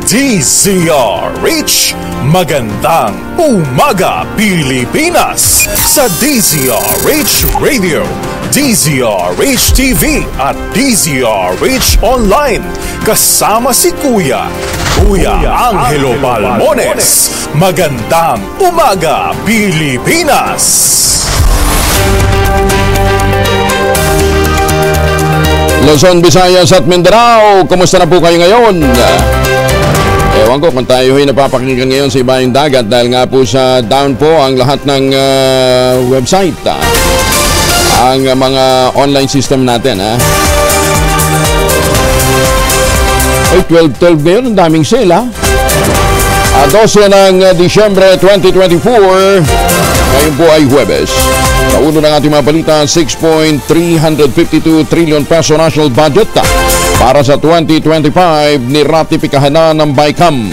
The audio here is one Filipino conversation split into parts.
DZRH, magandang umaga Pilipinas! Sa DZRH Radio, DZRH TV at DZRH Online, kasama si Kuya Angelo Balmones. Magandang umaga Pilipinas! Luzon, Visayas at Mindanao, kumusta na po kayo ngayon? Ewan ko kung tayo ay napapakinggan ngayon sa ibayong dagat dahil nga po sa down po ang lahat ng website, ang mga online system natin. Ay, 12-12 ngayon, ang daming sale 12 ng Disyembre 2024, ngayon po ay Huwebes. Sa uno ng ating mga balita, 6.352 trillion peso national budget para sa 2025 niratipikahan na ng BICAM.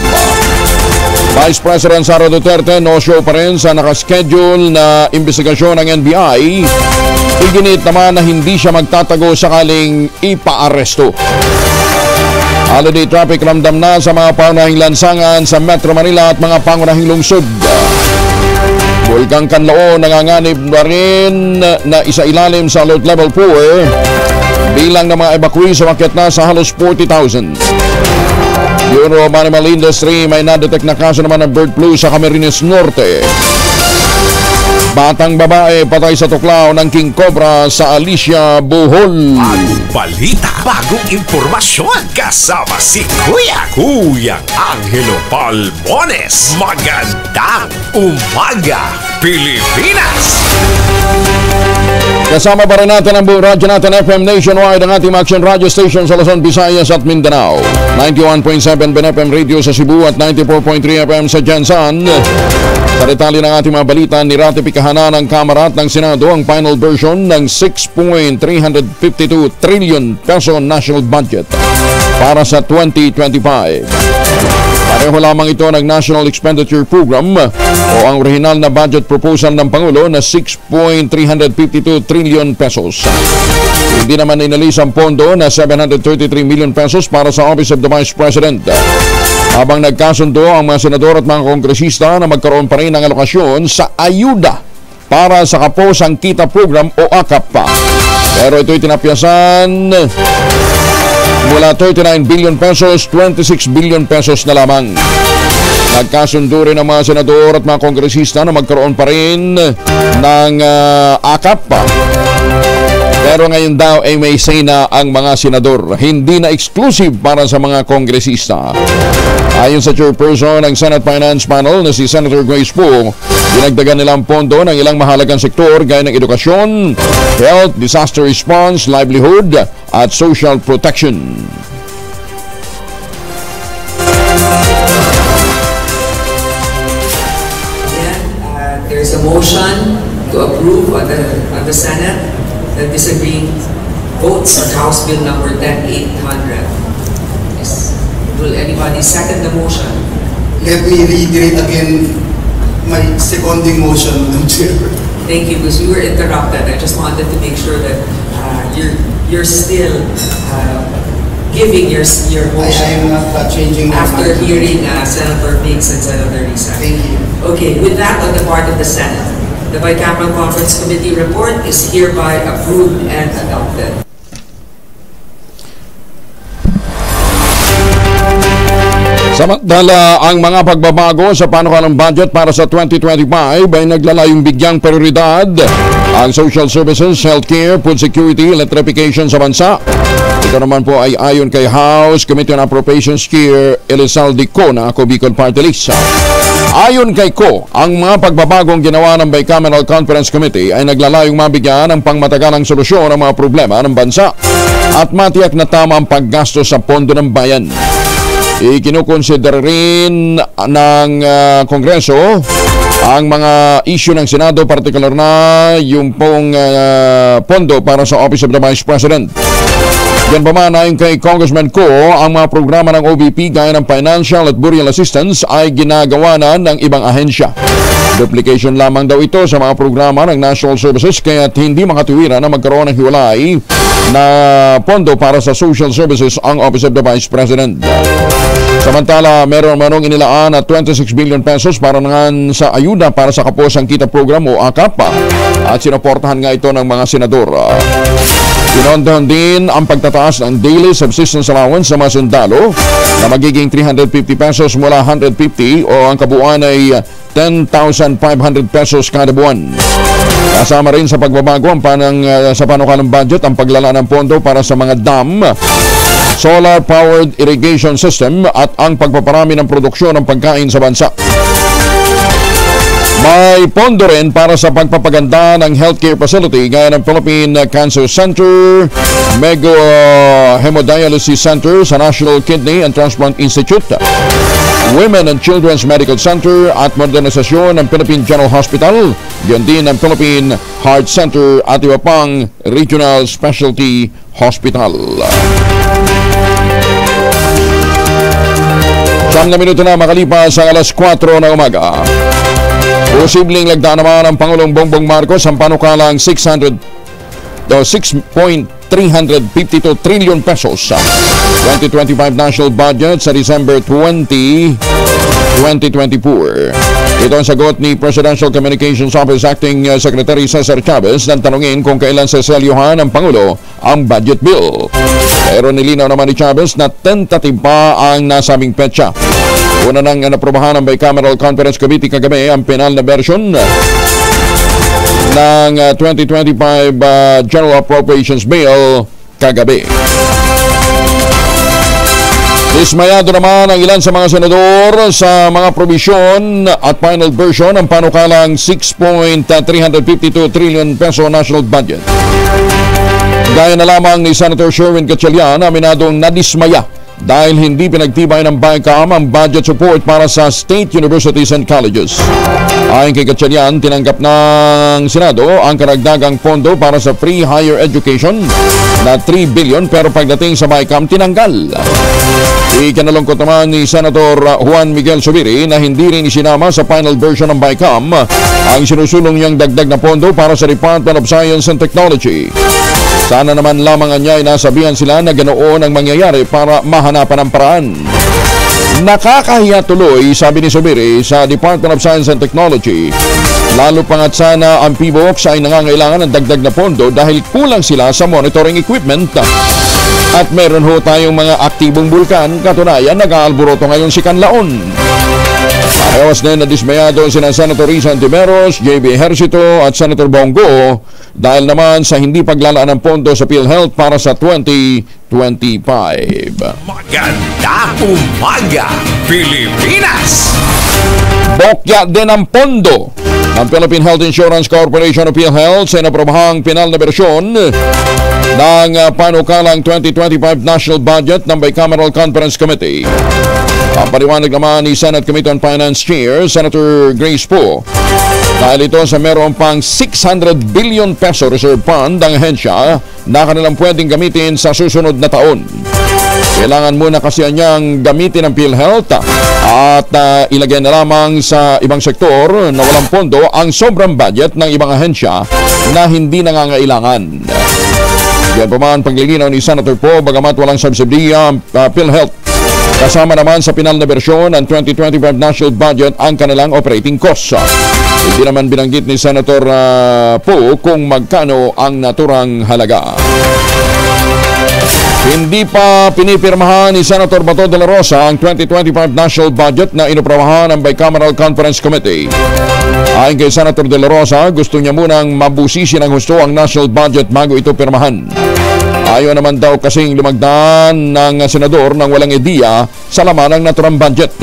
Vice President Sara Duterte no show pa rin sa nakaschedule na investigasyon ng NBI. Iginit naman na hindi siya magtatago sakaling ipaaresto. Holiday traffic ramdam na sa mga pangunahing lansangan sa Metro Manila at mga pangunahing lungsod. Bulkang Kanlao nanganganib na rin na isailalim sa alert level 4. Bilang ng mga evacuees umakyat na sa halos 40,000. Bureau of Animal Industry may na-detect na kaso naman ng bird flu sa Camarines Norte. Batang babae patay sa tuklaw ng King Cobra sa Alicia, Bohol. Bagong balita, bagong impormasyon, kasama si Kuya Angelo Balmones. Magandang umaga Pilipinas! Kasama pa rin natin ang buong radyo natin FM nationwide, ang ating action radio station sa Luzon, Visayas at Mindanao. 91.7 BNFM Radio sa Cebu at 94.3 FM sa Jansan. Sa detalye ng ating mga balita, niratipikahan na ng Kamara at ng Senado ang final version ng 6.352 trillion peso national budget para sa 2025. Pareho lamang ito ng National Expenditure Program o ang original na budget proposal ng Pangulo na 6.352 trillion pesos. Hindi naman inalis ang pondo na 733 million pesos para sa Office of the Vice President. Habang nagkasundo ang mga senador at mga kongresista na magkaroon pa rin ng alokasyon sa ayuda para sa Kaposang Kita Program o AKAP. Pero ito'y tinapyasan mula 39 billion pesos, 26 billion pesos na lamang. Nagkasundo rin ang mga senador at mga kongresista na magkaroon pa rin ng AKAP. Pero ngayon daw ay may say na ang mga senador, hindi na exclusive para sa mga kongresista. Ayon sa chairperson ng Senate Finance Panel na si Senator Grace Poe, dinagdagan nila ang pondo ng ilang mahalagang sektor gaya ng edukasyon, health, disaster response, livelihood at social protection. There's a motion to approve on the Senate. The disagreeing votes on House Bill number 10800. Will anybody second the motion? Let me reiterate again my seconding motion, Madam Chair. Thank you, because we were interrupted. I just wanted to make sure that you're still giving your motion. I am not changing my after mind. hearing Senator Biggs and Senator Risa. Thank you. Okay, with that on the part of the Senate, the Bicameral Conference Committee report is hereby approved and adopted. Samantala, ang mga pagbabago sa panukalang budget para sa 2025 ay naglalayong bigyang prioridad ang social services, healthcare, food security, electrification sa bansa. Ito naman po ay ayon kay House Committee on Appropriations Chair Elizalde Co na ako Bicol Party List. Ayon kay Co, ang mga pagbabagong ginawa ng Bicameral Conference Committee ay naglalayong mabigyan ng pangmatagalang solusyon ng mga problema ng bansa at matiyak na tama ang paggastos sa pondo ng bayan. Ikinukonsidera rin ng Kongreso ang mga issue ng Senado, partikular na yung pong pondo para sa Office of the Vice President. Yan pa man, ayon kay Congressman Co, ang mga programa ng OVP gaya ng financial at burial assistance ay ginagawa na ng ibang ahensya. Duplication lamang daw ito sa mga programa ng National Services kaya't hindi makatuwira na magkaroon ng hiwalay na pondo para sa social services ang Office of the Vice President. Sa Samantala, meron manong inilaan at 26 billion pesos para naman sa ayuda para sa Kapuasang Kita Program o AKAP at sinuportahan nga ito ng mga senador. Pinondohan din ang pagtataas ng daily subsistence allowance sa mga sundalo na magiging 350 pesos mula 150 o ang kabuuan ay 10,500 pesos kada buwan. Kasama rin sa pagbabago sa panukalang budget ang paglala ng pondo para sa mga dam, solar-powered irrigation system at ang pagpaparami ng produksyon ng pagkain sa bansa. May pondo rin para sa pagpapaganda ng healthcare facility gaya ng Philippine Cancer Center, Mega Hemodialysis Center sa National Kidney and Transplant Institute, Women and Children's Medical Center at modernisasyon ng Philippine General Hospital, yun din ng Philippine Heart Center at iba pang Regional Specialty Hospital. 9 minuto na makalipas sa alas 4 ng umaga. Posibleng lagda naman ang Pangulong Bongbong Marcos ang panukalang 6.352 trillion pesos sa 2025 national budget sa December 20, 2024. Ito ang sagot ni Presidential Communications Office Acting Secretary Cesar Chavez nang tanungin kung kailan seselyuhan ng Pangulo ang budget bill. Pero nilinaw naman ni Chavez na tentative pa ang nasabing petsa. Una nang naprobahan ng Bicameral Conference Committee kagabi ang final na version ng 2025 General Appropriations Bill kagabi. Dismayado naman ang ilan sa mga senador sa mga probisyon at final version ng panukalang 6.352 trillion peso national budget. Gaya na lamang ni Senator Sherwin Gatchalian, aminadong nadismaya dahil hindi pinagtibay ng BICAM ang budget support para sa state universities and colleges. Ayon kay Gatchalian, tinanggap ng Senado ang karagdagang pondo para sa free higher education na 3 billion pero pagdating sa BICAM tinanggal. Ikinalungkot naman ni Senator Juan Miguel Zubiri na hindi rin isinama sa final version ng BICAM ang sinusulong niyang dagdag na pondo para sa Department of Science and Technology. Sana naman lamang niya ay nasabihan sila na ganoon ang mangyayari para mahanapan ang paraan. Nakakahiya tuloy, sabi ni Zubiri, sa Department of Science and Technology. Lalo pangat sana ang PBOX ay nangangailangan ng dagdag na pondo dahil kulang sila sa monitoring equipment. At meron ho tayong mga aktibong bulkan, katunayan nag-aalboroto ngayon si Canlaon. Parehas na nadismayado sina Senator Risa Antiveros, JB Ejercito at Senator Bongo dahil naman sa hindi paglalaan ng pondo sa PhilHealth para sa 2025. Magandang umaga, Pilipinas! Bokya din ang pondo ng Philippine Health Insurance Corporation o PhilHealth sa inaprobahang pinal na bersyon ng panukalang 2025 National Budget ng Bicameral Conference Committee. Ang paliwanag naman ni Senate Committee on Finance Chair, Senator Grace Poe, dahil ito sa meron pang 600 billion peso reserve fund ang ahensya na kanilang pwedeng gamitin sa susunod na taon. Kailangan muna kasi niyang gamitin ang PhilHealth at ilagay na lamang sa ibang sektor na walang pondo ang sobrang budget ng ibang ahensya na hindi nangangailangan. Yan pa man paglilinaw ni Senator Poe, bagamat walang subsidiya ang PhilHealth, kasama naman sa pinal na bersyon ng 2025 national budget ang kanilang operating costs. Hindi naman binanggit ni Senator Poe kung magkano ang naturang halaga. Hindi pa pinipirmahan ni Senator Bato de la Rosa ang 2025 national budget na inoprobahan ng Bicameral Conference Committee. Ayon kay Senator de la Rosa, gusto niya munang mabusisi ng husto ang national budget bago ito pirmahan. Ayaw naman daw kasing lumagdan ng senador ng walang ideya sa laman ng naturang budget.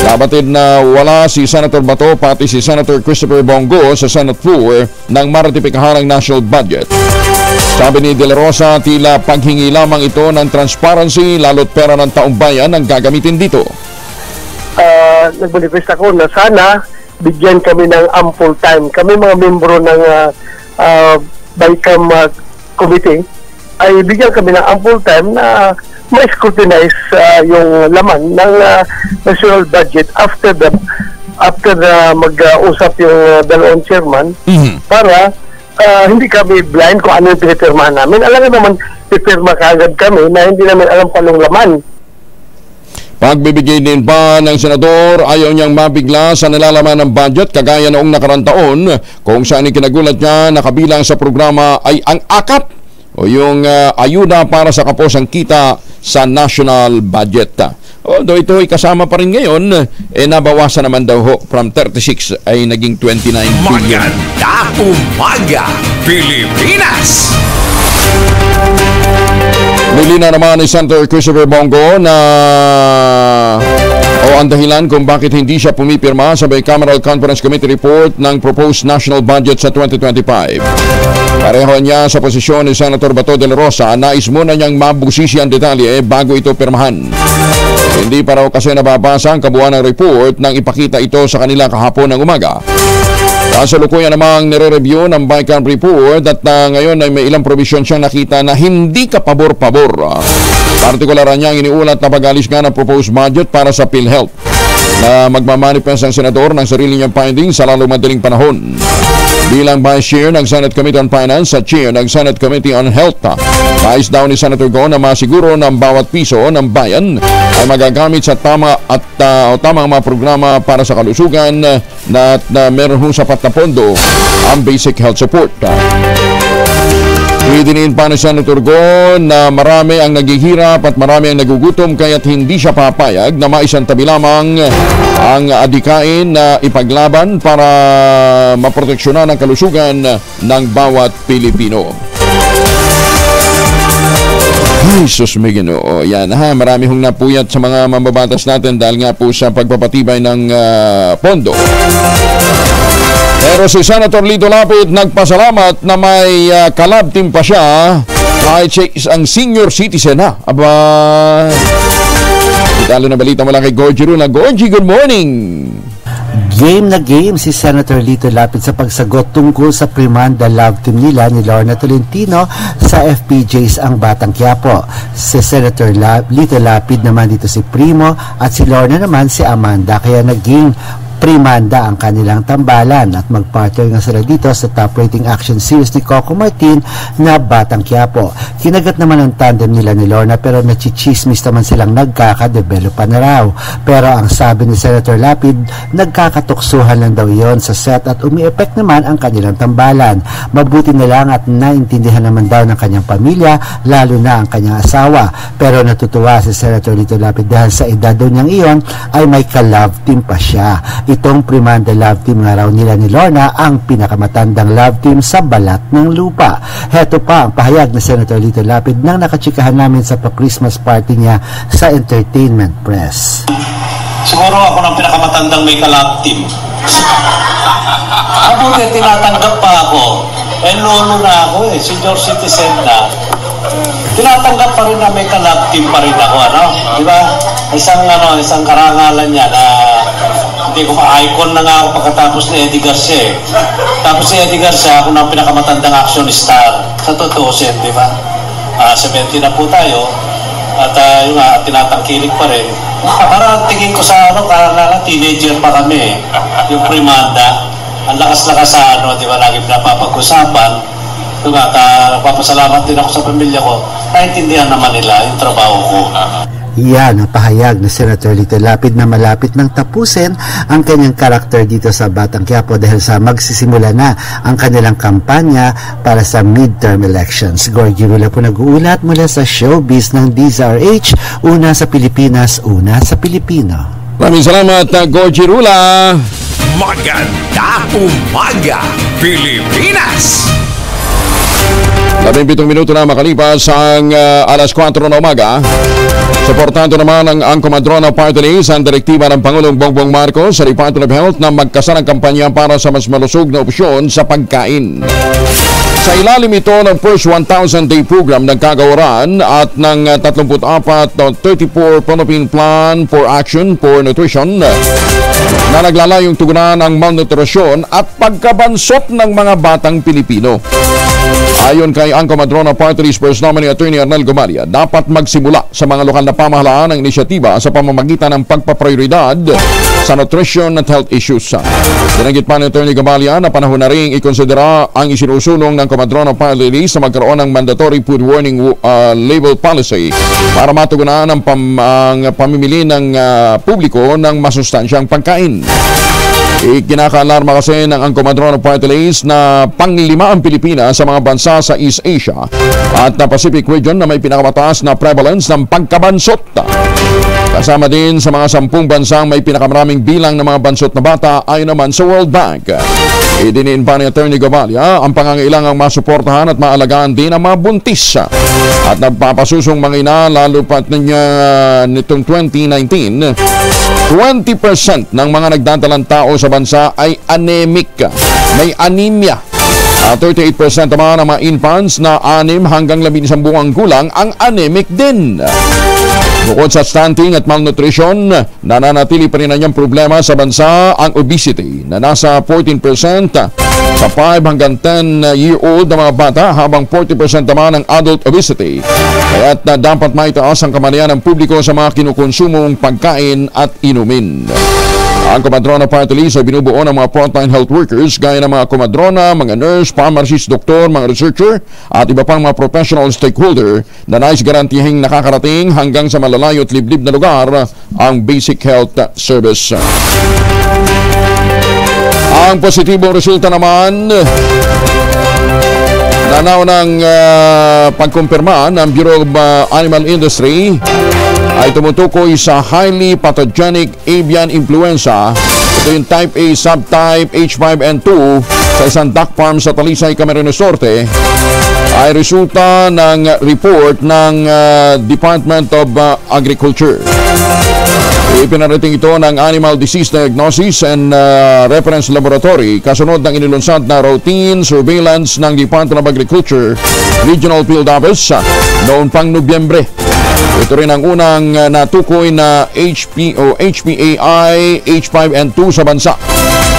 Nabatid na wala si Senator Bato pati si Senator Christopher Bongo sa Senate floor nang maratipikahan ang national budget. Sabi ni De La Rosa, tila paghingi lamang ito ng transparency lalo't pera ng taong bayan ang gagamitin dito. Nagmanifest ako na sana bigyan kami ng ample time. Kami mga membro ng BICAM committee ay bigyan kami ng ample time na ma-scrutinize yung laman ng national budget after mag-usap yung dalawang chairman para hindi kami blind kung ano yung pinipirmahan namin. Alam naman, pipirma kaagad kami na hindi namin alam paanong laman. Pagbibigay din pa ng senador, ayaw niyang mabigla sa nilalaman ng budget kagaya noong nakarang taon kung saan ikinagulat niya na kabilang sa programa ay ang AKAP o yung ayuda para sa kaposang kita sa national budget. Although ito ay kasama pa rin ngayon, nabawasan naman daw ho from 36 ay naging 29 billion. Maganda umaga, Pilipinas! Muli na naman ni Senator Christopher Bongo na ang dahilan kung bakit hindi siya pumipirma sa Bicameral Conference Committee report ng proposed national budget sa 2025. Pareho niya sa posisyon ni Senator Bato de la Rosa, nais muna niyang mabusisi ang detalye bago ito pirmahan. Hindi pa raw kasi nababasa ang kabuuan ng report nang ipakita ito sa kanila kahapon ng umaga. Kasalukuyan namang nire-review ng Bicam report at ngayon ay may ilang provision siyang nakita na hindi kapabor-pabor. Partikular niyang iniulat na pag-alis nga ng proposed budget para sa PhilHealth na magmamanifest ang senador ng sarili niyang findings sa lalo madaling panahon. Bilang Vice Chair ng Senate Committee on Finance at Chair ng Senate Committee on Health, nais daw ni Senator Go na masiguro ng bawat piso ng bayan ay magagamit sa tamang mga programa para sa kalusugan na meron hong sapat na pondo ang basic health support. Idiniin pa ni Senator Go na marami ang naghihirap at marami ang nagugutom kaya't hindi siya papayag na maisantabi lamang ang adikain na ipaglaban para maproteksyonan ang kalusugan ng bawat Pilipino. Ay, sus may Ginoo. Yan ha, marami hong napuyat sa mga mambabatas natin dahil nga po sa pagpapatibay ng pondo. Pero si Senator Lito Lapid nagpasalamat na may kalab team pa siya kahit siya ang senior citizen na. Aba, italo na balita mula kay Gorgie Rula. Gorgie, good morning! Game na game si Senator Lito Lapid sa pagsagot tungkol sa primanda love team nila ni Lorna Tolentino sa FPJs ang Batang Quiapo. Si Senator Lito Lapid naman dito si Primo at si Lorna naman si Amanda, kaya naging primanda ang kanilang tambalan at mag-partner nga sila dito sa top rating action series ni Coco Martin na Batang Quiapo. Kinagat naman ang tandem nila ni Lorna pero nachichismis naman silang nagkakadevelopan na raw. Pero ang sabi ni Senator Lapid, nagkakatuksuhan lang daw yon sa set at umi-effect naman ang kanilang tambalan. Mabuti na lang at naintindihan naman daw ng kanyang pamilya, lalo na ang kanyang asawa. Pero natutuwa si Senator Lito Lapid dahil sa edad daw niyang iyon ay may ka-love team pa siya. Itong primanda love team nga raw nila ni Lorna ang pinakamatandang love team sa balat ng lupa. Heto pa ang pahayag ni Senator Lito Lapid nang nakachikahan namin sa pa-Christmas party niya sa Entertainment Press. Siguro ako ng pinakamatandang may ka-love team. Mabuti tinatanggap pa ako. Lolo na ako senior citizen na. Tinatanggap pa rin na may ka-love team pa rin ako, ano? Di ba? Isang karangalan niya na hindi ko ma-icon na nga ako pagkatapos ni Eddie Garcia. Tapos si Eddie Garcia, ako na ang pinakamatandang action star. Sa totoo siya, di ba? 70 na po tayo. At yun nga, tinatangkilik pa rin. Parang tingin ko sa karang teenager pa kami. Yung primanda. Ang lakas-lakas sa di ba? Lagi napapag-usapan. Yun nga, nagpapasalamat din ako sa pamilya ko. Naintindihan naman nila yung trabaho ko. Yan ang pahayag ni Senator Lito Lapid na malapit nang tapusin ang kanyang karakter dito sa Batang Quiapo dahil sa magsisimula na ang kanilang kampanya para sa midterm elections. Gorgie Rula po nag-uulat mula sa showbiz ng DZRH, una sa Pilipinas, una sa Pilipino. Maraming salamat, Gorgie Rula. Maganda umaga, Pilipinas! 17 minuto na makalipas ang alas 4 na umaga. Suportado naman ang Comadrona Party List ang direktiba ng Pangulong Bongbong Marcos sa Department of Health na magkasarang kampanya para sa mas malusog na opsyon sa pagkain. Sa ilalim ito ng First 1,000 Day Program ng Kagawaran at ng 34 Philippine Plan for Action for Nutrition na naglalayong tugunan ang malnutrition at pagkabansot ng mga batang Pilipino. Ayon kay ang Comadrona Party List First Nominee Attorney Arnel Gomalia, dapat magsimula sa mga lokal na pamahalaan ang inisyatiba sa pamamagitan ng pagpaprioridad sa nutrition at health issues. Dinanggit pa ni Attorney Gomalia na panahon na rin ikonsidera ang isinusulong ng Comadrona Party List na magkaroon ng mandatory food warning label policy para matugunan ang pamimili ng publiko ng masustansyang pagkain. Ikinakaalarma kasi ng ang Comadrona Party List na panglima ang Pilipinas sa mga bansa sa East Asia at na Pacific region na may pinakamataas na prevalence ng pagkabansot. Kasama din sa mga 10 bansang may pinakamaraming bilang ng mga bansot na bata ayon naman sa World Bank. Idiniin pa ni Attorney Gomalia ang pangangailangang masuportahan at maalagaan din ang mga buntis at nagpapasusong mga ina lalo pat nitong 2019 20% ng mga nagdadalang tao sa bansa ay anemic, may anemia. 38% naman ng mga infants na 6 hanggang 11 buwang gulang ang anemic din. Bukod sa stunting at malnutrition, nananatili pa rin ang problema sa bansa ang obesity na nasa 14% sa 5 hanggang 10-year-old na mga bata habang 40% naman ang adult obesity. Kaya't dapat maitaas ang kamalayan ng publiko sa mga kinukonsumong pagkain at inumin. Ang Comadrona Party List ay binubuo ng mga frontline health workers gaya ng mga komadrona, mga nurse, pharmacist, doktor, mga researcher at iba pang mga professional stakeholder na nais garantihing nakakarating hanggang sa malalayo at liblib na lugar ang basic health service. Ang positibong resulta naman nanaw ng pagkumpirma ng Bureau of Animal Industry ay tumutukoy sa highly pathogenic avian influenza. Ito yung type A, subtype H5N2 sa isang duck farm sa Talisay, Camarines Norte ay resulta ng report ng Department of Agriculture. Ipinarating ito ng Animal Disease Diagnosis and Reference Laboratory kasunod ng inilunsad na routine surveillance ng Department of Agriculture Regional Field Office noong pang Nobyembre. Ito rin ang unang natukoy na HPAI H5N2 sa bansa.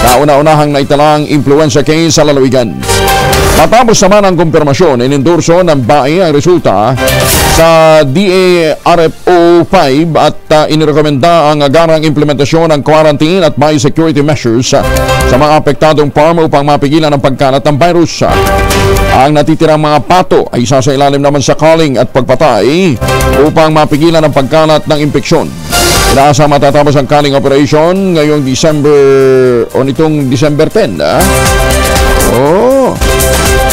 Kauna-unahang naitalang influenza case sa lalawigan. Matapos naman ang kumpirmasyon, inendorso ng BAE ang resulta sa DARFO 5 at inirekomenda ang agarang implementasyon ng quarantine at biosecurity measures sa mga apektadong farm upang mapigilan ang pagkalat ng virus. Ang natitirang mga pato ay isasailalim naman sa culling at pagpatay upang mapigilan ang pagkalat ng impeksyon. Inaasa matatapos ang culling operation ngayong nitong December 10.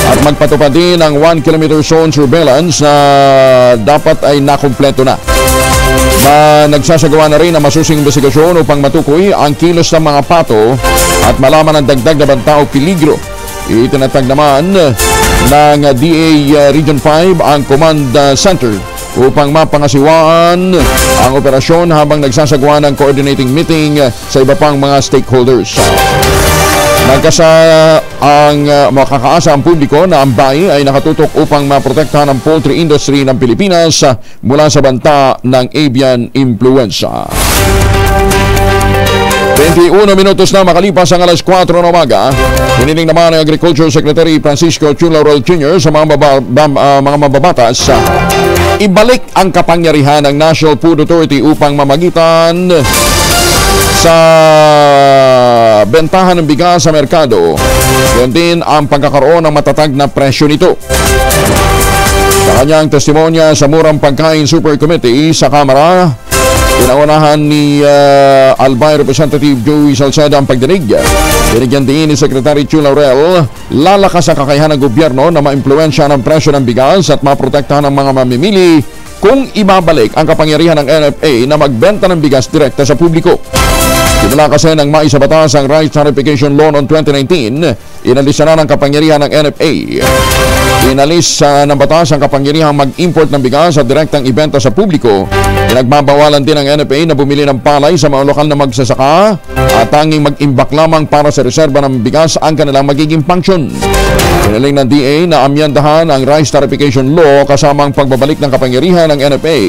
At magpatupad din ang 1 kilometer zone surveillance na dapat ay nakumpleto na. Nagsasagawa na rin ang masusing investigasyon upang matukoy ang kilos ng mga pato at malaman ang dagdag na banta o peligro. Itinatag naman ng DA Region 5 ang Command Center upang mapangasiwaan ang operasyon habang nagsasagawa ng coordinating meeting sa iba pang mga stakeholders. Makakaasa ang publiko na ang BAE ay nakatutok upang maprotektahan ang poultry industry ng Pilipinas mula sa banta ng avian influenza. 21 minutos na makalipas ang alas 4 ng umaga. Hiniling naman ang Agriculture Secretary Francisco Chun Laurel Jr. sa mga mababatas ibalik ang kapangyarihan ng National Food Authority upang mamagitan sa bentahan ng bigas sa merkado. Yan din ang pagkakaroon ng matatag na presyo nito. Sa kanyang testimonya sa Murang Pagkain Super Committee sa Kamara, pinaunahan ni Albay Representative Joey Salceda ang pagdinig. Binigyan din ni Secretary Chun Laurel lalakas ang kakayahan ng gobyerno na maimpluwensya ng presyo ng bigas at maprotektahan ang mga mamimili kung ibabalik ang kapangyarihan ng NFA na magbenta ng bigas direkta sa publiko. Simula kasi ng maisa batas ang Rice Tarification Law noong 2019, inalis na ng kapangyarihan ng NFA. Inalis ng batas ang kapangyarihan mag-import ng bigas at direktang ibenta sa publiko. Pinagbabawalan din ng NFA na bumili ng palay sa mga lokal na magsasaka at tanging mag-imbak lamang para sa reserba ng bigas ang kanilang magiging function. Pinaling ng DA na amyandahan ang Rice Tarification Law kasama ang pagbabalik ng kapangyarihan ng NFA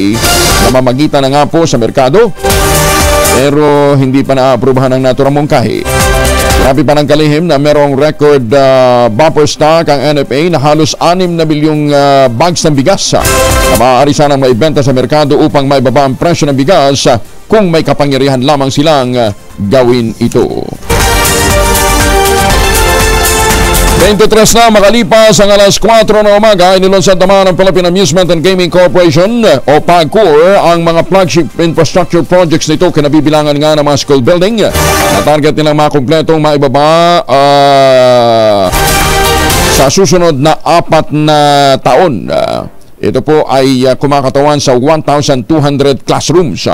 na mamagitan na nga po sa merkado, pero hindi pa naaprubahan ng naturang mungkahi. Sinabi pa ng kalihim na merong record bumper stock ang NFA na halos 6 na bilyong bags ng bigas na maaari sanang maibenta sa merkado upang maibaba ang presyo ng bigas kung may kapangyarihan lamang silang gawin ito. 23 na makalipas ang alas 4 ng umaga, inilunsad naman ng Philippine Amusement and Gaming Corporation o PAGCOR ang mga flagship infrastructure projects nito kinabibilangan nga ng mga school building na target nilang makumpletong maibaba sa susunod na 4 na taon. Ito po ay kumakatawan sa 1,200 classrooms.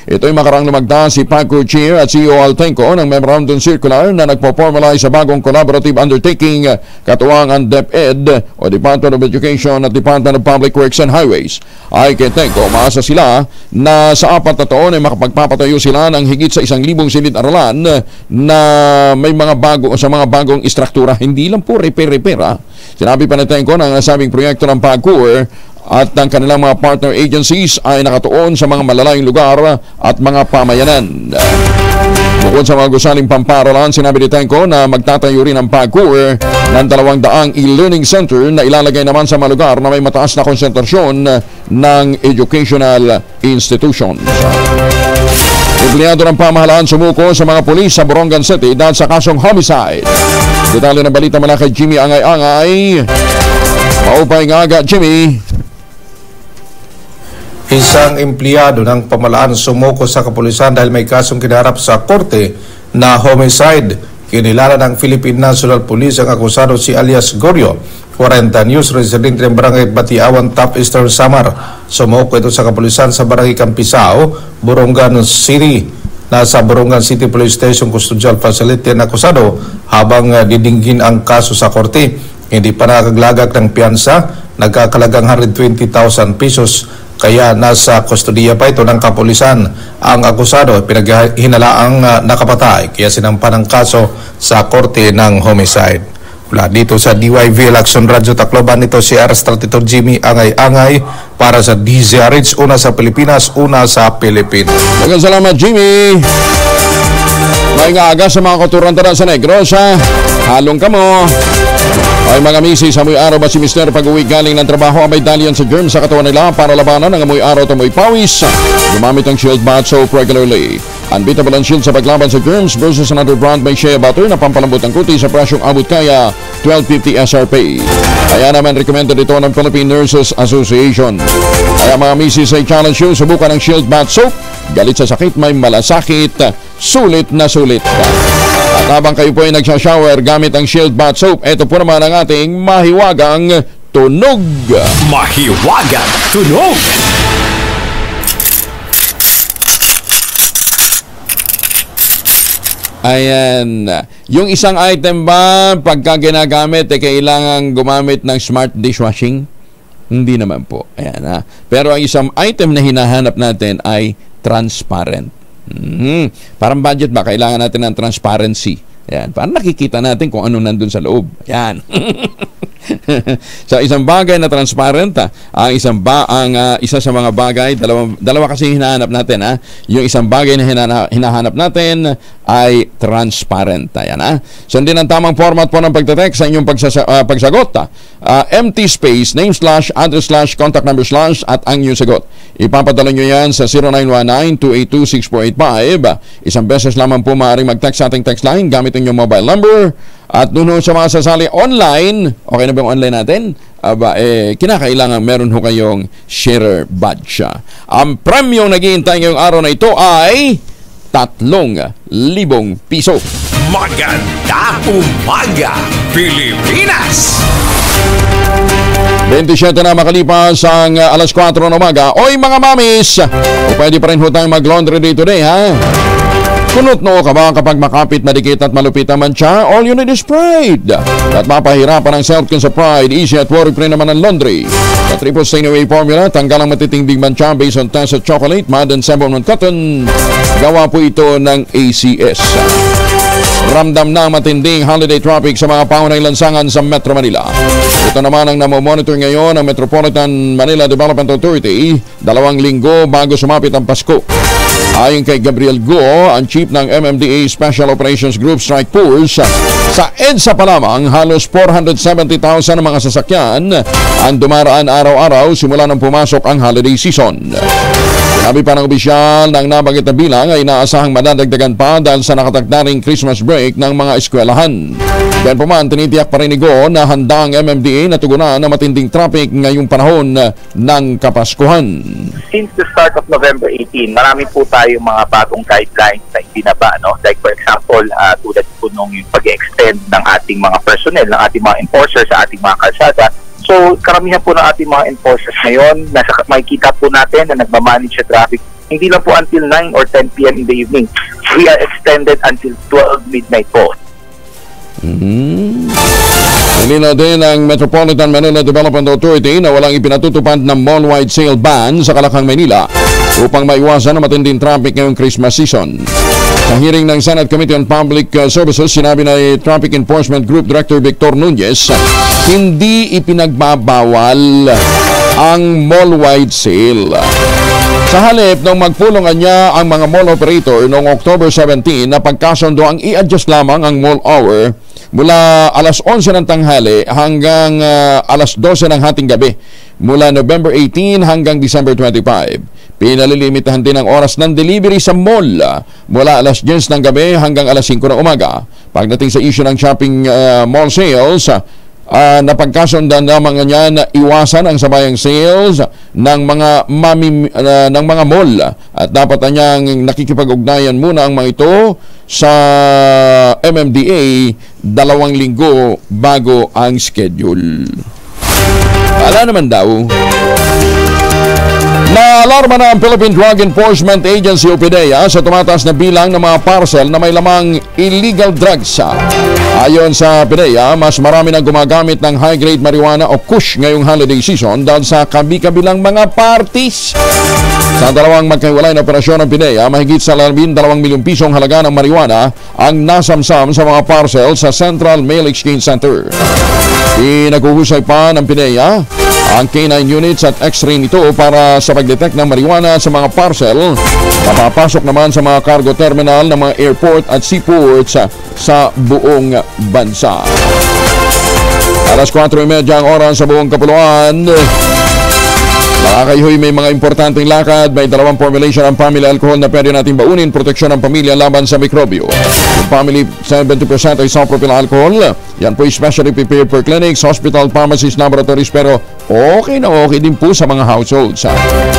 Ito ay makarang lumagda si PAGCOR Chair at CEO Altenco ng Memorandum Circular na nagpo-formalize sa bagong collaborative undertaking katuwang ang DepEd o Department of Education at Department of Public Works and Highways. Ay kay Tenco, umaasa sila na sa 4 na taon ay makapagpapatayo sila ng higit sa 1,000 silid-aralan na may mga bagong istruktura. Hindi lang po repair. Sinabi pa ni Tenco na ang nasabing proyekto ng PAGCOR at ang kanilang mga partner agencies ay nakatuon sa mga malalayong lugar at mga pamayanan. Bukod sa mga gusaling pamparalan, sinabi ni Tenco na magtatayo rin ang PAGCOR ng 200 e-learning center na ilalagay naman sa mga lugar na may mataas na konsentrasyon ng educational institutions. Empleyado ng pamahalaan sumuko sa mga pulis sa Borongan City dahil sa kasong homicide. Detalye ng balita mula kay Jimmy Angay-Angay. Maupay nga aga, Jimmy. Isang empleyado ng pamahalaan sumuko sa kapulisan dahil may kasong kinaharap sa korte na homicide. Kinilala ng Philippine National Police ang akusado si alias Gorio, 40 years, residente ng Barangay Batiawan, Top Eastern Samar. Sumuko ito sa kapulisan sa Barangay Campisao, Borongan City. Nasa Borongan City Police Station Custodial Facility ang akusado habang didinggin ang kaso sa korte. Hindi pa nakaglagak ng piyansa, nagkakalagang 120,000 pesos. Kaya nasa kustodiya pa ito ng kapulisan. Ang akusado pinaghinalaang nakapatay kaya sinampa ng kaso sa korte ng homicide. Mula dito sa DYV Lacson Radyo Tacloban, ito si Arstrator Jimmy Angay-Angay para sa DZRH, una sa Pilipinas, una sa Pilipinas. Magang salamat, Jimmy. May nga aga sa mga kuturantara sa Negros, halong ka mo. Ay mga misis, amoy araw ba si Mr. pag-uwi galing ng trabaho, may dalian sa germs sa katawan nila para labanan ang amoy araw at amoy pawis. Gumamit ang Shield Bath Soap regularly. Unbeatable ang Shield sa paglaban sa germs versus another brand may shea butter na pampalambot ang kuti sa presyong abot kaya 12.50 SRP. Kaya naman recommended ito ng Philippine Nurses Association. Kaya mga misis ay challenge you, subukan ang Shield Bath Soap. Galit sa sakit, may malasakit, sulit na sulit. At habang kayo po ay nagsashower gamit ang Shield Bath Soap, ito po naman ang ating mahiwagang tunog. Mahiwagang tunog. Ayan. Yung isang item ba, pagka ginagamit, kailangan gumamit ng smart dishwashing? Hindi naman po. Ayan, ha. Pero ang isang item na hinahanap natin ay transparent. Parang budget ba? Kailangan natin ng transparency. Ayan. Parang nakikita natin kung ano nandun sa loob. Ayan. Sa isang bagay na transparent, ang isa sa mga bagay, dalawa kasi hinahanap natin, ha. Yung isang bagay na hinahanap natin ay transparent. Ayan, ha. Sundin ang tamang format po ng pagte-text sa inyong pagsagot. Empty space, name / address / contact number / at ang inyong sagot. Ipapadala nyo yan sa 0919-282-6485. Isang beses lamang po maaaring mag-text sa ating text line gamit ang inyong mobile number. At doon sa mga sasali online, okay na ba yung online natin? Kinakailangan meron ho kayong share badge. Ang premyong naghihintay ngayong araw na ito ay 3,000 piso. Maganda umaga, Pilipinas! 27 na makalipas ang alas 4 ng umaga. Oy mga mamis, pwede pa rin ho tayong mag-laundry day today, ha? Kunot no ka ba kapag makapit, madikit at malupit ang mancha? All you need is Pride. At mapahirapan ang self-clean sa Pride, easy at worry-free naman ang laundry. Sa triple stain away formula, tanggal ang matitinding mancha based on test of chocolate, mud and sebum and cotton. Gawa po ito ng ACS. ramdam na matinding holiday traffic sa mga pangunahing lansangan sa Metro Manila. Ito naman ang namomonitor ngayon ng Metropolitan Manila Development Authority 2 linggo bago sumapit ang Pasko. Ayon kay Gabriel Go, ang chief ng MMDA Special Operations Group Strike Force, sa EDSA pa lamang halos 470,000 mga sasakyan ang dumaraan araw-araw simula nang pumasok ang holiday season. Sinabi pa ng opisyal ng nabanggit na bilang ay inaasahang madadagdagan pa dahil sa nakatakdaring Christmas break ng mga eskwelahan. Dahil pa man, tinitiyak pa rin ni Go na handa ang MMDA na tugunan na matinding traffic ngayong panahon ng Kapaskuhan. Since the start of November 18, marami po tayong mga bagong guidelines na ibinaba. No? Like for example, tulad po nung yung pag-extend ng ating mga personnel, ng ating mga enforcers sa ating mga kalsada. So, karamihan po ng ating mga enforcers ngayon, makikita po natin na nagmamanage sa traffic. Hindi lang po until 9 or 10 p.m. in the evening. We are extended until 12 midnight po. Nilinaw din ang Metropolitan Manila Development Authority na walang ipinatutupad ng mall-wide sale ban sa Kalakang, Maynila upang maiwasan ang matinding traffic ngayong Christmas season. Sa hearing ng Senate Committee on Public Services, sinabi na Traffic Enforcement Group Director Victor Nunez, hindi ipinagbabawal ang mall-wide sale. Sa halip, nung magpulungan niya ang mga mall operator noong October 17 na pagkasundo ang i-adjust lamang ang mall hour mula alas 11 ng tanghali hanggang alas 12 ng hating gabi mula November 18 hanggang December 25. Pinalilimitahan din ang oras ng delivery sa mall mula alas 10 ng gabi hanggang alas 5 ng umaga. Pagdating sa issue ng shopping mall sales, napagkasundan lamang niya na iwasan ang sabayang sales ng mga ng mga mall at dapat niyang nakikipag-ugnayan muna ang mga ito sa MMDA 2 linggo bago ang schedule. Wala naman daw. Naalarma na ang Philippine Drug Enforcement Agency o PDEA sa tumataas na bilang ng mga parcel na may lamang illegal drugs. Ayon sa PDEA, mas marami nang gumagamit ng high-grade marijuana o kush ngayong holiday season dahil sa kabi-kabilang mga parties. Sa dalawang magkahiwalay na operasyon ng PDEA, mahigit sa 12 milyong pisong halaga ng marijuana ang nasamsam sa mga parcel sa Central Mail Exchange Center. Pinaghuhusay pa ng PDEA ang K9 units at X-ray nito para sa pag-detect ng marijuana sa mga parcel na papasok naman sa mga cargo terminal ng mga airport at seaports sa buong bansa. Alas 4:30 ang oras sa buong kapuluan. Mga kayhoy, may mga importanteng lakad. May dalawang formulation ng family alcohol na pwede natin baunin, proteksyon ng pamilya laban sa mikrobyo. Yung family 70% ay isopropyl alcohol. Yan po especially prepared for clinics, hospital, pharmacies, laboratories, pero okay na okay din po sa mga households.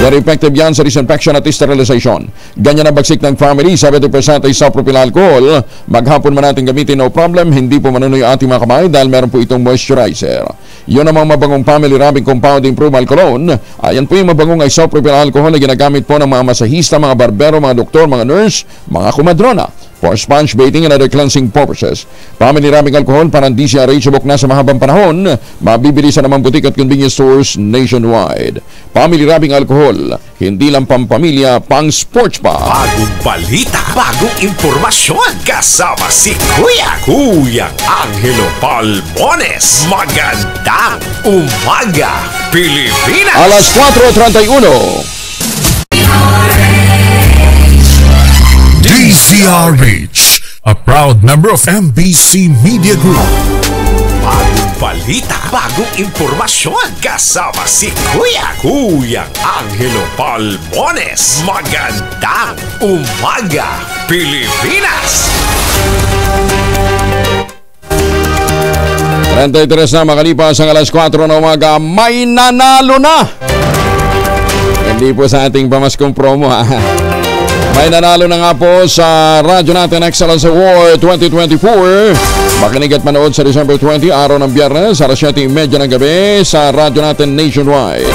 Very effective yan sa disinfection at sterilization. Ganyan ang bagsik ng family, 70% ay isopropyl alcohol. Maghapon man natin gamitin, no problem. Hindi po manunoy ating mga kamay dahil meron po itong moisturizer. Yun namang mabangong family rubbing compound improved alcohol. Ayan po yung mabangong isopropyl alcohol na ginagamit po ng mga masahista, mga barbero, mga doktor, mga nurse, mga kumadrona for sponge bathing and other cleansing purposes. Family rubbing alcohol parang DCRH subok na sa mahabang panahon. Mabibili sa namang butik at convenience stores nationwide. Family rubbing alcohol, hindi lang pampamilya, pang sports pa. Bagong balita, bagong impormasyon. Kasama si Kuya Angelo Palmones. Magandang umaga, Pilipinas! Alas 4:31. DZRH, a proud member of MBC Media Group. Bagong balita, bagong impormasyon. Kasama si Kuya Angelo Palmones. Magandang umaga, Pilipinas! 33 na makalipas ang alas 4 na umaga, may nanalo na! Hindi po sa ating pamaskong promo, ha? May nanalo na nga po sa Radyo Natin Excellence Award 2024. Makinig at manood sa December 20, araw ng Biyernes, alas 7:30 ng gabi sa Radyo Natin Nationwide.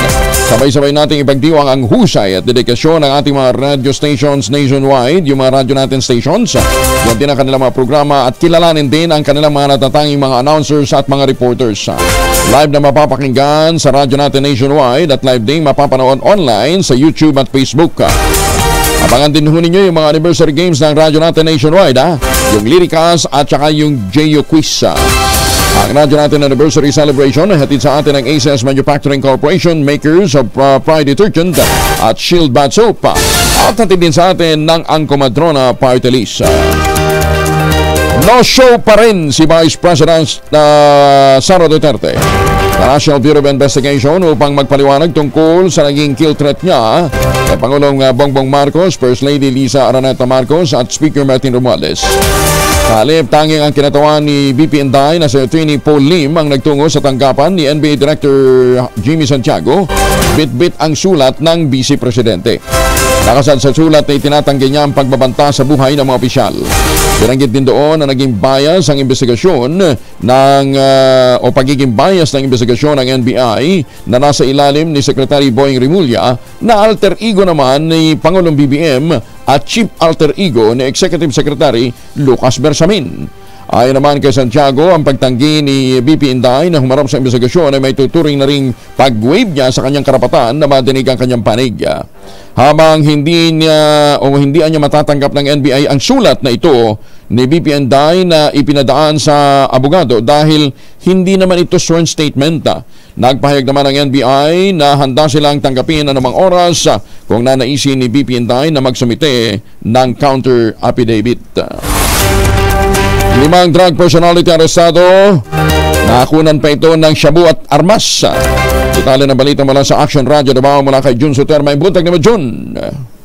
Sabay-sabay nating ipagdiwang ang husay at dedikasyon ng ating mga radio stations nationwide, yung mga Radyo Natin stations. Yan din ang kanilang mga programa at kilalanin din ang kanilang mga natatanging mga announcers at mga reporters. Live na mapapakinggan sa Radyo Natin Nationwide at live din mapapanood online sa YouTube at Facebook. Abangan din ho ninyo yung mga anniversary games ng Radyo Natin Nationwide, ha? yung Liricas at saka yung Jeyo Quiz. Ang radyo natin anniversary celebration hatid sa atin ng ACES Manufacturing Corporation, makers of Pride Detergent at Shield Bath Soap. At hatid din sa atin ng Angko Madrona Party List. No show pa rin si Vice President Sara Duterte na National Bureau of Investigation upang magpaliwanag tungkol sa naging kill threat niya kay Pangulong Bongbong Marcos, First Lady Liza Araneta Marcos at Speaker Martin Romualdez. Halip, tanging ang kinatawan ni VP Inday na si Attorney Paul Lim ang nagtungo sa tanggapan ni NBA Director Jimmy Santiago, bit-bit ang sulat ng Vice Presidente. Nakasad sa sulat na itinatanggi niya ang pagbabanta sa buhay ng mga opisyal. Binanggit din doon na naging bias ang investigasyon o pagiging bias ng investigasyon ng NBI na nasa ilalim ni Secretary Boying Rimulya na alter ego naman ni Pangulong BBM at Chief Alter Ego ni Executive Secretary Lucas Bersamin. Ayon naman kay Santiago, ang pagtanggi ni BP Inday na humarap sa investigasyon ay may tuturing na ring pag-waive niya sa kanyang karapatan na madinig ang kanyang panig. Habang hindi niya matatanggap ng NBI ang sulat na ito ni BP Inday na ipinadaan sa abogado dahil hindi naman ito sworn statement. Nagpahayag naman ang NBI na handa silang tanggapin anumang oras kung nanaisin ni BP Inday na magsumite ng counter affidavit. 5 drug personality arestado. Nakakunan pa ito ng shabu at armas. Detalye ng balita mula sa Action Radio Davao mula kay Jun Soter. May buntag naman, Jun.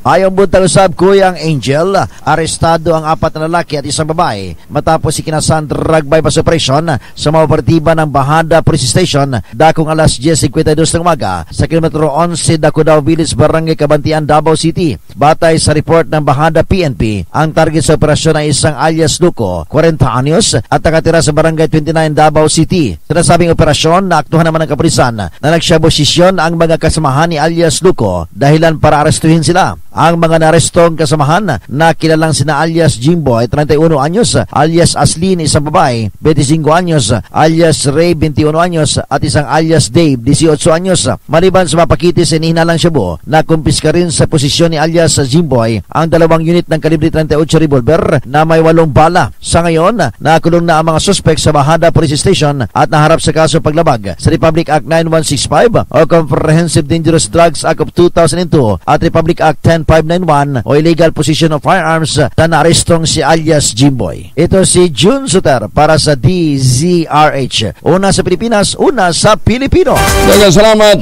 Ayong buntag usab, Kuyang Angel, arestado ang 4 na lalaki at isang babae matapos ikinasan drug bypass operation sa mga operatiba ng Bahada Police Station dakong alas 10:52 ng umaga sa kilometro 11 Dacudao Village, Barangay Cabantian, Davao City. Batay sa report ng Bahada PNP, ang target sa operasyon ay isang alias Luco, 40 anyos at nakatira sa Barangay 29, Davao City. Sa nasabing operasyon, naaktuhan naman ng kapulisan na nagsiyabosisyon ang mga kasamahan ni alias Luco dahilan para arestuhin sila. Ang mga narestong kasamahan na kilalang sina alias Jimboy, 31 anyos, alias Aslin, isang babae, 25 anyos, alias Ray, 21 anyos, at isang alias Dave, 18 anyos. Maliban sa mapakitis sa inihinalang shabu, nakumpiska rin sa posisyon ni alias Jimboy ang 2 unit ng kalibre 38 revolver na may 8 bala. Sa ngayon, nakulong na ang mga suspect sa Bahada Police Station at naharap sa kaso paglabag sa Republic Act 9165 o Comprehensive Dangerous Drugs Act of 2002 at Republic Act 10591 o illegal possession of firearms na naarestong si alias Jimboy. Ito si Jun Suter para sa DZRH. Una sa Pilipinas, una sa Pilipino. Dagang salamat,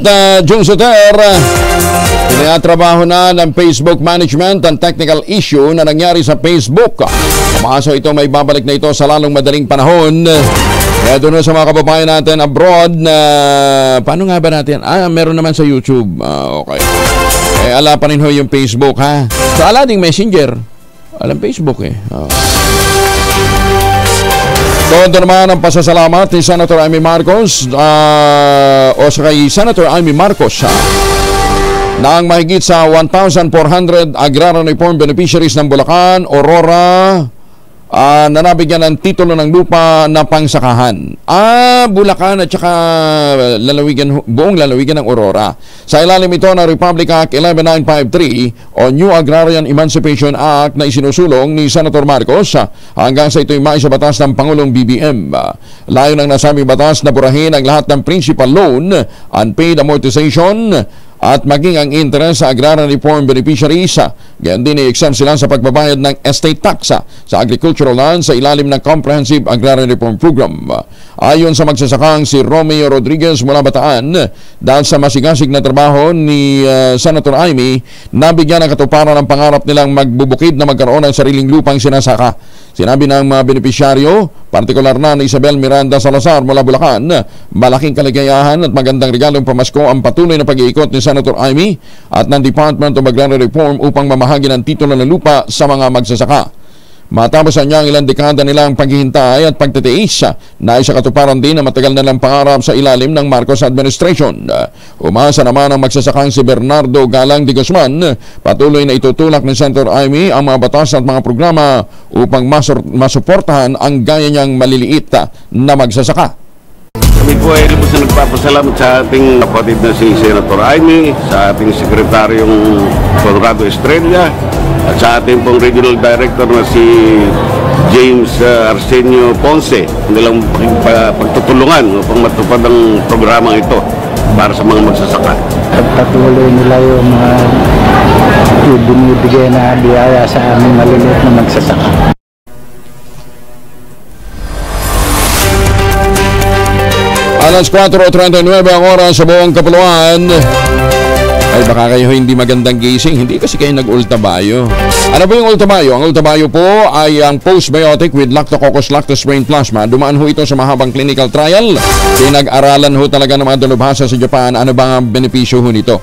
Jun Suter. Tinatrabaho na ng Facebook Management ang technical issue na nangyari sa Facebook. Pumaso ito, may babalik na ito sa lalong madaling panahon. Kaya doon sa mga kababayan natin abroad na paano nga ba natin? Meron naman sa YouTube. Okay. Ala pa rin ho yung Facebook, ha? So, ala ding Messenger. Alam Facebook, eh. Todo naman ang pasasalamat ni Senator Amy Marcos o sa kay Senator Amy Marcos na ang mahigit sa 1,400 agrarian reform beneficiaries ng Bulacan, Aurora, na nabigyan ng titulo ng lupa na pangsakahan. Bulacan at saka buong lalawigan ng Aurora. Sa ilalim ito ng Republic Act 11953 o New Agrarian Emancipation Act na isinusulong ni Senator Marcos hanggang sa ito'y maisabatas ng Pangulong BBM. Layo ng nasabing batas na burahin ang lahat ng principal loan, unpaid amortization, at maging ang interest sa agrarian reform beneficiaries. Gayon din i-exempt sila sa pagbabayad ng estate tax sa agricultural land sa ilalim ng Comprehensive Agrarian Reform Program. Ayon sa magsasakang si Romeo Rodriguez mula Bataan, dahil sa masigasig na trabaho ni Senator Amy, nabigyan ng katuparan ang pangarap nilang magbubukid na magkaroon ng sariling lupang sinasaka. Sinabi ng mga benepisyaryo, partikular na Isabel Miranda Salazar mula Bulacan, malaking kaligayahan at magandang regalong pamasko ang patuloy na pag-iikot ni Senator Amy at ng Department of Agrarian Reform upang mamahagi ng titulo ng lupa sa mga magsasaka. Matapos ang ilang dekada nilang paghihintay at pagtitiis, na isa katuparan din na matagal na lang pangarap sa ilalim ng Marcos administration. Umasa naman ang magsasakang si Bernardo Galang de Guzman, patuloy na itutulak ni Senator Amy ang mga batas at mga programa upang masuportahan ang gaya niyang maliliit na magsasaka. Kami po ay lubos na nagpapasalamat sa ating kapatid na si Senator Amy, sa ating Sekretaryong Conrado Estrella, at sa ating pong Regional Director na si James Arsenio Ponce, nilang pagtutulungan upang matupad ang programang ito para sa mga magsasaka. Pagpatuloy nila yung mga binibigay na biyaya sa aming maliliit na magsasaka. Alas 4:39 ang oras sa buong kapuluan. Ay baka kayo hindi magandang gising, hindi kasi kayo nag-ultabayo. Ano po yung ultabayo? Ang ultabayo po ay ang postbiotic with Lactococcus lactose brain plasma. Dumaan ho ito sa mahabang clinical trial. Pinag-aralan ho talaga ng mga dalubhasa sa Japan. Ano ba ang benepisyo ho nito?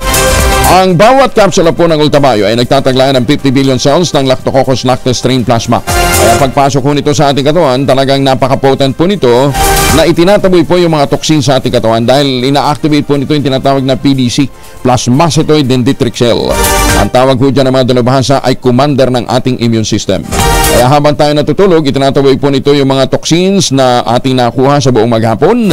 Ang bawat kapsula po ng ultabayo ay nagtataglayan ng 50 billion cells ng Lactococcus lactose strain plasma. Kaya pagpasok ho nito sa ating katawan, talagang napaka-potent po nito na itinataboy po yung mga toxin sa ating katawan dahil ina-activate po nito yung tinatawag na PDC, plasmacytoid dendritic cell. Ang tawag po dyan ng mga dalubhasa ay commander ng ating immune system. Kaya habang tayo natutulog, itinataboy po nito yung mga toxins na ating nakuha sa buong maghapon.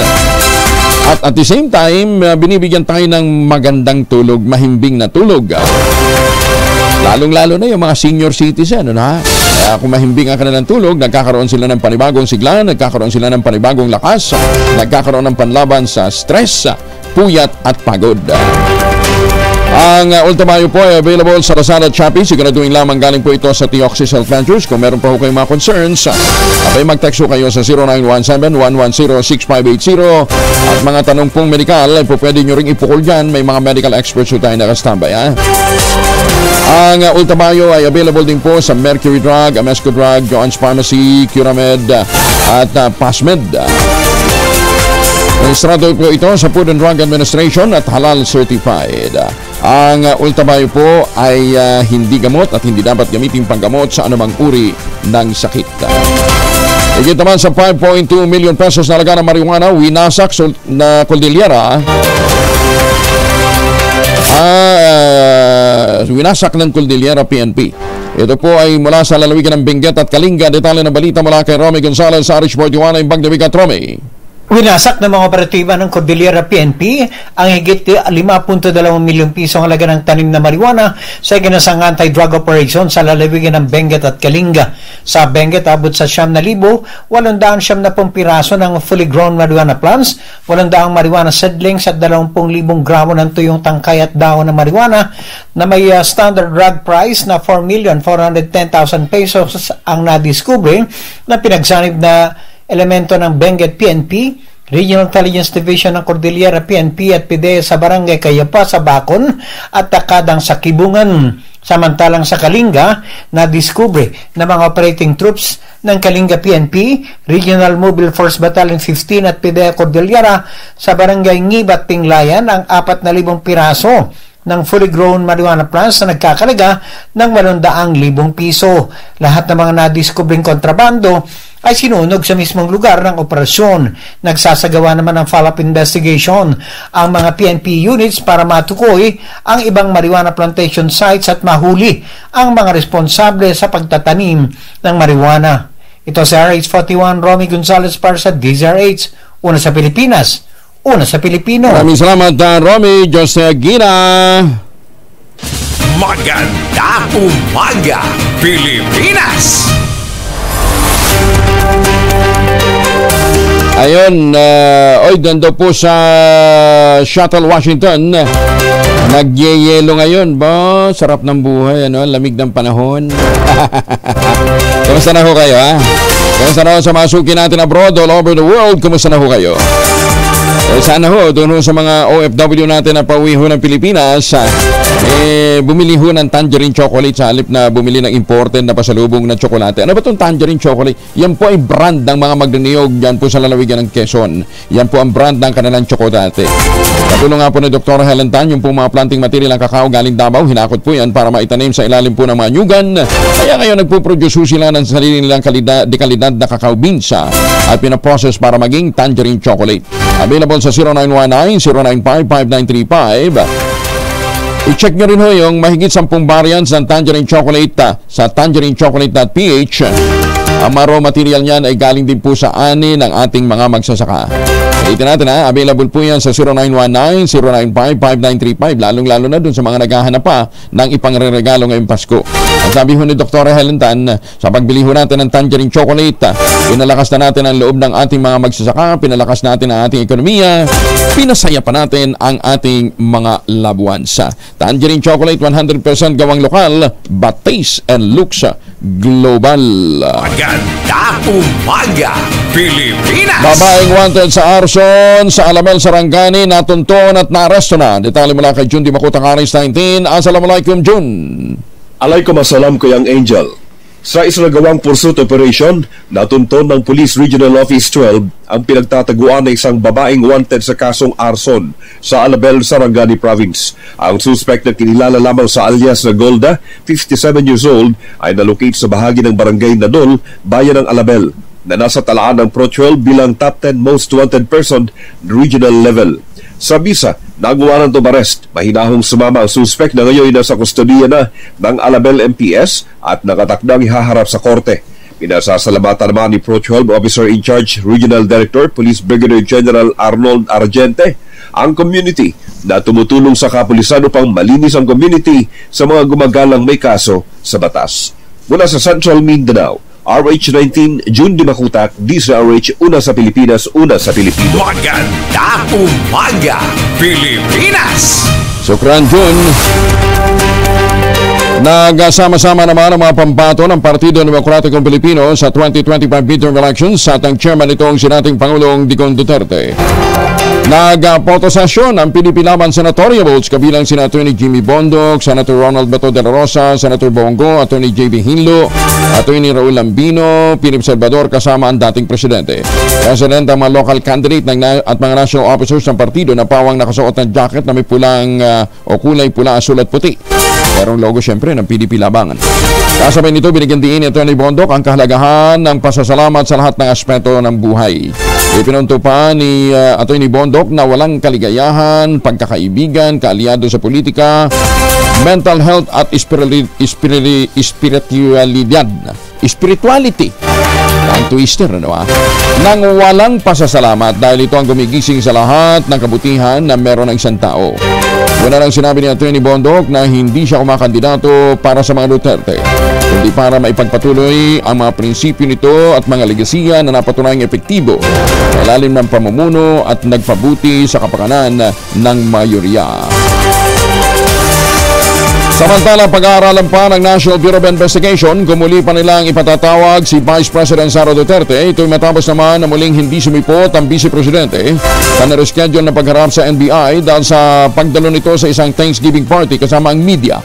At the same time, binibigyan tayo ng magandang tulog, mahimbing na tulog. Lalong-lalo na yung mga senior citizen, ano ha? Kaya kung mahimbing ang kanilang tulog, nagkakaroon sila ng panibagong sigla, nagkakaroon sila ng panibagong lakas, nagkakaroon ng panlaban sa stress, puyat at pagod. Ang ultimayo po ay available sa Lazada at Shopee. Siguraduhin lamang galing po ito sa Teoxys Health Ventures. Kung meron pa po kayong mga concerns, abay mag-text po kayo sa 0917-110-6580. At mga tanong pong medical, ay po pwede nyo ring ipukol dyan. May mga medical experts po tayo nakastambay. Ang ultimayo ay available din po sa Mercury Drug, Amesco Drug, Joann's Pharmacy, Curamed at Pasmed. Registrado po ito sa Food and Drug Administration at halal certified. Ang ultimayo po ay hindi gamot at hindi dapat gamitin panggamot sa anumang uri ng sakit. Higit naman sa 5.2 million pesos na halaga ng marijuana, winasak na Cordillera. Winasak ng Cordillera PNP. Ito po ay mula sa lalawigan ng Benguet at Kalinga. Detalye ng balita mula kay Romy Gonzalez sa RH41 ng Bagdabigat. Romy. Winasak ng mga operatiba ng Cordillera PNP ang higit 5.2 milyong pisong halaga ng tanim na marijuana sa iginasang anti-drug operation sa lalawigan ng Benguet at Kalinga. Sa Benguet, abot sa 9,870 piraso ng fully grown marijuana plants, 800 marijuana seedlings at 20,000 gramo ng tuyong tangkay at dahon ng marijuana na may standard drug price na 4,410,000 pesos ang nadiskubre na pinagsanib na elemento ng Benguet PNP, Regional Intelligence Division ng Cordillera PNP at PIDEA sa Barangay Kayapa sa Bacon at Takadang sa Kibungan. Samantalang sa Kalinga, nadiskubre ng mga operating troops ng Kalinga PNP, Regional Mobile Force Battalion 15 at PIDEA Cordillera sa Barangay Ngibat, Tinglayan ang 4,000 piraso ng fully grown marijuana plants na nagkakalaga ng 800,000 piso. Lahat ng mga nadiskubring kontrabando ay sinunog sa mismong lugar ng operasyon. Nagsasagawa naman ng follow-up investigation ang mga PNP units para matukoy ang ibang marijuana plantation sites at mahuli ang mga responsable sa pagtatanim ng marijuana. Ito sa RH41, Romy Gonzalez para sa DZRH. Una sa Pilipinas, una sa Pilipino. Maraming salamat, Romy Jose Gina. Magandang umaga, Pilipinas! Ayun, dando po sa Seattle, Washington. Nagyeyelo ngayon. Ba, sarap ng buhay, ano? Lamig ng panahon. Kumusta na ho kayo, ha? Kumusta na ho sa masuki natin abroad all over the world? Kumusta na ho kayo? Sana ho, doon ho sa mga OFW natin na pauwi ho ng Pilipinas, bumili ho ng tangerine chocolate sa halip na bumili ng imported na pasalubong na tsokolate. Ano ba itong tangerine chocolate? Yan po ay brand ng mga magniniyog yan po sa lalawigan ng Quezon. Yan po ang brand ng kanilang tsokolate. Katulong nga po ni Dr. Helen Tan, yung po mga planting material ng kakao galing Davao, hinakot po yan para maitanim sa ilalim po ng mga nyugan. Kaya ngayon nagpo-produce ho sila ng sarili nilang dekalidad na kakao beans at pinaprocess para maging tangerine chocolate. Available sa 0919-095-5935. I-check nyo rin ho yung mahigit 10 variants ng tangerine chocolate sa tangerinechocolate.ph. Ang raw material niyan ay galing din po sa ani ng ating mga magsasaka. Ito natin available po yan sa 0919-095-5935, lalong-lalo na dun sa mga naghahanap pa ng ipangreregalo ngayong Pasko. At sabi ho ni Dr. Helen Tan, sa pagbili ho natin ng tangerine chocolate, pinalakas na natin ang loob ng ating mga magsasaka, pinalakas natin ang ating ekonomiya, pinasaya pa natin ang ating mga loved ones. Tangerine chocolate, 100% gawang lokal, but taste and looks global. Maganda umaga, Pilipinas! Babaeng wanted sa Arson, sa Alamel, Sarangani, natunton at naaresto na. Detalye mula kay Jun Di Makutang Aris 19. Assalamualaikum, Jun. Alaikum assalam, Kuyang Angel. Sa isinagawang pursuit operation, natunton ng Police Regional Office 12 ang pinagtataguan ng isang babaeng wanted sa kasong arson sa Alabel, Sarangani Province. Ang suspect na kinilala lamang sa alias na Golda, 57 years old, ay nalocate sa bahagi ng barangay Nadol, bayan ng Alabel, na nasa talaan ng Pro 12 bilang top 10 most wanted person regional level. Sa bisa, nagawa ng arrest, mahinahong sumama ang suspect na ngayon nasa kustodiya na ng Alabel MPS at nakatakdang ihaharap sa korte. Pinasasalamatan naman ni Pro 12 Officer in Charge Regional Director Police Brigadier General Arnold Argente ang community na tumutulong sa kapulisan upang malinis ang community sa mga gumagalang may kaso sa batas. Mula sa Central Mindanao, RH19, Jun Di Makutak, DZRH, una sa Pilipinas, una sa Pilipino. Maganda umaga, Pilipinas! Sukran, Jun. Nagsama-sama naman ang mga pambato ng Partido Demokratikong Pilipino sa 2025 midterm elections sa atang chairman nitong sinating Pangulong Digong Duterte. Nagpotosasyon ang pinipilaban senatorial votes kabilang si Atty. Jimmy Bondoc, Senator Ronald Bato de la Rosa, Senator Bongo, Atty. J.B. Hinlo, Atty. Raul Lambino, pinobserbador kasama ang dating presidente. President ang mga local candidate at mga national officers ng partido na pawang nakasuot ng jacket na may pulang o kulay pula, asul at puti. Pero ang logo siyempre ng PDP Labangan. Kasabay nito, binigyan din ni Atty. Bondoc ang kahalagahan ng pasasalamat sa lahat ng aspeto ng buhay. Ipinunto pa ni Atty. Bondoc na walang kaligayahan, pagkakaibigan, kaalyado sa politika, mental health at spirituality. Ang twister, nang walang pasasalamat dahil ito ang gumigising sa lahat ng kabutihan na meron ng isang tao. Una lang sinabi ni Atty. Bondoc na hindi siya kumakandidato para sa mga Duterte, kundi para maipagpatuloy ang mga prinsipyo nito at mga legasiya na napatunayang epektibo sa ilalim ng pamumuno at nagpabuti sa kapakanan ng mayorya. Samantala, pag-aaralan pa ng National Bureau of Investigation, kumuli pa nilang ipatatawag si Vice President Sara Duterte. Ito'y matapos naman na muling hindi sumipot ang Vice Presidente sa nareschedule na pagharap sa NBI dahil sa pagdalo nito sa isang Thanksgiving party kasama ang media.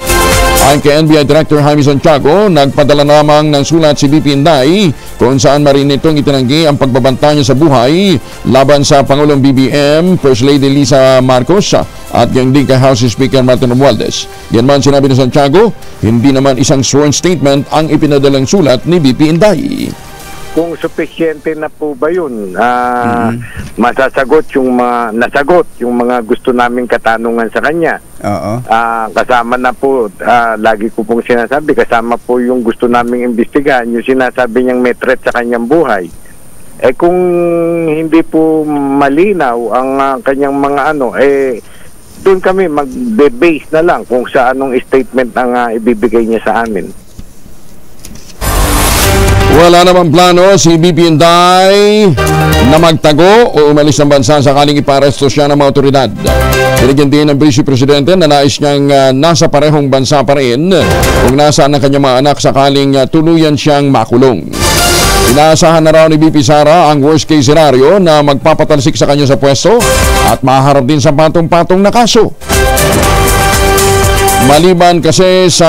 Ayon kay NBI Director Jaime Santiago, nagpadala namang ng sulat si VP Inday kung saan marin nitong itinanggi ang pagbabanta niya sa buhay laban sa Pangulong BBM, First Lady Lisa Marcos at yung din kay House Speaker Martin Romualdez. Yan man sinabi ni Santiago, hindi naman isang sworn statement ang ipinadalang sulat ni VP Inday. Kung sufisyente na po ba yun, masasagot yung mga, nasagot yung mga gusto naming katanungan sa kanya. Kasama na po, lagi ko pong sinasabi, kasama po yung gusto naming imbestigahan, yung sinasabi niyang may threat sa kanyang buhay. Kung hindi po malinaw ang kanyang mga doon kami mag-base na lang kung sa anong statement ang ibibigay niya sa amin. Wala namang plano si VP Inday na magtago o umalis ng bansa sakaling iparesto siya ng mga otoridad. Binigyan din ng Vice Presidente na nais niyang nasa parehong bansa pa rin kung nasaan ang kanyang mga anak sakaling tuluyan siyang makulong. Inaasahan na raw ni VP Sara ang worst case scenario na magpapatalsik sa kanya sa pwesto at maharap din sa patong-patong na kaso. Maliban kasi sa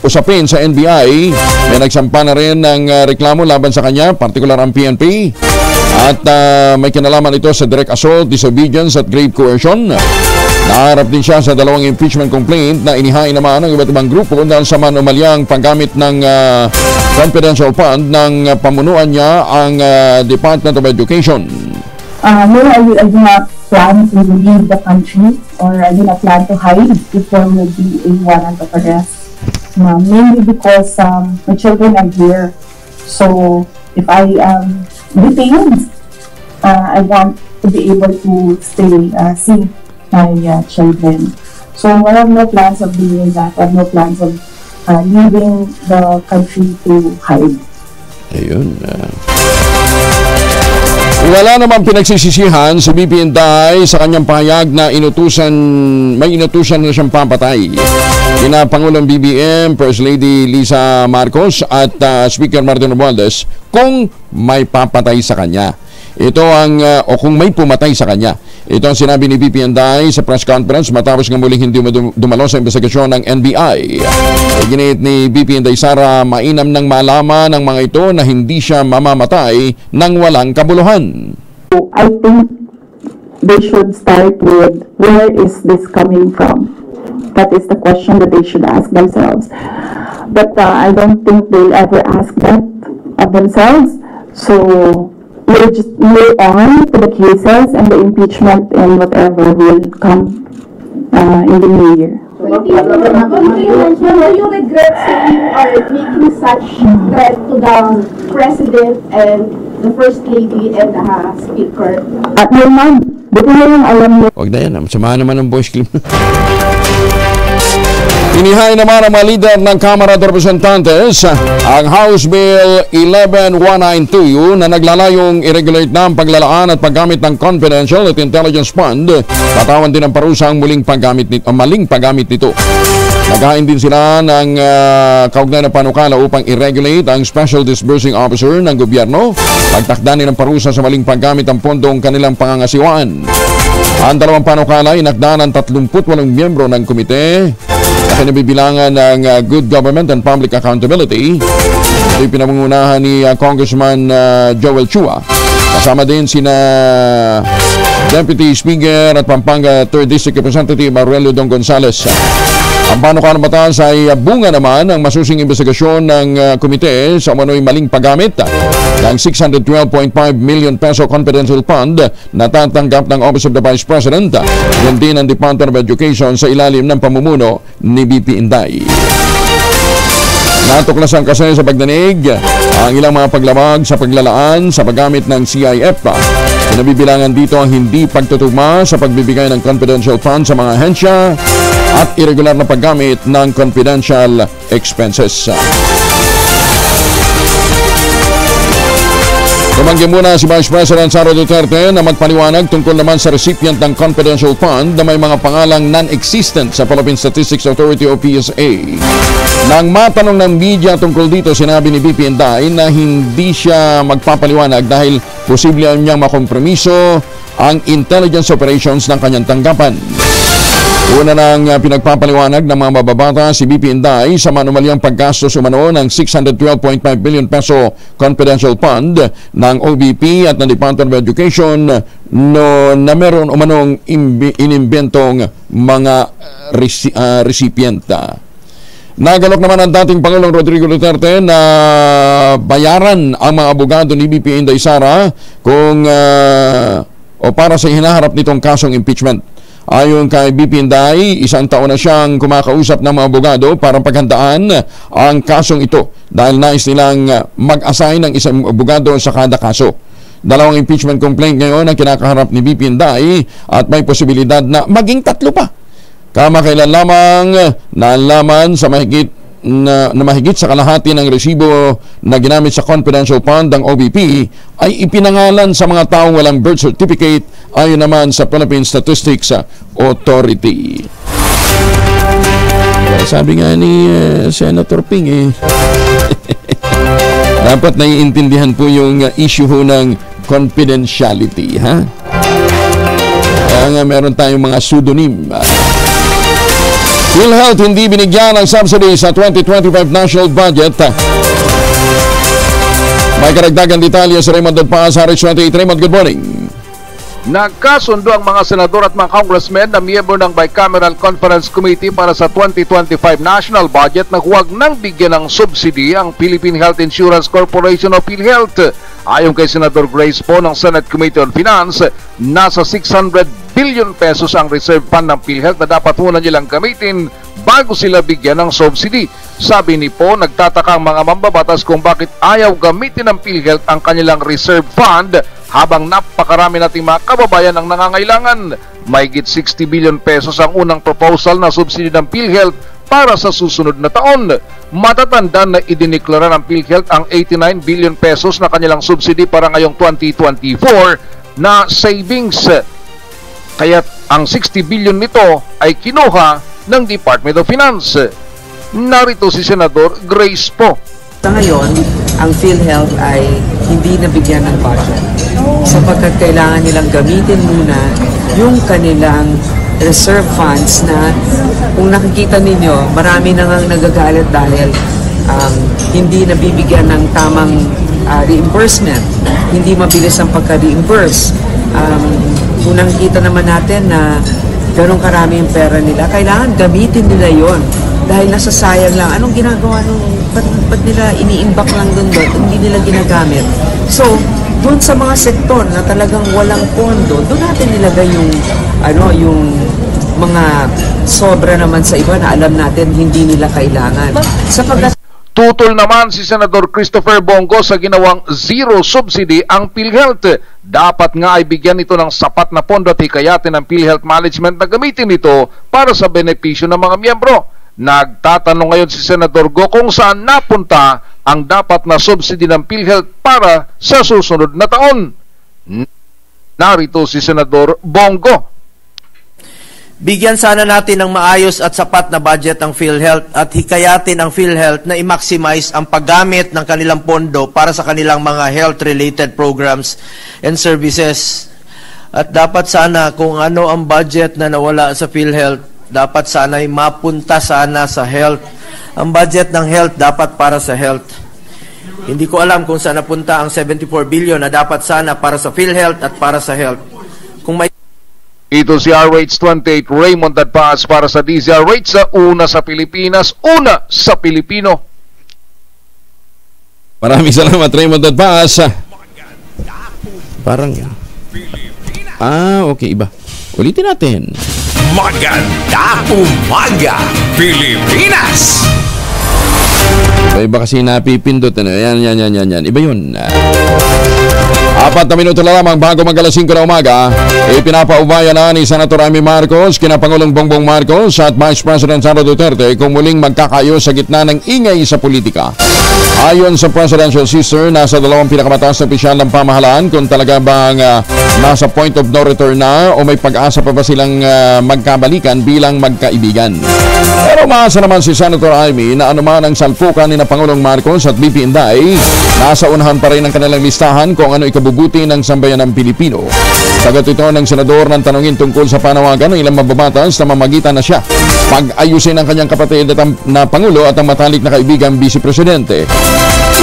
usapin sa NBI, may nagsampa na rin ng reklamo laban sa kanya, partikular ang PNP. At may kinalaman ito sa direct assault, disobedience at grave coercion. Naharap din siya sa dalawang impeachment complaint na inihain naman ng iba't ibang grupo dahil sa manumalyang paggamit ng confidential fund ng pamunuan niya ang Department of Education. No, I do not plan to leave the country or I do not plan to hide if there will be a warrant of arrest. Mainly because my children are here. So if I am detained, I want to be able to still see my children. So I have no plans of doing that. I have no plans of leaving the country to hide. Ayun. Wala namang pinagsisisihan si BP Inday sa kanyang pahayag na may inutusan na siyang papatay. Kina Pangulong BBM, First Lady Lisa Marcos at Speaker Martin Romualdez kung may papatay sa kanya. Ito ang, o kung may pumatay sa kanya. Ito ang sinabi ni BP Inday sa press conference matapos nga muling hindi dumalo sa investigasyon ng NBI. Ginit ni BP Inday Sara, mainam nang malaman ng mga ito na hindi siya mamamatay nang walang kabuluhan. I think they should start with where is this coming from? That is the question that they should ask themselves. But I don't think they'll ever ask that of themselves. So we'll just move on to the cases and the impeachment and whatever will come in the new year. Do you regret that you are making such threat to the President and the First Lady and the Speaker? At no, ma'am. Buti na yung alam niyo. Huwag na yan. Samahan naman ng voice clip. Inihay naman ang mga leader ng Kamara de Representantes ang House Bill 11192 na naglalayong i-regulate na ang paglalaan at paggamit ng Confidential at Intelligence Fund. Patawan din ang parusa ang maling paggamit nito. Naghain din sila ng kaugnay na panukala upang i-regulate ang Special Disbursing Officer ng gobyerno. Pagtakda ng parusa sa maling paggamit ng pondong kanilang pangangasiwaan. Ang dalawang panukala inakda ng 38 miyembro ng komite na kinabibilangan ng Good Government and Public Accountability. Ito'y pinangungunahan ni Congressman Joel Chua. Kasama din sina Deputy Speaker at Pampanga 3rd District Representative Aurelio Don Gonzales. Ang panukalang batas ay bunga naman ng masusing investigasyon ng komite sa umano'y maling paggamit ng 612.5 million peso confidential fund na tatanggap ng Office of the Vice President. Yan din ang Department of Education sa ilalim ng pamumuno ni BP Inday. Natuklasan kasi sa pagdanig ang ilang mga paglabag sa paglalaan sa paggamit ng CIF. Nabibilangan dito ang hindi pagtutugma sa pagbibigay ng confidential funds sa mga ahensya at irregular na paggamit ng confidential expenses. Tumanggi muna si Vice President Sara Duterte na magpaliwanag tungkol naman sa recipient ng confidential fund na may mga pangalang non-existent sa Philippine Statistics Authority o PSA. Nang matanong ng media tungkol dito, sinabi ni BP Inday na hindi siya magpapaliwanag dahil posible niyang makompromiso ang intelligence operations ng kanyang tanggapan. Una nang pinagpapaliwanag ng mga mababata si BP Inday sa manumalyang paggastos umano ng 612.5 billion peso confidential fund ng OBP at ng Department of Education na meron umanong inimbentong mga recipient. Nagalok naman ang dating Pangulong Rodrigo Duterte na bayaran ang mga abogado ni BP Inday Sara kung o para sa hinaharap nitong kasong impeachment. Ayon kay BP Inday, 1 taon na siyang kumakausap ng mga abogado para paghandaan ang kasong ito dahil nais nilang mag-assign ng isang abogado sa kada kaso. 2 impeachment complaint ngayon ang kinakaharap ni BP Inday at may posibilidad na maging 3 pa. Kamakailan lamang nalaman sa mahigit sa kalahati ng resibo na ginamit sa confidential fund ng OBP ay ipinangalan sa mga taong walang birth certificate ayon naman sa Philippine Statistics Authority. Sabi nga ni Senator Ping dapat naiintindihan po yung issue ng confidentiality, ha? Kaya nga meron tayong mga pseudonym. PhilHealth hindi binigyan ng subsidy sa 2025 national budget. May karagdagan detalye sa Raymond Paz, RH28. Raymond, good morning. Nagkasundo ang mga senador at mga congressmen na miyembro ng Bicameral Conference Committee para sa 2025 national budget na huwag nang bigyan ng subsidy ang Philippine Health Insurance Corporation o PhilHealth. Ayon kay Senator Grace Poe ng Senate Committee on Finance, nasa 600 billion pesos ang reserve fund ng PhilHealth na dapat muna nilang gamitin bago sila bigyan ng subsidy. Sabi ni Po, nagtataka ang mga mambabatas kung bakit ayaw gamitin ng PhilHealth ang kanilang reserve fund habang napakarami nating mga kababayan ang nangangailangan. Mahigit 60 billion pesos ang unang proposal na subsidy ng PhilHealth para sa susunod na taon. Matatanda na idiniklara ng PhilHealth ang 89 billion pesos na kanilang subsidy para ngayong 2024 na savings. Kaya ang 60 billion nito ay kinuha ng Department of Finance. Narito si Senador Grace Po. Sa ngayon, ang PhilHealth ay hindi nabigyan ng budget sapagkat kailangan nilang gamitin muna yung kanilang reserve funds na kung nakikita ninyo, marami na ngang nagagalit dahil hindi nabibigyan ng tamang reimbursement, hindi mabilis ang pagka-reimburse. Kung nakikita naman natin na ganun karami yung pera nila, kailangan gamitin nila yon dahil nasasayang lang. Anong ginagawa nung, ba't nila iniimbak lang doon, hindi nila ginagamit. So, doon sa mga sektor na talagang walang pondo, doon natin nilagay yung mga sobra naman sa iba na alam natin hindi nila kailangan. Tutol naman si Senador Christopher Bongo sa ginawang zero subsidy ang PhilHealth. Dapat nga ay bigyan ito ng sapat na pondo at hikayatin ng PhilHealth Management na gamitin ito para sa benepisyo ng mga miyembro. Nagtatanong ngayon si Senador Go kung saan napunta ang dapat na subsidy ng PhilHealth para sa susunod na taon. Narito si Senador Bongo. Bigyan sana natin ng maayos at sapat na budget ang PhilHealth at hikayatin ang PhilHealth na i-maximize ang paggamit ng kanilang pondo para sa kanilang mga health-related programs and services. At dapat sana kung ano ang budget na nawala sa PhilHealth, dapat sana ay mapunta sana sa health. Ang budget ng health dapat para sa health. Hindi ko alam kung saan napunta ang 74 billion na dapat sana para sa PhilHealth at para sa health. Kung may Ito si RH28 Raymond Adpaz para sa DZRH sa una sa Pilipinas, una sa Pilipino. Maraming salamat Raymond Adpaz. Parang okay, iba. Ulitin natin. Maganda umaga, Pilipinas! Iba kasi napipindot. Yan. Iba yun. 4 na minuto na lamang bago mag-alas 5 na umaga, ipinapaubaya na ni Senator Amy Marcos, kina Pangulong Bongbong Marcos at Vice President Sara Duterte kung muling magkakayo sa gitna ng ingay sa politika. Ayon sa presidential sister, nasa dalawang pinakamataas na opisyal ng pamahalaan kung talaga bang nasa point of no return na o may pag-asa pa ba silang magkabalikan bilang magkaibigan. Pero maasa naman si Senator Amy na anuman ang salpukan ni na Pangulong Marcos at BP Inday, nasa unahan pa rin ang kanilang listahan kung ano ikabubuti ng sambayan ng Pilipino. Sagot ito ng senador ng tanungin tungkol sa panawagan ng ilang mababatas na mamagitan na siya pag-ayusin ang kanyang kapatid na Pangulo at ang matalik na kaibigang Vice Presidente.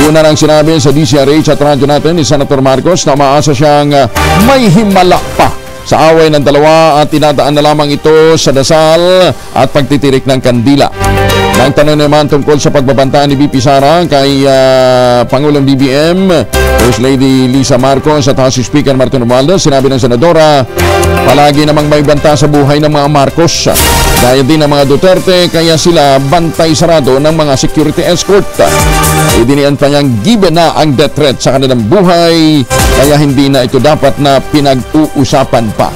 Una nang sinabi sa DCRH at radyo natin ni Senator Marcos na umaasa siyang may himala pa sa away ng dalawa at tinadaan na lamang ito sa dasal at pagtitirik ng kandila. Nang tanong naman tungkol sa pagbabanta ni BP Sara kay Pangulong BBM, First Lady Lisa Marcos at House Speaker Martin Romualdez, sinabi ng Senadora, palagi namang may banta sa buhay ng mga Marcos. Gaya din ng mga Duterte, kaya sila bantay sarado ng mga security escort. Idinian pa niyang given na ang death threat sa kanilang buhay, kaya hindi na ito dapat na pinag-uusapan pa.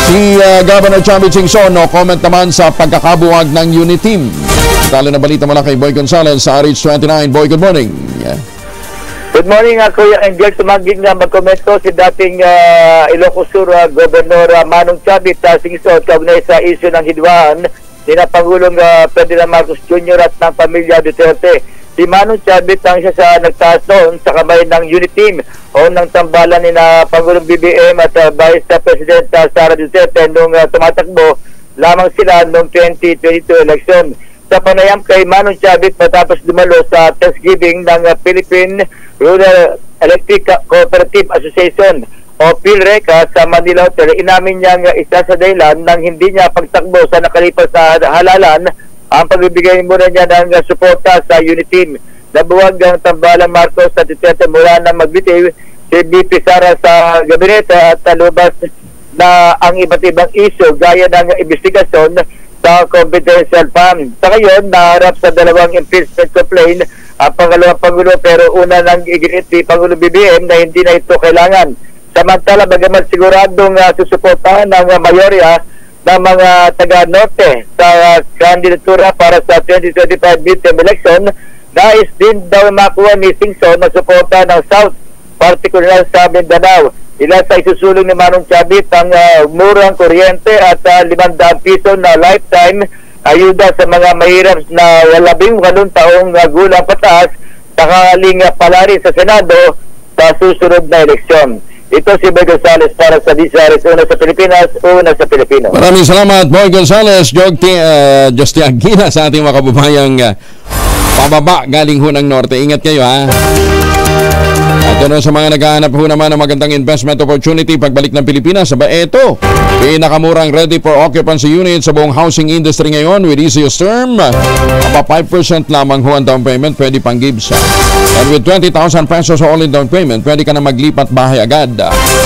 Si Governor Chavit Singson, no comment naman sa pagkakabuwag ng unit team. Talo na balita mula kay Boy Gonzales sa RH29. Boy, good morning. Good morning, Kuya Angel. Tumaging na mag-komento si dating Ilocos Sur Governor Manong Chavit Singson kaugnay sa issue ng hidwaan ni na Pangulong Ferdinand Marcos Jr. at ng pamilya Duterte. Si Manong Chavit ang siya sa nagtaas noon sa kamay ng unit team o ng tambalan ni na Pangulong BBM at Vice President Sara Duterte nung tumatakbo lamang sila noong 2022 election. Sa panayam kay Manong Chavit matapos dumalo sa Thanksgiving ng Philippine Rural Electric Cooperative Association o PhilReca sa Manila Hotel, inamin niyang isa sa dahilan ng hindi niya pagtakbo sa nakalipas na halalan ang pagbibigay muna niya ng suporta sa unit team. Nabuwag ang tambalang Marcos sa Duterte mula na magbitiw si BP Sara sa gabinete at talubas na ang iba't ibang issue gaya ng investigasyon sa confidential fund. Sa ngayon, naharap sa dalawang impeachment complaint ang pangalawang Pangulo, pero una nang iginit ni Pangulo BBM na hindi na ito kailangan. Samantala, bagaman siguradong susuportahan ng mayorya ng mga taga-norte sa kandidatura para sa 2025 midterm election, nais din daw makuha ni Singson na suporta ng South, partikular sa Mindanao. Ilan sa isusulong ni Manong Chavit ang murang kuryente at 500 piso na lifetime ayuda sa mga mahirap na 18 taong gulang pataas sakaling palari sa Senado sa susunod na eleksyon. Ito si Boy Gonzales para sa DZRH, una sa Pilipinas, una sa Pilipino. Maraming salamat, Boy Gonzales, Justy Aguila sa ating mga kababayang pababa galing ho ng norte. Ingat kayo, ha? At ano sa mga naghahanap ho naman ng magandang investment opportunity pagbalik ng Pilipinas, ito, pinakamurang ready for occupancy unit sa buong housing industry ngayon with easiest term. 5% lamang ho ang down payment, pwede pang gives. And with 20,000 pesos all-in down payment, pwede ka na maglipat bahay agad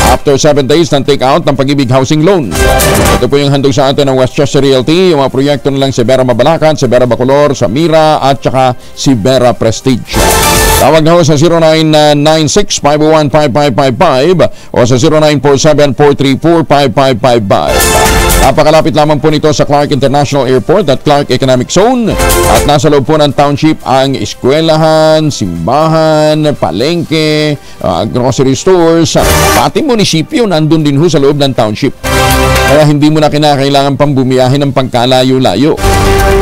after 7 days ng take-out ng Pag-ibig Housing Loan. Ito po yung handog sa atin ng Westchester Realty, yung mga proyekto nilang si Vera Mabalacan, si Vera Bacolor, Samira at saka si Vera Prestige. Tawag na ho sa 0996-501-5555 o sa 0947-434-5555. Napakalapit lamang po nito sa Clark International Airport at Clark Economic Zone, at nasa loob po ng township ang eskwelahan, simbahan, palengke, grocery stores, pati munisipyo nandun din ho sa loob ng township. Kaya hindi mo na kinakailangan pang bumiyahin ng pangkalayo-layo.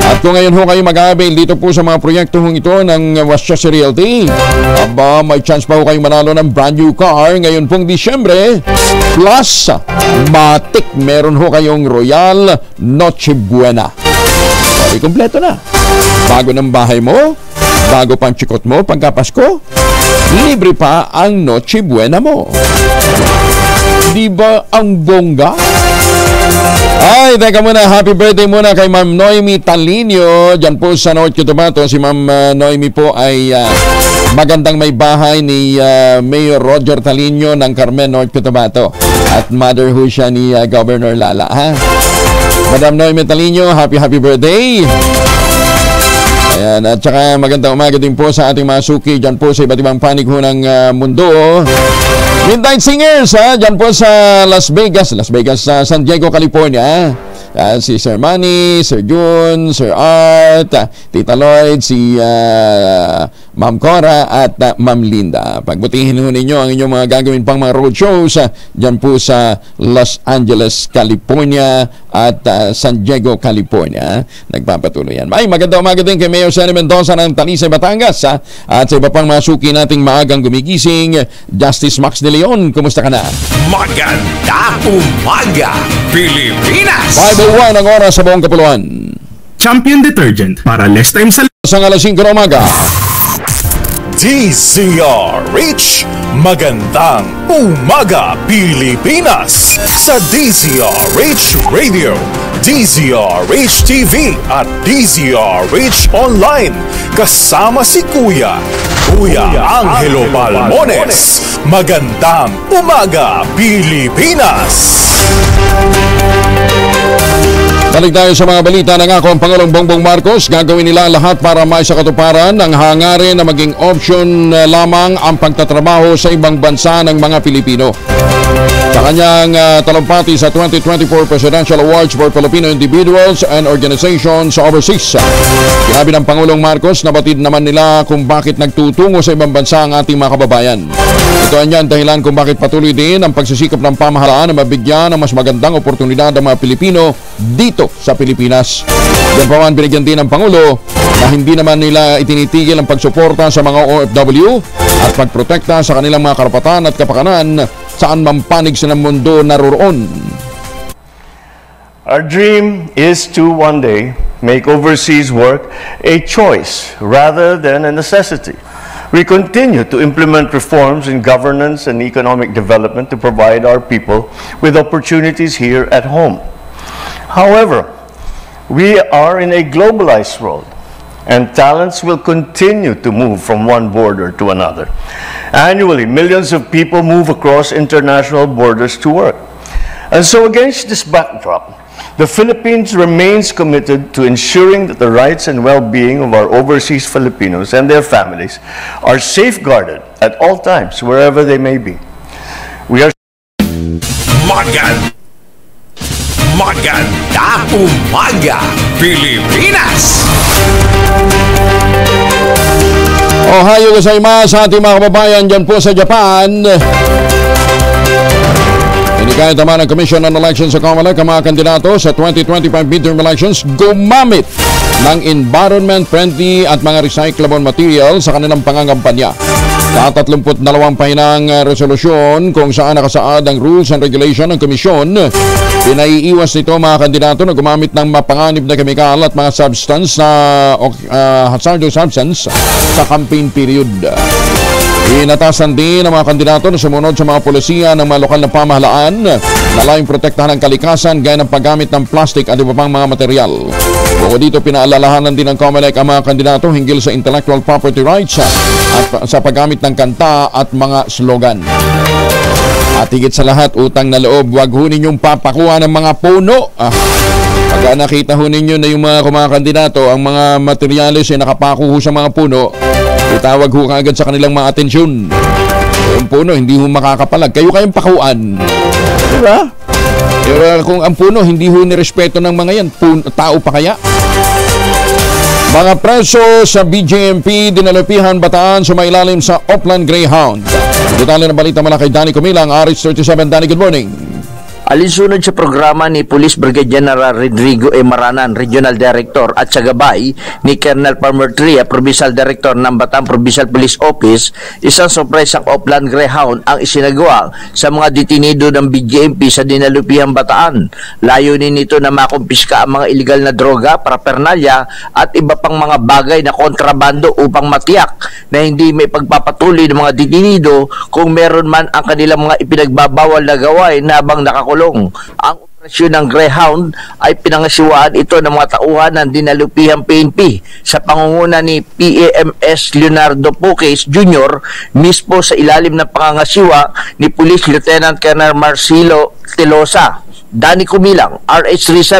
At kung ngayon ho kayo mag-avail dito po sa mga proyekto ito ng Westchester Realty, aba, may chance pa ho kayong manalo ng brand new car ngayon pong Disyembre. Plus, matik, meron ho kayong Royal Noche Buena. Okay, kompleto na. Bago ng bahay mo, bago pang chikot mo pagkapasko, libre pa ang Noche Buena mo. Di ba ang bongga? Ay, teka muna, happy birthday muna kay Ma'am Noemi Talinio dyan po sa North Cotabato. Si Ma'am Noemi po ay magandang may bahay ni Mayor Roger Talinio ng Carmen, North Cotabato, at mother ho siya ni Governor Lala, ha? Madam Noemi Talinio, happy birthday. Ayan, at saka magandang umaga din po sa ating mga suki dyan po sa iba't ibang panig ho ng mundo. Midnight Singers, ha? Dyan po sa Las Vegas, sa San Diego, California. Si Sir Manny, Sir Jun, Sir Art, Tita Lloyd, si Ma'am Cora at Ma'am Linda. Pagbutihin ho ninyo ang inyong mga gagawin pang mga road shows dyan po sa Los Angeles, California at San Diego, California. Nagpapatuloy yan. Ay, maganda umaga din kay Mayor Sani Mendoza ng Talisay, Batangas, at sa iba pang mga suki nating maagang gumigising. Justice Max de Leon, kumusta ka na? Maganda umaga, Pilipinas! 5:01 ang oras sa buong kapuluan. Champion Detergent para less time sa alas 5 ng umaga. DZRH, magandang umaga Pilipinas, sa DZRH Radio, DZRH TV at DZRH Online. Kasama si Kuya Angelo Balmones. Magandang umaga Pilipinas. Balik tayo sa mga balita. Nangako ang Pangulong Bongbong Marcos, gagawin nila lahat para maisakatuparan ang hangarin na maging option lamang ang pagtatrabaho sa ibang bansa ng mga Pilipino. Sa kanyang talumpati sa 2024 Presidential Awards for Filipino Individuals and Organizations Overseas, sinabi ng Pangulong Marcos na batid naman nila kung bakit nagtutungo sa ibang bansa ang ating mga kababayan. Ito ang dahilan kung bakit patuloy din ang pagsisikap ng pamahalaan na mabigyan ng mas magandang oportunidad ang mga Pilipino dito sa Pilipinas. Diyan pa man binigyan din ng Pangulo na hindi naman nila itinitigil ang pagsuporta sa mga OFW at pagprotekta sa kanilang mga karapatan at kapakanan saan man panig sa mundo naroroon. Our dream is to one day make overseas work a choice rather than a necessity. We continue to implement reforms in governance and economic development to provide our people with opportunities here at home. However, we are in a globalized world, and talents will continue to move from one border to another. Annually, millions of people move across international borders to work. And so against this backdrop, The Philippines remains committed to ensuring that the rights and well-being of our overseas Filipinos and their families are safeguarded at all times, wherever they may be. We are Maganda umaga, Pilipinas! Ohayo gozaimasu sa ating mga kababayan dyan po sa Japan. Inikayat naman ng Commission on Elections sa COMELEC ang mga kandidato sa 2025 midterm elections gumamit ng environment-friendly at mga recyclable material sa kanilang pangangampanya. Sa 32 pahinang resolusyon kung saan nakasaad ang rules and regulation ng komisyon, pinaiiwas nito mga kandidato na gumamit ng mapanganib na kemikal at mga substance na hazardous substance sa campaign period. Inatasan din ng mga kandidato na sumunod sa mga polisiya ng mga lokal na pamahalaan na layong protektahan ang kalikasan gaya ng paggamit ng plastic at iba pang mga material. Bukod dito, pinaalalahanan din ng COMELEC ang mga kandidato hinggil sa intellectual property rights at sa paggamit ng kanta at mga slogan. At higit sa lahat, utang na loob, huwag ho ninyong papakuha ng mga puno. Pagka nakita ho ninyo na yung mga kandidato, ang mga materyales ay nakapako ho sa mga puno, itawag ho kaagad sa kanilang mga atensyon. Yung puno, hindi ho makakapalag. Kayo kayong pakuan. Diba? Pero kung ang puno, hindi ho nirespeto ng mga yan, tao pa kaya? Mga preso sa BJMP, dinalupihan Bataan, sumailalim sa Oplan Greyhound. Detalye ng balita mula kay Danny Comilang, RH37. Danny, good morning. Alinsunod sa programa ni Police Brigadier General Rodrigo E. Maranan, Regional Director, at sa gabay ni Colonel Palmer Tria, Provincial Director ng Bataan Provincial Police Office, isang sorpresang Oplan Greyhound ang isinagawa sa mga detenido ng BJMP sa dinalupihang Bataan. Layunin nito na makumpiska ang mga iligal na droga, paraphernalia at iba pang mga bagay na kontrabando upang matiyak na hindi may pagpapatuloy ng mga detenido kung meron man ang kanilang mga ipinagbabawal na gawain habang nakakulong. Ang operasyon ng Greyhound ay pinangasiwaan ito ng mga tauhan ng dinalupihang PNP sa pangunguna ni PAMS Leonardo Poques Jr. mismo sa ilalim ng pangangasiwa ni Police Lieutenant Colonel Marcelo Telosa. Danny Comilang, RH37,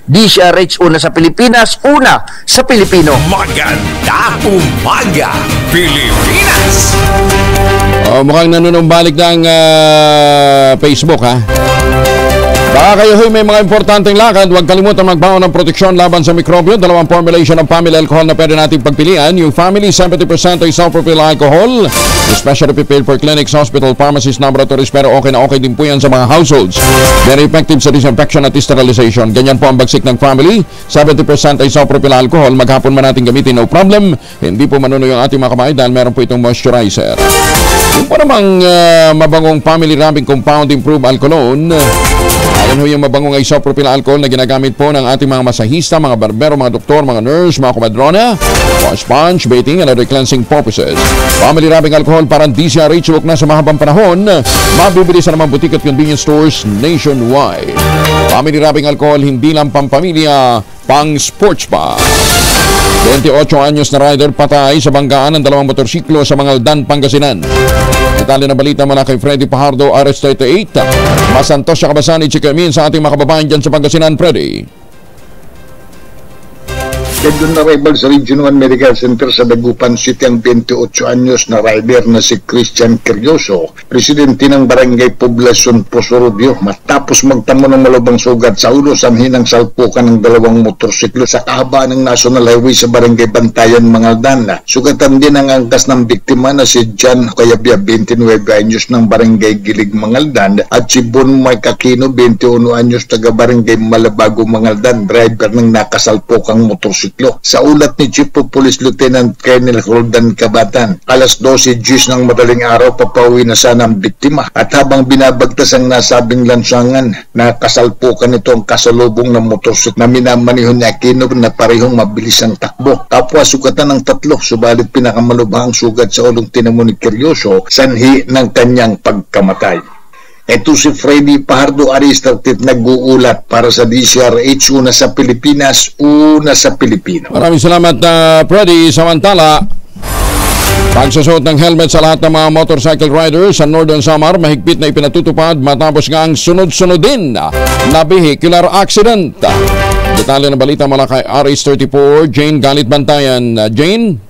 DCRH, una sa Pilipinas, una sa Pilipino. Maganda umaga, Pilipinas! Mukhang nanunumbalik ng Facebook, ha? Baka kayo may mga importanteng lakad, huwag kalimutan magbaon ng proteksyon laban sa mikrobyo. Dalawang formulation ng family alcohol na pwede natin pagpilian. Yung family, 70% ay isopropyl alcohol, especially prepared for clinics, hospital, pharmacies, laboratories, pero okay na okay din po yan sa mga households. Very effective sa disinfection at sterilization. Ganyan po ang bagsik ng family, 70% ay isopropyl alcohol. Maghapon man natin gamitin, no problem. Hindi po manuno yung ating mga kamay dahil meron po itong moisturizer. Yung po namang mabangong family wrapping compound improved alcoholone. Ayan ho yung mabangong isopropyl alcohol na ginagamit po ng ating mga masahista, mga barbero, mga doktor, mga nurse, mga kumadrona, wash sponge, bathing, and other cleansing purposes. Family wrapping alcohol parang DCRH huwag na sa mahabang panahon. Mabibili sa namang butik at convenience stores nationwide. Family wrapping alcohol hindi lang pampamilya, pang sports pa. 28 anyos na rider patay sa banggaan ng dalawang motorsiklo sa Mangaldan, Pangasinan. Detalye na balita mula kay Freddy Pajardo, RH38. Masantos siya kabasan, Chikamin sa ating mga kababayan dyan sa Pangasinan, Freddy. Doon na arrival sa Region 1 Medical Center sa Dagupan City ang 28 anyos na rider na si Christian Curioso, presidente ng Barangay Poblacion Posorobio, matapos magtamo ng malubang sugat sa ulo sanhin ng salpukan ng dalawang motorsiklo sa kahabaan ng National Highway sa Barangay Bantayan, Mangaldan. Sugatan din ang angkas ng biktima na si John Kayabia, 29 anyos ng Barangay Gilig, Mangaldan, at si Bon Maykakino, 21 anyos taga Barangay Malabago, Mangaldan, driver ng nakasalpukang motorsiklo. Sa ulat ni Chief of Police Lieutenant Colonel Roldan Cabatan, alas 12:10 ng madaling araw papauwi na sana ang biktima at habang binabagtas ang nasabing lansangan, nakasalpukan ito ang kasalubong ng motorsiklo na minamanihon ni Aquino na parehong mabilis ang takbo. Kapwa sugatan ng 3, subalit pinakamalubhang sugat sa ulong tinamo ni Curioso, sanhi ng kanyang pagkamatay. Ito si Freddy Pajardo, RH38, nag-uulat para sa DCRH, una sa Pilipinas, una sa Pilipino. Maraming salamat, Freddy. Samantala, Pagsusuot ng helmet sa lahat ng mga motorcycle riders sa Northern Samar mahigpit na ipinatutupad matapos nga ang sunod-sunodin na vehicular accident. Detalye ng balita mula kay RH34, Jane Galit Bantayan. Jane?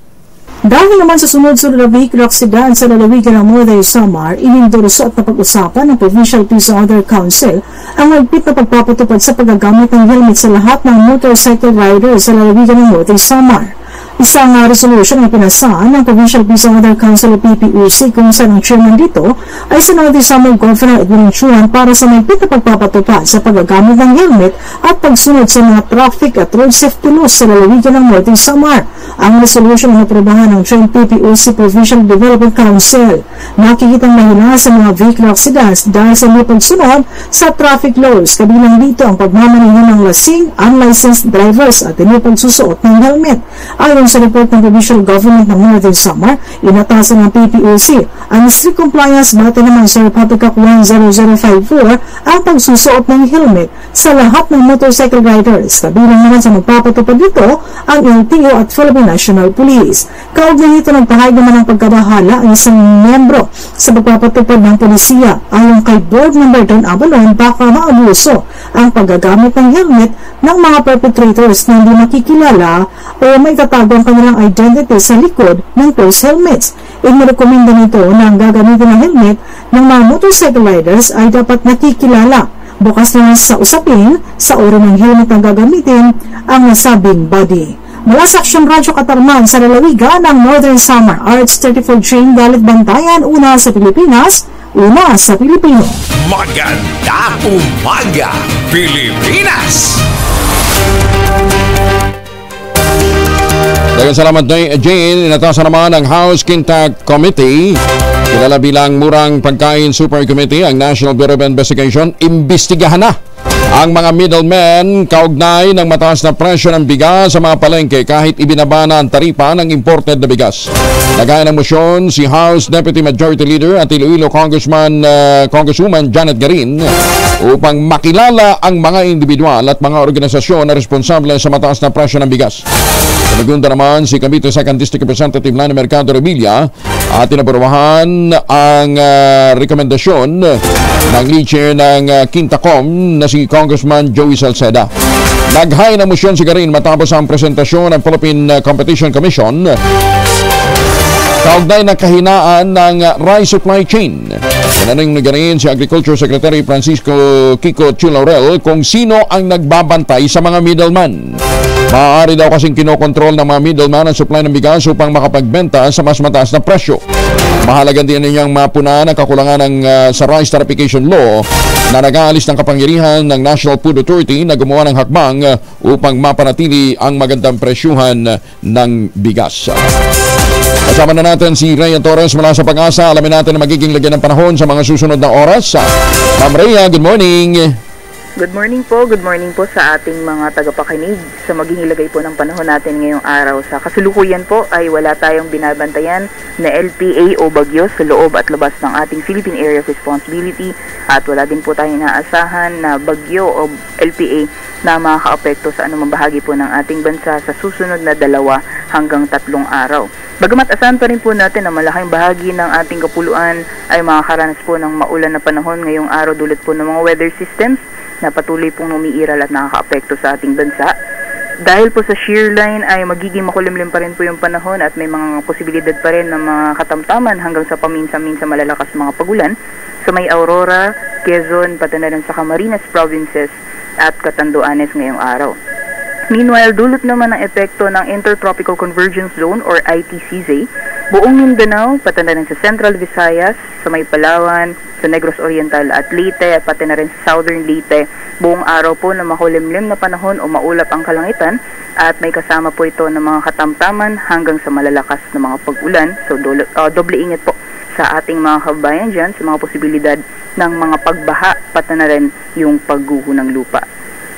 Dahil naman sa sunod-sunod na vehicular accident sa lalawigan ng Northern Samar, inindoroso at napag-usapan ng Provincial Peace and Order Council ang mahigpit na pagpapatupad sa paggagamit ng helmet sa lahat ng motorcycle riders sa lalawigan ng Northern Samar. Isang resolution na pinasa ng Provincial Peace and Order Council o PPOC kung saan ang chairman dito ay si Northern Samar Governor Edwin Chuan para sa mahigpit na pagpapatupad sa paggagamit ng helmet at pagsunod sa mga traffic at road safety laws sa lalawigan ng Northern Samar. Ang resolution na naprobahan ng Joint PPOC Provincial Development Council. Nakikitang mahina sa mga vehicular accidents dahil sa may pagsunod sa traffic laws, kabilang dito ang pagmamaneho ng lasing, unlicensed drivers at hindi pagsusuot ng helmet. Ayon sa report ng Provincial Government ng Northern Samar, inatasan ng PPOC ang strict compliance batay naman sa Republic Act 10054 ang pagsusuot ng helmet sa lahat ng motorcycle riders. Kabilang naman sa magpapatupad dito ang LTO at Philippine National Police. Kaugnay nito nagpahayag naman ng pagkabahala ang isang membro sa pagpapatupad ng polisiya. Ayon kay Board Member Don Abalon, baka maabuso ang paggagamit ng helmet ng mga perpetrators na hindi makikilala o may tatago ang kanilang identity sa likod ng closed helmets. Inirekomenda nito na ang gagamitin ng helmet ng mga motorcycle riders ay dapat nakikilala. Bukas naman sa usapin, sa uri ng helmet na gagamitin ang nasabing body. Mula sa Action Radio Katarman sa lalawigan ng Northern Samar, RH34 Jane Galit Bantayan, una sa Pilipinas, una sa Pilipino. Maganda umaga, Pilipinas! Dagang salamat Jane. Inatasan naman ng House Quinta Committee, kilala bilang Murang Pagkain Super Committee, ang National Bureau of Investigation, imbestigahan na ang mga middlemen kaugnay ng mataas na presyo ng bigas sa mga palengke kahit ibinaba na ang taripa ng imported na bigas. Nagaya ng motion si House Deputy Majority Leader at Iloilo Congresswoman Janet Garin upang makilala ang mga individual at mga organisasyon na responsable sa mataas na presyo ng bigas. Nagunda naman si Cavite 2nd District Representative Lani Mercado Revilla at tinaprobahan ang rekomendasyon ng lead chair ng Quintacom na si Congressman Joey Salceda. Naghay na motion si Garin matapos ang presentasyon ng Philippine Competition Commission kaugnay ng kahinaan ng rice supply chain. Tinanong ni Garin si Agriculture Secretary Francisco Kiko Chulaurel kung sino ang nagbabantay sa mga middleman. Maaari daw kasing kinokontrol ng mga middleman ang supply ng bigas upang makapagbenta sa mas mataas na presyo. Mahalaga din ninyang mapunan ang kakulangan ng sa rice tarification law na nag-aalis ng kapangyarihan ng National Food Authority na gumawa ng hakbang upang mapanatili ang magandang presyuhan ng bigas. Kasama na natin si Rhea Torres mula sa Pag-asa. Alamin natin ang magiging lagyan ng panahon sa mga susunod na oras. Ma'am Rhea, good morning. Good morning po. Good morning po sa ating mga tagapakinig sa magiging lagay po ng panahon natin ngayong araw. Sa kasalukuyan po ay wala tayong binabantayan na LPA o bagyo sa loob at labas ng ating Philippine Area of Responsibility at wala din po tayong inaasahan na bagyo o LPA na makakaapekto sa anumang bahagi po ng ating bansa sa susunod na 2 hanggang 3 araw. Bagamat asahan pa rin po natin na malaking bahagi ng ating kapuluan ay makakaranas po ng maulan na panahon ngayong araw dulot po ng mga weather systems na patuloy pong umiiral at nakakaapekto sa ating bansa. Dahil po sa shear line ay magiging makulimlim pa rin po yung panahon at may mga posibilidad pa rin ng mga katamtaman hanggang sa paminsan-minsan malalakas mga pagulan sa may Aurora, Quezon, pati na rin sa Camarines Provinces at Catanduanes ngayong araw. Meanwhile, dulot naman ang epekto ng Intertropical Convergence Zone or ITCZ, buong Mindanao, pati na rin sa Central Visayas, sa may Palawan, sa Negros Oriental at Leyte, pati na rin sa Southern Leyte, buong araw po na makulimlim na panahon o maulap ang kalangitan at may kasama po ito ng mga katamtaman hanggang sa malalakas na mga pag-ulan. So, doble ingat po sa ating mga kababayan dyan sa mga posibilidad ng mga pagbaha, pati na rin yung pagguho ng lupa.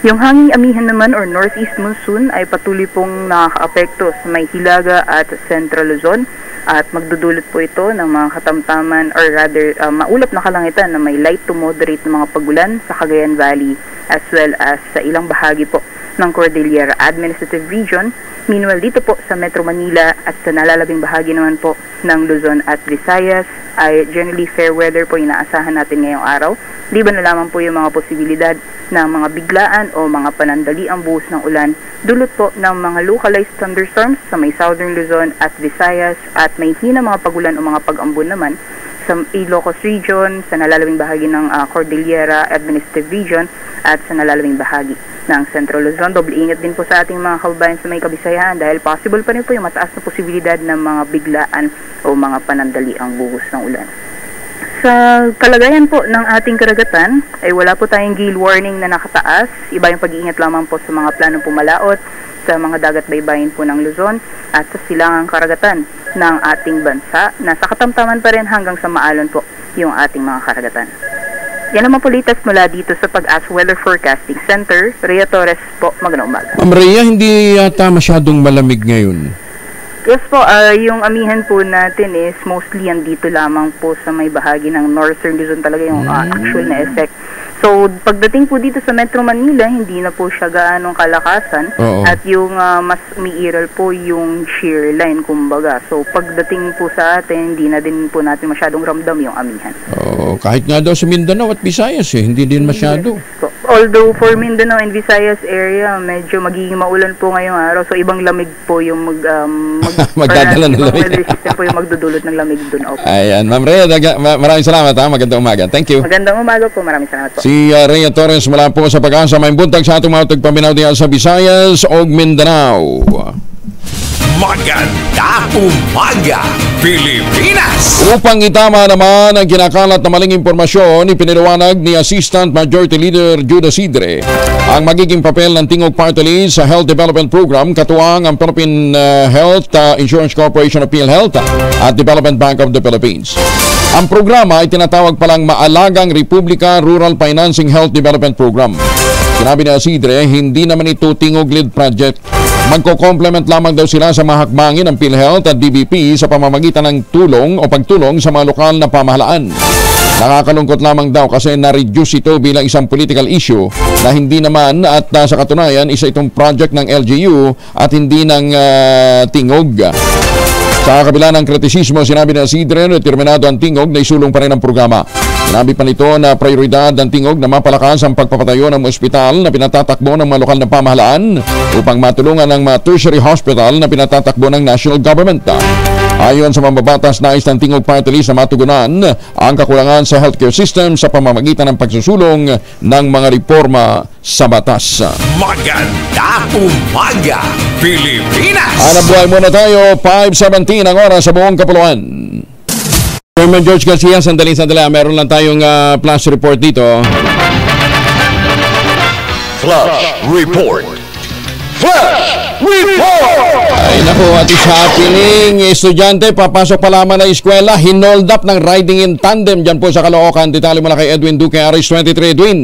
Yung hanging amihan naman or northeast monsoon ay patuloy pong nakakaapekto sa may Hilaga at Central Luzon at magdudulot po ito ng mga katamtaman or rather maulap na kalangitan na may light to moderate na mga pagulan sa Cagayan Valley as well as sa ilang bahagi po ng Cordillera Administrative Region. Meanwhile, dito po sa Metro Manila at sa nalalabing bahagi naman po ng Luzon at Visayas ay generally fair weather po inaasahan natin ngayong araw. Liban na lamang po yung mga posibilidad ng mga biglaan o mga panandaliang buhos ng ulan dulot po ng mga localized thunderstorms sa may Southern Luzon at Visayas at may hina mga pagulan o mga pag-ambon naman sa Ilocos Region, sa nalalabing bahagi ng Cordillera Administrative Region at sa nalalabing bahagi ng Central Luzon. Doble ingat din po sa ating mga kababayan sa may Kabisayan dahil possible pa rin po yung mataas na posibilidad ng mga biglaan o mga panandaliang buhos ng ulan. Sa kalagayan po ng ating karagatan ay wala po tayong gale warning na nakataas. Iba yung pag-iingat lamang po sa mga planong pumalaot sa mga dagat baybayin po ng Luzon at sa silangang karagatan ng ating bansa na sa katamtaman pa rin hanggang sa maalon po yung ating mga karagatan. Yan naman po latest mula dito sa Pag-asa Weather Forecasting Center. Rhea Torres po, magandang umaga. Ma'am Rhea, hindi yata masyadong malamig ngayon. Yes po, yung amihan po natin is mostly andito lamang po sa may bahagi ng Northern Luzon talaga yung actual na effect. So, pagdating po dito sa Metro Manila, hindi na po siya gaanong kalakasan. At yung mas umiiral po yung shear line, kumbaga. So, pagdating po sa atin, hindi na din po natin masyadong ramdam yung amihan. Kahit nga daw sa Mindanao at Visayas hindi din masyado. So, although for Mindanao and Visayas area, medyo magiging maulan po ngayong araw. So, ibang lamig po yung magdadala ng lamig. Weather system po yung magdudulot ng lamig dun. Ayan, Ma'am Rhea, maraming salamat ha. Magandang umaga. Thank you. Magandang umaga po. Maraming salamat po. Si Rhea Torres mula po sa Pag-asa. May buntag sa atong mga tagpaminaw diyan sa Visayas o Mindanao. Maganda umaga, Pilipinas! Upang itama naman ang kinakalat na maling impormasyon, ipiniliwanag ni Assistant Majority Leader Judas Idre ang magiging papel ng Tingog Party List sa Health Development Program katuwang ang Philippine Health Insurance Corporation of PhilHealth at Development Bank of the Philippines. Ang programa ay tinatawag palang Maalagang Republika Rural Financing Health Development Program. Sinabi ni Isidre, hindi naman ito tingog-led project. Magko-complement lamang daw sila sa mahakbangin ng PhilHealth at DBP sa pamamagitan ng tulong o pagtulong sa mga lokal na pamahalaan. Nakakalungkot lamang daw kasi na-reduce ito bilang isang political issue na hindi naman at sa katunayan isa itong project ng LGU at hindi ng tingog. Sa kabila ng kritisismo, sinabi ni Isidre na terminado ang tingog na isulong pa rin ang programa. Sinabi pa nito na prioridad ng tingog na mapalakas ang pagpapatayo ng ospital na pinatatakbo ng mga lokal na pamahalaan upang matulungan ng mga tertiary hospital na pinatatakbo ng national government. Ayon sa mambabatas, nais ng Tingog Party List na matugunan ang kakulangan sa healthcare system sa pamamagitan ng pagsusulong ng mga reforma sa batas. Maganda umaga, Pilipinas! Hanap buhay muna tayo, 5:17 ang oras sa buong kapuluan. Chairman George Garcia, sandali. Meron lang tayong flash report dito. Flash Report! Flash Report! Ay naku, at isa happening estudyante, papasok pa lamang na eskwela, hinold up ng riding in tandem dyan po sa Caloocan. Detalye mula kay Edwin Duque, Aris 23. Edwin.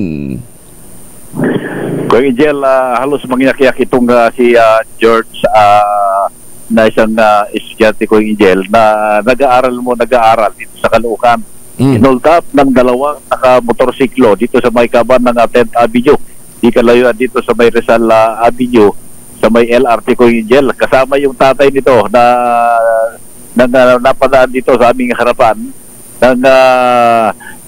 Kuya Angel, halos mangiyak-iyak itong si George na isang estudyante ko Angel na nag-aaral dito sa Caloocan. Hinold up ng dalawang naka-motorsiklo dito sa may kaban ng 10th Avenue. Di kalayuan dito sa may Rizal Avenue sa may LRT ko Angel. Kasama yung tatay nito na napadaan dito sa aming harapan ng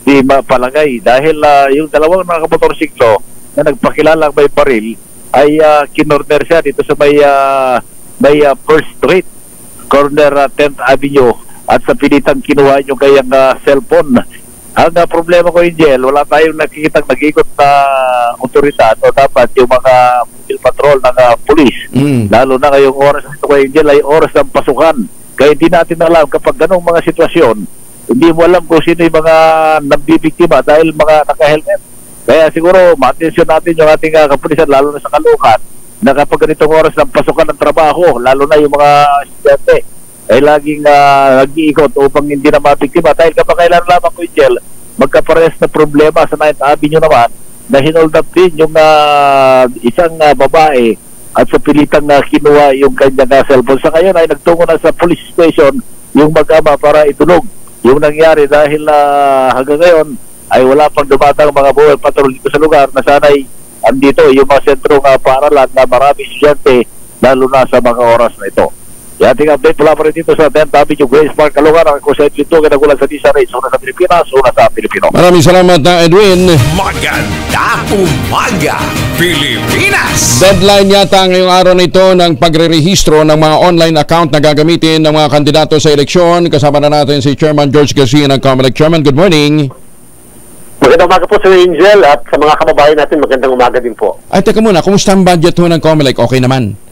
di mapalagay dahil yung dalawang naka-motorsiklo na nagpakilalang may baril ay kinorner siya dito sa may First Street corner 10th Avenue at sa pilitang kinuha yung kayang cellphone. Ang problema ko Angel, wala tayong nakikitang nag-ikot na otoridad o dapat yung mga patrol ng pulis. Lalo na ngayong oras ito ko Angel ay oras ng pasukan. Kaya hindi natin alam kapag ganong mga sitwasyon, hindi mo alam kung sino yung mga nabibiktima dahil mga naka-helmet. Kaya siguro ma-atensyon natin yung ating kapulisan lalo na sa Caloocan na kapag ganitong oras ng pasukan ng trabaho, lalo na yung mga estudyante ay laging nag-iikot upang hindi na mabiktima dahil kapag kailan lamang ko Angel, magkapares na problema sa 9th Avenue naman na hinold up din yung isang babae at sa pilitang kinuha yung kanyang cellphone. Sa ngayon ay nagtungo na sa police station yung mag-ama para itulog yung nangyari dahil hanggang ngayon ay wala pang dumatang mga border patrol dito sa lugar na sana'y andito yung mga sentrong paaralan na marami estudyante lalo na sa mga oras na ito. Yung ating update mula pa rin dito sa 10th Avenue, Grace Park, Caloocan. Ako sa Edwin Tugan, nagulat sa Disa Race. Una sa Pilipinas, una sa Pilipino. Maraming salamat na Edwin. Maganda umaga, Pilipinas! Deadline yata ngayong araw na ito ng pagre-rehistro ng mga online account na gagamitin ng mga kandidato sa eleksyon. Kasama na natin si Chairman George Garcia ng COMELEC. Chairman, good morning. Magandang umaga po sa Angel at sa mga kababayan natin, magandang umaga din po. Ay, teka muna, kumusta ang budget ho ng COMELEC? Okay naman?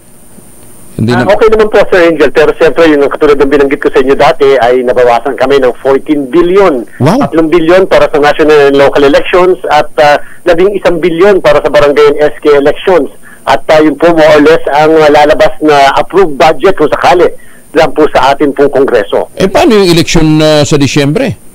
Okay naman po, Sir Angel, pero siyempre yung katulad ng binanggit ko sa inyo dati ay nabawasan kami ng 14 billion. Wow. 3 billion para sa national and local elections at 11 billion para sa barangay and SK elections. At yun po more or less ang lalabas na approved budget kung sakali lang po sa atin pong Kongreso. Eh paano yung eleksyon sa Disyembre?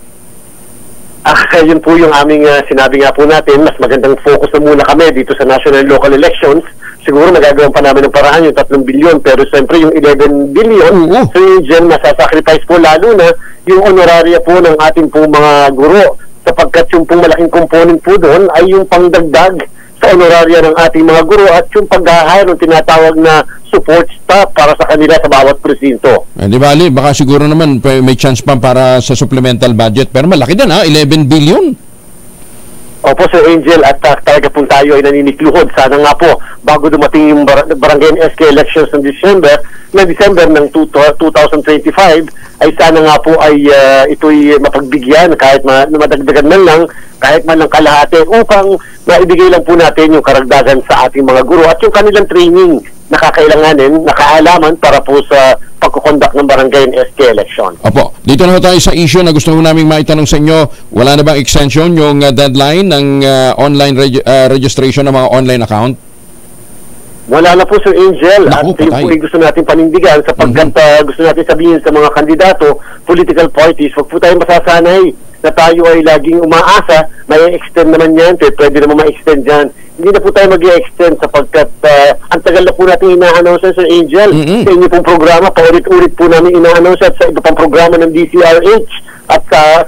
Yun po yung aming sinabi nga po natin, mas magandang focus na muna kami dito sa national and local elections. Siguro nagagawan pa namin ng paraan yung 3 billion, pero siyempre yung 11 billion, so yung dyan masasacrifice po lalo na yung honoraria po ng ating po mga guro, sapagkat yung pong malaking component po doon ay yung pangdagdag sa honoraria ng ating mga guro at yung pag-hire ng tinatawag na support staff para sa kanila sa bawat presinto. Di bali, baka siguro naman may chance pa para sa supplemental budget, pero malaki din 11 billion. Opo, Sir Angel, at talaga po tayo ay naninikluhod. Sana nga po, bago dumating yung barangay SK elections ng December ng 2025, ay sana nga po ay ito'y mapagbigyan kahit madagdagan man lang, kahit man lang kalahati, upang maibigay lang po natin yung karagdagan sa ating mga guro at yung kanilang training na kakailanganin, nakaalaman para po sa pagkukondak ng barangay and SK election. Opo, dito na tayo sa issue na gusto naming maitanong sa inyo. Wala na bang extension yung deadline ng online registration ng mga online account? Wala na po, Sir Angel. At yung po gusto natin panindigan sapagkat gusto natin sabihin sa mga kandidato, political parties, wag po tayong masasanay na tayo ay laging umaasa, may extend naman yan, pwede naman ma-extend yan. Hindi na po tayo mag-i-extend sapagkat ang tagal na po natin ina-announce, Sir Angel. Sa inyo pong programa, paulit-ulit po namin ina-announce at sa iba pang programa ng DCRH. At sa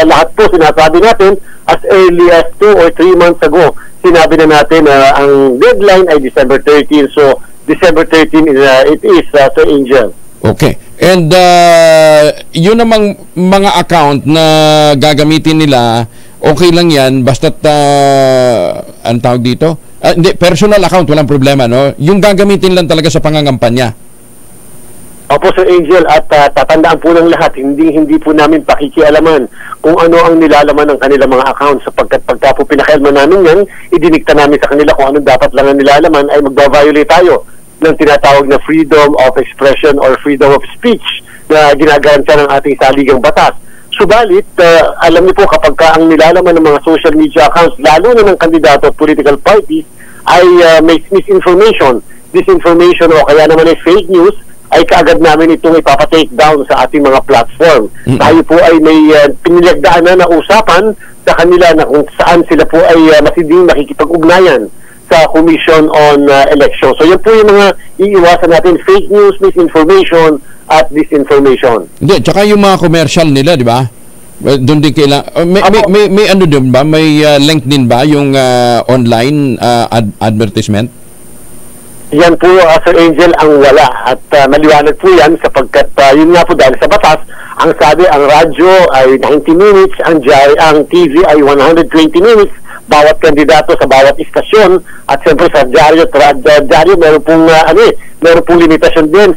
lahat po, sinasabi natin, as early as 2 or 3 months ago, sinabi na natin na ang deadline ay December 13. So, December 13 it is, Sir Angel. Okay. And yun namang mga account na gagamitin nila, okay lang yan, basta't ang tawag dito? Hindi, personal account, walang problema, no? Yung gagamitin lang talaga sa pangangampanya. Opo, Sir Angel, at tatandaan po ng lahat, hindi po namin pakikialaman kung ano ang nilalaman ng kanilang mga accounts sapagkat pagka po pinakialaman namin yan, idinikta namin sa kanila kung anong dapat lang ang nilalaman ay magbabiolate tayo ng tinatawag na freedom of expression or freedom of speech na ginagarantiya ng ating saligang batas. Subalit, alam niyo po kapag ang nilalaman ng mga social media accounts, lalo na ng kandidato at political parties, ay may misinformation, disinformation o kaya naman ay fake news, ay kaagad namin itong ipapatake down sa ating mga platform. Tayo po ay may pinilagdaan na usapan sa kanila na kung saan sila po ay matinding nakikipag-ugnayan sa Commission on Election. So yan po yung mga iiwasan natin, fake news, misinformation, at disinformation. Hindi, tsaka yung mga commercial nila, di ba? Doon din kailangan, may ano din ba? May link din ba yung online advertisement? Yan po, Sir Angel, ang wala. At maliwanag po yan sapagkat yun nga po dahil sa batas, ang sabi, ang radyo ay 90 minutes, ang TV ay 120 minutes, bawat kandidato sa bawat istasyon, at siyempre sa dyaryo, meron pong, meron pong limitasyon din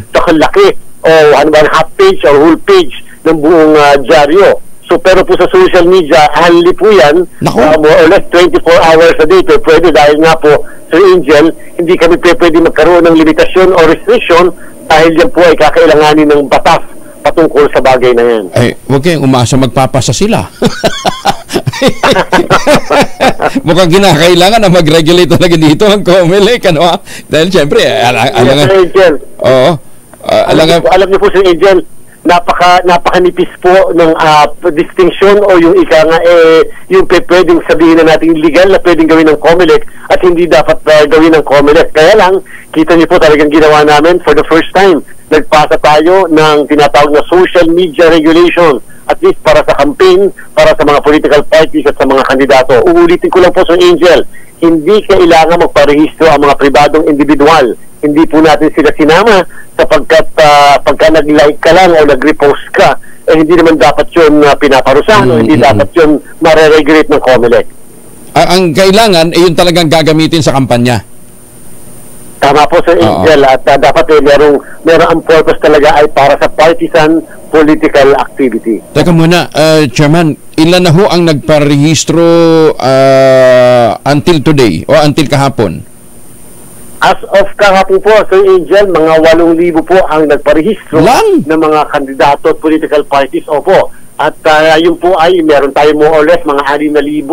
sa kalaki, o ano ba, half page or whole page ng buong dyaryo. So, pero po sa social media, hanli po yan, more or less 24 hours a day, pero pwede dahil nga po, Sir Angel, hindi kami pwede magkaroon ng limitasyon o restriction dahil yan po ay kakailanganin ng batas patungkol sa bagay na yan. Ay, huwag kayong umasa magpapasa sila. Mukhang kinakailangan na mag-regulate talaga dito ang COMELEC, ano ha? Dahil siyempre, alam niyo po, Sir Angel, napakanipis po ng distinction o yung ika nga yung pwedeng sabihin na natin legal na pwedeng gawin ng COMELEC at hindi dapat gawin ng COMELEC. Kaya lang, kita niyo po talagang ginawa namin for the first time. Nagpasa tayo ng tinatawag na social media regulation, at least para sa campaign, para sa mga political parties at sa mga kandidato. Uulitin ko lang po, Sir Angel, hindi kailangan magparehistro ang mga pribadong individual. Hindi po natin sila sinama sapagkat pagka nag-like ka lang o nag-repost ka, hindi naman dapat yun pinaparusahan o hindi dapat yun mare-regulate ng COMELEC. Ang kailangan, yun talagang gagamitin sa kampanya. Tama po, Sir Angel, at dapat merong ang purpose talaga ay para sa partisan political activity. Teka muna, Chairman, ilan na ho ang nagparehistro until today o until kahapon? As of kahapon po, Sir Angel, mga 8,000 po ang nagparehistro ng mga kandidato at political parties. Opo. At yun po ay meron tayo more or less mga 6,000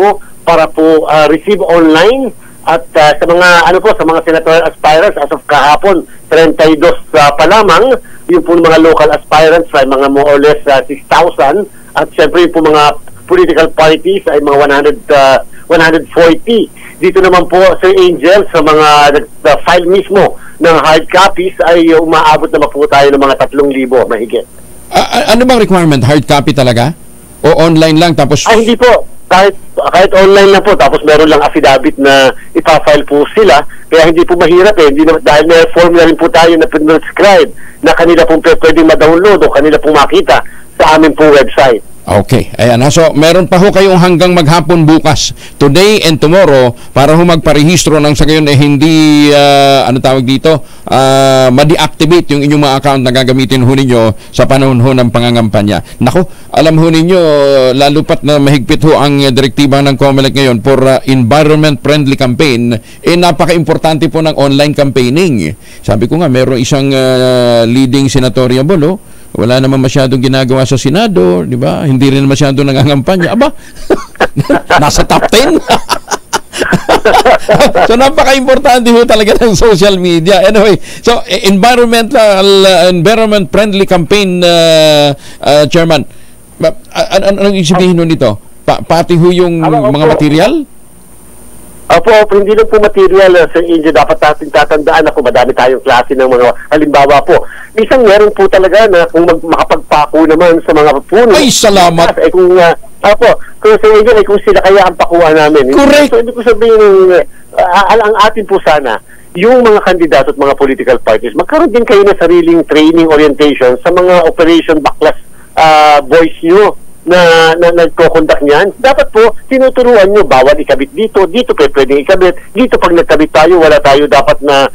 para po receive online. At sa mga sa mga senatorial aspirants as of kahapon 32 pa lamang, yung po mga local aspirants ay mga more or less 6,000 at syempre yung po mga political parties ay mga 140. Dito naman po, Sir Angel, sa mga file mismo ng hard copies ay umaabot na po tayo ng mga 3,000 mahigit. Ano bang requirement? Hard copy talaga? O online lang tapos... Ay, hindi po. Kahit online lang po, tapos meron lang affidavit na ipafile po sila, kaya hindi po mahirap hindi na, dahil may form na rin po tayo na pinascribe na kanila pong pwedeng ma-download o kanila pong makita sa amin pong website. Okay, ayan. So, meron pa ho kayong hanggang maghapon bukas, today and tomorrow, para ho magparehistro nang sa gayon hindi, tawag dito, ma-deactivate yung inyong mga account na gagamitin ho ninyo sa panahon ho ng pangangampanya. Nako, alam ho ninyo, lalo pat na mahigpit ho ang direktiba ng COMELEC ngayon for environment-friendly campaign, napaka-importante po ng online campaigning. Sabi ko nga, meron isang leading senatorial, wala naman masyadong ginagawa sa Senado, di ba? Hindi rin masyadong nangangampanya. Aba, nasa top 10. So, napaka-importante ho talaga ng social media. Anyway, so, environment-friendly campaign, Chairman. Anong sabihin nun nito? Pati ho yung mga material? Opo, hindi lang po material, Sir Angel, dapat natin tatandaan ako, madami tayong klase ng mga halimbawa po. Isang meron po talaga na kung makapagpako naman sa mga puno. Ay, salamat! Kung Sir Angel, kung sila kaya ang pakuha namin. Correct! So, hindi ko sabihin, ang atin po sana, yung mga kandidato at mga political parties, magkaroon din kayo ng sariling training orientation sa mga Operation Backlash boys nyo na nagko-conduct niyan. Dapat po, tinuturuan nyo, bawal ikabit dito pwedeng ikabit, dito pag nagkabit tayo, wala tayo dapat na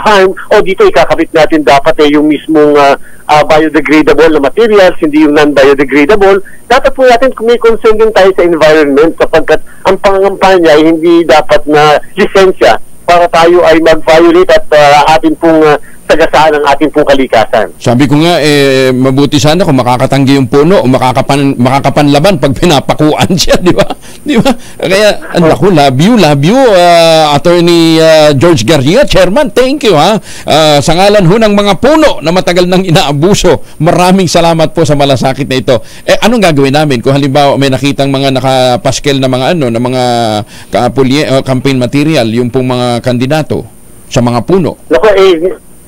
harm, o dito ikakabit natin dapat yung mismong biodegradable na materials, hindi yung non-biodegradable. Dapat po natin may concern din tayo sa environment sapagkat ang pangangampanya ay hindi dapat na lisensya para tayo ay mag-violate at atin pong tagasaan ang ating pong kalikasan. Sabi ko nga, mabuti sana kung makakatanggi yung puno o makakapanlaban pag pinapakuan siya, di ba? Di ba? Kaya, naku, love you, Attorney George Garcia, Chairman, thank you, ha? Sa ngalan ho ng mga puno na matagal nang inaabuso, maraming salamat po sa malasakit na ito. Anong gagawin namin kung halimbawa may nakitang mga nakapaskel na mga campaign material, yung pong mga kandidato sa mga puno? Naku,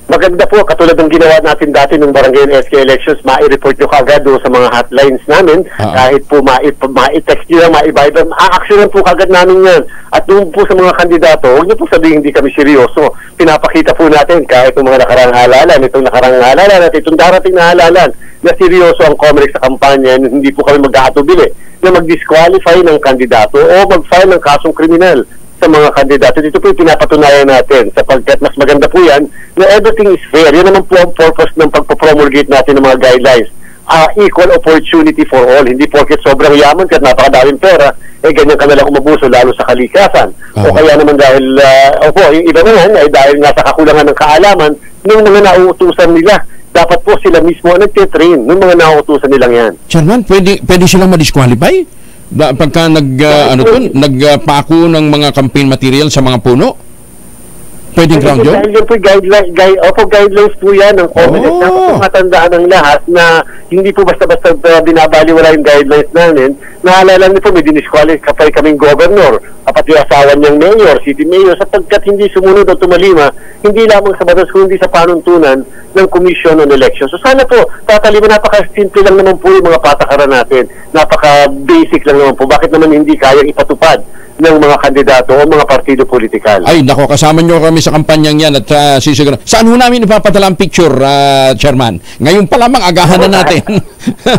maganda po, katulad ng ginawa natin dati ng barangay and SK elections, mai-report nyo kagad sa mga hotlines namin, kahit po mai-text nyo lang, mai-viber, a-actionan po kagad namin yan. At doon po sa mga kandidato, huwag nyo po sabihin hindi kami seryoso. Pinapakita po natin kahit yung mga nakarang halalan, itong nakarang halalan at itong darating na halalan, na seryoso ang COMELEC sa kampanya, hindi po kami mag-aatubili na mag-disqualify ng kandidato o mag-file ng kasong kriminal sa mga kandidato. Dito po yung pinapatunayan natin sapagkat mas maganda po yan na everything is fair. Yan naman po ang purpose ng pagpapromulgate natin ng mga guidelines. Equal opportunity for all. Hindi porket sobrang yaman at napakadaming pera, ganyan ka nalang umabuso lalo sa kalikasan. O kaya naman dahil, yung iba naman ay dahil nasa kakulangan ng kaalaman ng mga nauutusan nila. Dapat po sila mismo nagtitrain ng mga nauutusan nilang yan. Chairman, pwede silang ma-disqualify? Pagka nagpako ng mga campaign material sa mga puno? Pwedeng ground yun? Dahil yun po guidelines po yan ng COMELEC. Dapat po matandaan ng lahat na hindi po basta-basta binabaliwala yung guidelines namin Naalala niyo po, may dinisqualify kaming governor, kapati asawa niyang mayor, city mayor, sapagkat hindi sumunod o tumalima, hindi lamang sa batas kundi sa panuntunan ng Commission on Elections. So sana po, tatalima, napaka-simple lang naman po yung mga patakaran natin. Napaka-basic lang naman po. Bakit naman hindi kayang ipatupad ng mga kandidato o mga partido politikal? Ay, nako, kasama nyo kami sa kampanyang yan at sisiguro. Saan ho namin ipapadala ang picture, Chairman? Ngayon pa lamang, agahan na natin.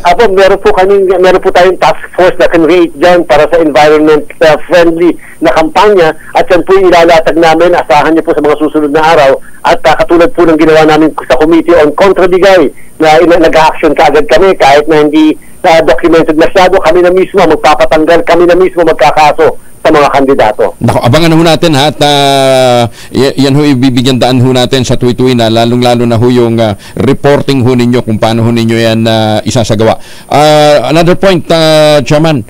Apo, meron po tayong task force na can-rate dyan para sa environment-friendly na kampanya at yan po yung ilalatag namin. Asahan niyo po sa mga susunod na araw at katulad po ng ginawa namin sa Committee on Contrabigay na nag-action kaagad kami kahit na hindi documented masyado, kami na mismo magpapatanggal, kami na mismo magkakaso sa mga kandidato. Naku, abangan ho natin ha, at yan ho ibibigyan daan ho natin sa tuwi-tuwi na lalong-lalo na ho yung reporting ho ninyo kung paano ho ninyo yan isasagawa. Another point, Chairman,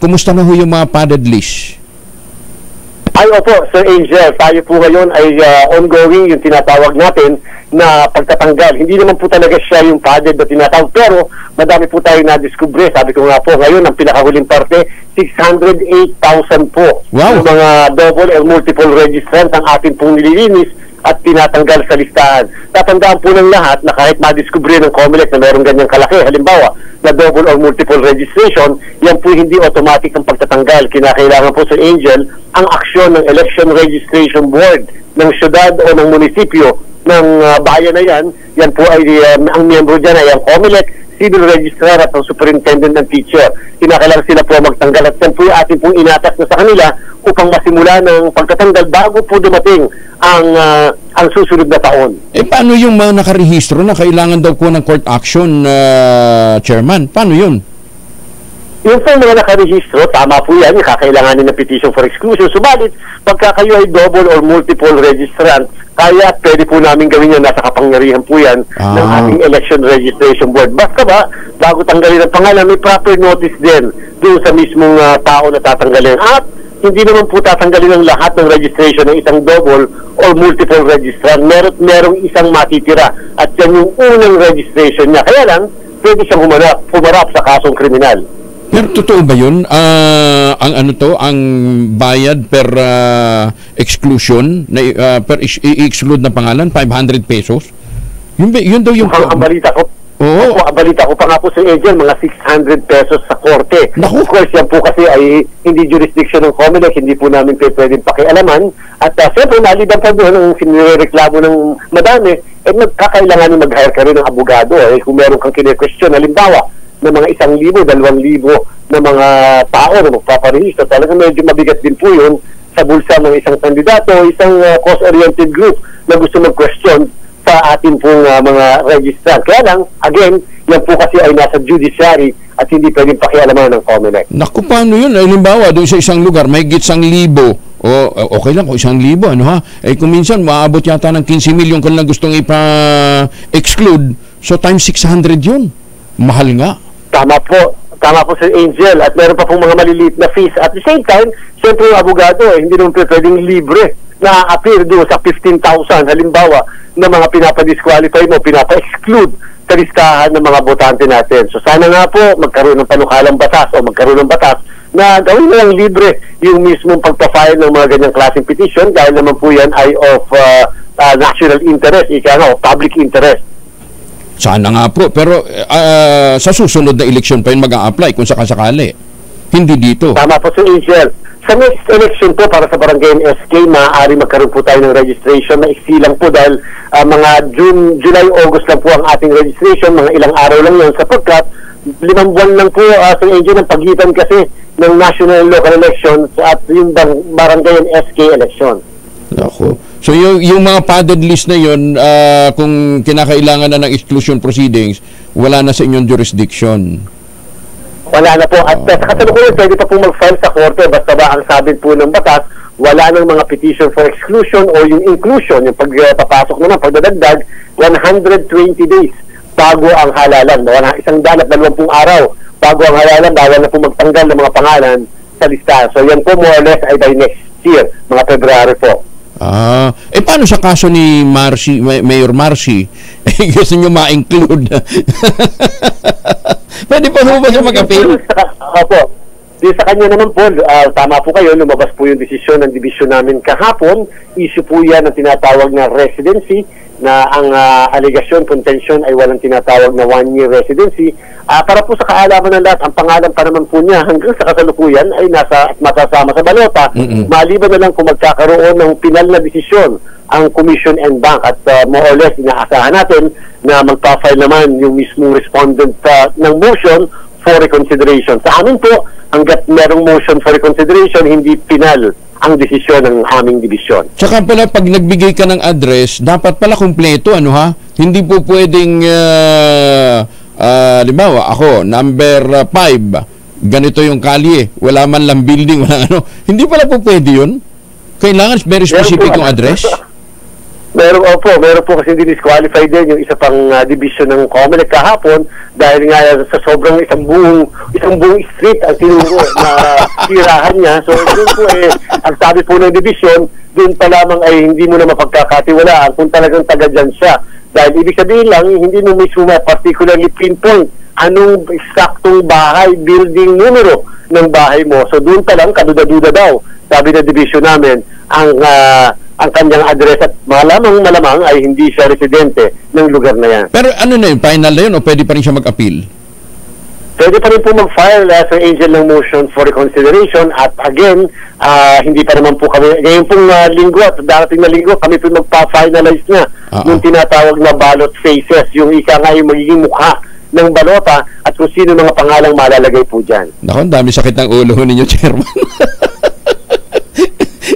kumusta na ho yung mga padded list? Ay, opo, Sir Angel, tayo po ngayon ay ongoing yung tinatawag natin na pagtatanggal. Hindi naman po talaga siya yung padded na tinatawag, pero madami po tayo na-discover. Sabi ko nga po, ngayon ang pinakahuling parte, 608,000 po. Wow. Yung mga double or multiple registrants ang atin pong nililinis at tinatanggal sa listahan. Tatandaan po ng lahat na kahit ma-discover ng COMELEC na meron ganyang kalaki, halimbawa, na double or multiple registration, yan po hindi automatic ang pagtatanggal. Kinakailangan po sa Angel ang aksyon ng Election Registration Board ng syudad o ng munisipyo ng bayan na yan. Yan po ay ang miyembro dyan ay ang COMELEC, civil registrar at ang superintendent ng teacher. Kinakailangan sila po magtanggal at yan po yung ating pong inatas na sa kanila upang masimula ng pagtatanggal bago po dumating ang susunod na taon. Paano yung mga nakarehistro na kailangan daw po ng court action, Chairman? Paano yun? Yung po mga nakarehistro, tama po yan, kakailanganin ng petition for exclusion. Subalit, pagka kayo ay double or multiple registrant, kaya pwede po namin gawin yan, nasa kapangyarihan po yan ng ating Election Registration Board. Basta ba, bago tanggalin ang pangalan, may proper notice din doon sa mismong tao na tatanggalin. At hindi naman po tatanggalin ang lahat ng registration ng isang double or multiple registrant. Merong isang matitira at yan yung unang registration niya. Kaya lang, pwede siyang humarap sa kasong kriminal. Pero totoo ba yun? Ang bayad per exclusion, per i-exclude na pangalan, 500 pesos? Yun daw yung... Ang balita ko, ang balita ko pa nga po sa Angel, mga 600 pesos sa korte. Of course, yan po kasi ay hindi jurisdiction ng COMELEC, hindi po namin pwedeng pakialaman. At siyempre, naliban pa doon ang sinireklamo ng madami, magkakailangan mag-hire ka rin ng abogado. Kung meron kang kine-question, halimbawa, ng mga 1,000, 2,000 na mga tao na magpaparehistro, talaga medyo mabigat din po yun sa bulsa ng isang kandidato, isang cause-oriented group na gusto mag-question sa ating pong mga registrant. Kaya lang, again, yan po kasi ay nasa judiciary at hindi pwedeng pakialaman ng COMELEC. Naku, paano yun? Halimbawa, doon sa isang lugar, may higit 1,000. Okay lang kung 1,000, ano ha? Kung minsan, maabot yata ng 15 milyon kung lang gustong ipa-exclude, so times 600 yun. Mahal nga. Tama po Sir Angel, at meron pa pong mga maliliit na fees. At the same time, siyempre yung abogado, hindi naman pwedeng libre na appear doon sa 15,000, halimbawa, na mga pinapa-disqualify mo, pinapa-exclude sa listahan ng mga botante natin. So sana nga po, magkaroon ng panukalang batas o magkaroon ng batas na gawin na lang libre yung mismong pagpa-file ng mga ganyang klaseng petition dahil naman po yan ay of national interest, public interest. Sana nga po, pero sa susunod na eleksyon pa yun mag-a-apply kung sakasakali. Hindi dito. Tama po si Angel. Sa next election po para sa Barangay SK, maaari magkaroon po tayo ng registration na isilang po dahil mga July, August lang po ang ating registration, mga ilang araw lang yun sapagkat 5 buwan lang po si Angel ang pagitan kasi ng national and local elections at yung Barangay SK election. Ako. So yung mga padded list na yun, kung kinakailangan na ng exclusion proceedings, wala na sa inyong jurisdiction. Wala na po. At sa kasalukuyan, pwede pa po mag-file sa korte. Basta ba ang sabi po ng batas, wala nang mga petition for exclusion o yung inclusion, yung pagpapasok naman, pagdadagdag, 120 days bago ang halalan. 120 araw bago ang halalan, bawal na po magtanggal ng mga pangalan sa listahan. So yan po more or less ay by next year, mga February po. Paano sa kaso ni Mayor Marcy? Gusto nyo ma-include? Pwede pa ba siya mag-appeal? Opo. Di sa kanya naman po, tama po kayo, lumabas po yung desisyon ng division namin kahapon. Issue po yan ng tinatawag na residency, na ang allegation, contention ay walang tinatawag na 1-year residency. Para po sa kaalaman ng lahat, ang pangalan pa naman po niya hanggang sa kasalukuyan ay nasa at masasama sa balota. Maliban na lang kung magkakaroon ng pinal na desisyon ang Commission and Bank, at more or less inaasahan natin na magpa-file naman yung mismong respondent ng motion for reconsideration. Sa amin po, hanggat merong motion for reconsideration, hindi pinal ang desisyon ng aming division. Tsaka pala, pag nagbigay ka ng address, dapat pala kumpleto, ano ha? Hindi po pwedeng, limbawa, ako, number 5, ganito yung kalye, wala man lang building, wala ano. Hindi pala po pwede yun? Kailangan very specific yung address? Meron po kasi disqualified din yung isa pang division ng COMELEC kahapon dahil nga sa sobrang isang buong street ang tinuro na tirahan niya. So doon po ang sabi po ng division, doon pa lamang ay hindi mo na mapagkakatiwalaan kung talagang taga dyan siya. Dahil ibig sabihin lang, hindi mo mismo particularly pinpoint anong eksaktong bahay, building numero ng bahay mo. So doon pa lang, kaduda-duda daw, sabi ng division namin, ang kanyang address, at malamang ay hindi siya residente ng lugar na yan. Pero ano na yun? Final na yun o pwede pa rin siya mag-appeal? Pwede pa rin po mag-file Sir Angel ng motion for reconsideration, at again, hindi pa naman po kami, ngayon pong linggo at darating na linggo, kami po magpa-finalize na yung tinatawag na ballot faces, yung ika nga yung magiging mukha ng balota at kung sino mga pangalang malalagay po dyan. Naku, dami sakit ng ulo ninyo, Chairman.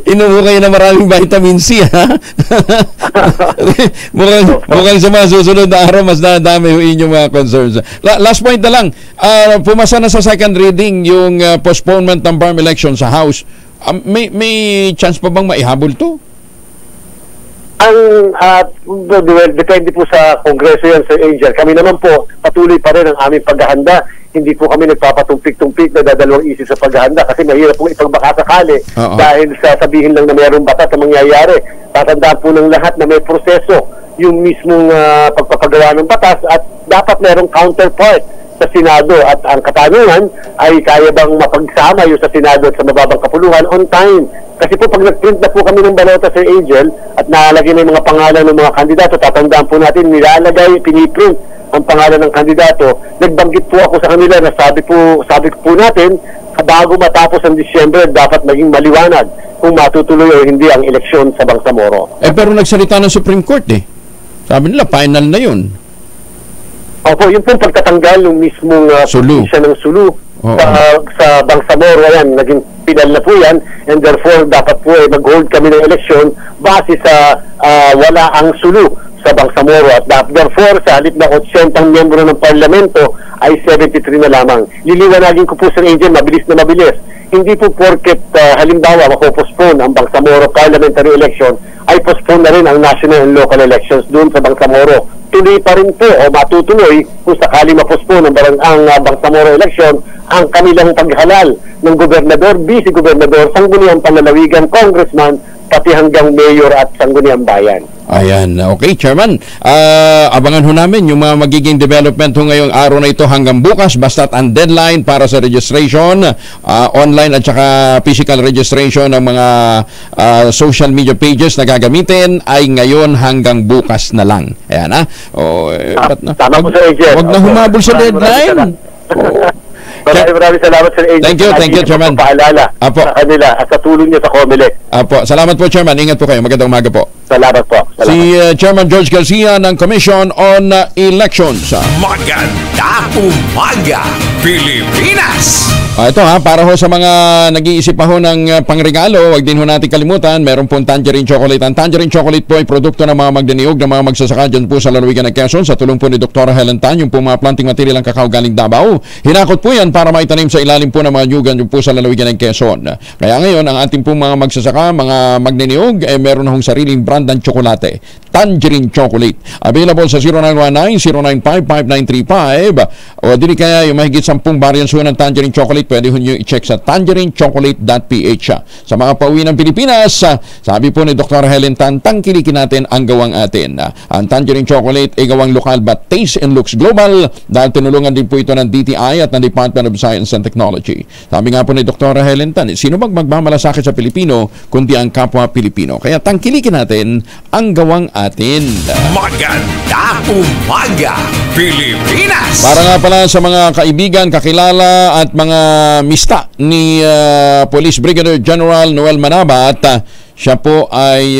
Inumo kayo na maraming vitamin C, ha? mukhang sa mga susunod na araw, mas nadami yung inyong mga concerns. Last point na lang, pumasa na sa second reading yung postponement ng BARM election sa House. May chance pa bang maihabol to? Depende po sa Kongreso yan, Sir Angel. Kami naman po, patuloy pa rin ang aming paghahanda. Hindi po kami nagpapatumpik-tumpik na dadalawang isip sa paghahanda kasi mahirap po ipagbakasakali dahil sa sabihin lang na mayroong batas na mangyayari. Tatandaan po ng lahat na may proseso yung mismong pagpapagawa ng batas at dapat mayroong counterpart sa Senado, at ang katanungan ay kaya bang mapagsama yung sa Senado at sa mababang kapuluhan on time. Kasi po pag nag-print na po kami ng balota, Sir Angel, at nakalagay na yung mga pangalan ng mga kandidato, tatandaan po natin, nilalagay, piniprint ang pangalan ng kandidato. Nagbanggit po ako sa kanila na sabi po natin, bago matapos ang Disyembre, dapat maging maliwanag kung matutuloy o hindi ang eleksyon sa Bangsamoro. Pero nagsalita ng Supreme Court Sabi nila, final na yun. Opo, yung pong pagtatanggal ng mismong siya ng sulu sa Bangsamoro, yan, naging pinal na po yan, and therefore dapat po mag-hold kami ng eleksyon base sa wala ang sulu sa Bangsamoro, at therefore sa halip na 80 miyembro ng parlamento ay 73 na lamang. Liliwanagin ko po, Sir Angel, mabilis na mabilis. Hindi po porket halimbawa mapopostpone ang Bangsamoro parliamentary election ay postpone na rin ang national and local elections doon sa Bangsamoro. Tuloy pa rin po o matutuloy kung sakali mapostpone ang Bangsamoro election ang kanilang paghalal ng gobernador, vice-gobernador, sangguniang panlalawigan, congressman, pati hanggang mayor at sangguniang bayan. Ayan, okay, Chairman. Abangan ho namin yung mga magiging development ho ngayong araw na ito hanggang bukas. Basta't ang deadline para sa registration, online at saka physical registration ng mga social media pages na gagamitin ay ngayon hanggang bukas na lang. Ayan, Tama po, Sir Angel. Huwag na humabol sa deadline. Maraming salamat, Sir Angel. Thank you, Chairman. Paalala sa kanila at sa tulong niyo sa COMELEC. Salamat po, Chairman. Ingat po kayo. Magandang umaga po. Salamat po. Si Chairman George Garcia ng Commission on Elections. Magandang umaga, Pilipinas! Ito para ho sa mga nag-iisip pa ho ng pangregalo, wag din ho natin kalimutan, meron pong Tangerine Chocolate. Ang Tangerine Chocolate po ay produkto ng mga magdiniog ng mga magsasaka dyan po sa lalawigan ng Quezon sa tulong po ni Dr. Helen Tan, yung po mga planting material ng kakao galing Davao. Hinakot po yan para maitanim sa ilalim po ng mga nyugan yung po sa lalawigan ng Quezon. Kaya ngayon, ang ating pong mga magsasaka, mga magdiniog, meron na hong sariling brand ng tsokolate. Tangerine Chocolate. Available sa 0919-095-5935 o dili kaya yung mahigit 10 variants ng Tangerine Chocolate, pwede nyo i-check sa tangerinechocolate.ph. Sa mga pauwi ng Pilipinas, sabi po ni Dr. Helen Tan, tangkilikin natin ang gawang atin. Ang Tangerine Chocolate ay gawang lokal but taste and looks global dahil tinulungan din po ito ng DTI at ng Department Department of Science and Technology. Sabi nga po ni Dr. Helen Tan, sino bang magmamalasakit sa Pilipino kundi ang kapwa Pilipino? Kaya tangkilikin natin ang gawang atin. Maganda umaga, Pilipinas! Para nga pala sa mga kaibigan, kakilala at mga mista ni Police Brigadier General Noel Manabat, siya po ay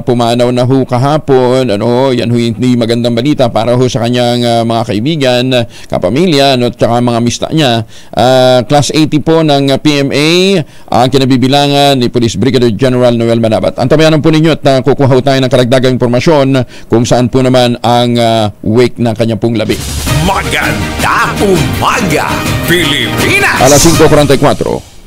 pumanaw na ho kahapon. Yan ho hindi magandang balita para ho sa kanyang mga kaibigan, kapamilya, at saka mga mista niya. Class 80 po ng PMA ang kinabibilangan ni Police Brigadier General Noel Manabat. Antabayanan po ninyo at kukuha ho tayo ng karagdagang impormasyon kung saan po naman ang wake ng kanyang pong labi. Maganda umaga, Pilipinas! Alas 5:44.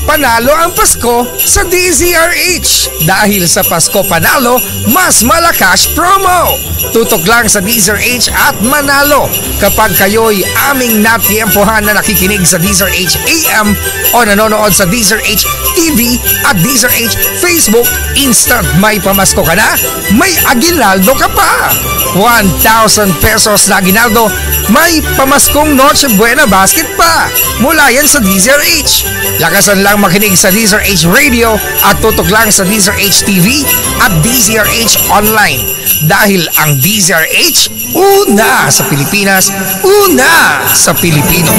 Panalo ang Pasko sa DZRH. Dahil sa Pasko Panalo, mas malakas promo. Tutok lang sa DZRH at manalo kapag kayo'y aming natiempohan na nakikinig sa DZRH AM o nanonood sa DZRH TV at DZRH Facebook. Instant may pamasko ka na, may aginaldo ka pa. 1,000 pesos na aginaldo, may pamaskong Noche Buena basket pa. Mula yan sa DZRH. Lakasan lang makinig sa DZRH Radio at tutok lang sa DZRH TV at DZRH Online. Dahil ang DZRH, una sa Pilipinas, una sa Pilipino.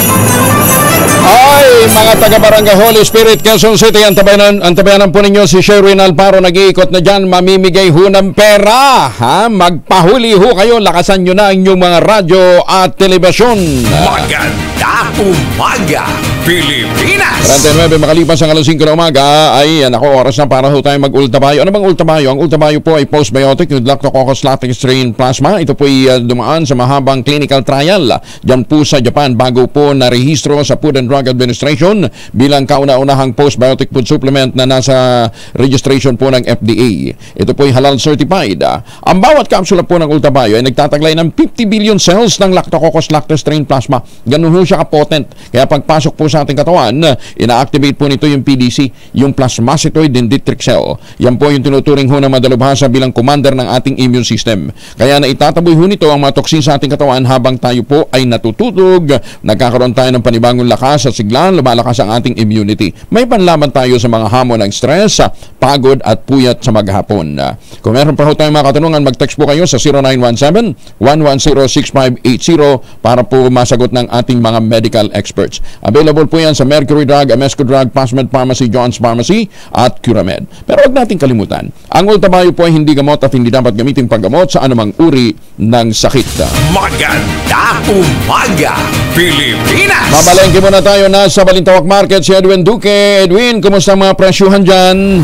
Ay, mga taga-Barangay Holy Spirit, Quezon City, antabayanan po ninyo si Sherwin Alparo, nag-iikot na dyan, mamimigay ho ng pera. Magpahuli ho kayo, lakasan nyo na ang inyong mga radyo at telebisyon. Maganda umaga, Pilipinas! 49 makalipas ang alas 5 na umaga, ay oras na para ho tayo mag-ultabayo. Ano bang ultabayo? Ang ultabayo po ay postbiotic with Lactococcus latex strain plasma. Ito po ay dumaan sa mahabang clinical trial dyan po sa Japan bago po narehistro sa Food and Drug Administration bilang kauna-unahang postbiotic food supplement na nasa registration po ng FDA. Ito po ay halal certified. Ang bawat kapsula po ng ultabayo ay nagtataglay ng 50 billion cells ng Lactococcus latex strain plasma. Ganun ho siya ka-potent. Kaya pagpasok po sa ating katawan, ina-activate po nito yung PDC, yung plasmacytoid dendritic cell. Yan po yung tinuturing ho na madalubhasa bilang commander ng ating immune system. Kaya na itataboy ho nito ang mga toksin sa ating katawan habang tayo po ay natutulog, nagkakaroon tayo ng panibagong lakas at siglan, lumalakas ang ating immunity. May panlaban tayo sa mga hamon ng stress, pagod at puyat sa maghapon. Kung meron pa ho tayong mga katanungan, mag-text po kayo sa 0917-110-6580 para po masagot ng ating mga medical experts. Available po yan sa Mercury Drug, Amesco Drug, Passmed Pharmacy, John's Pharmacy at Curamed. Pero huwag natin kalimutan, ang ultabayo po ay hindi gamot at hindi dapat gamitin paggamot sa anumang uri ng sakit. Maganda umaga, Pilipinas! Mamalengke muna tayo na sa Balintawak Market si Edwin Duque. Edwin, kumusta mga presyuhan dyan?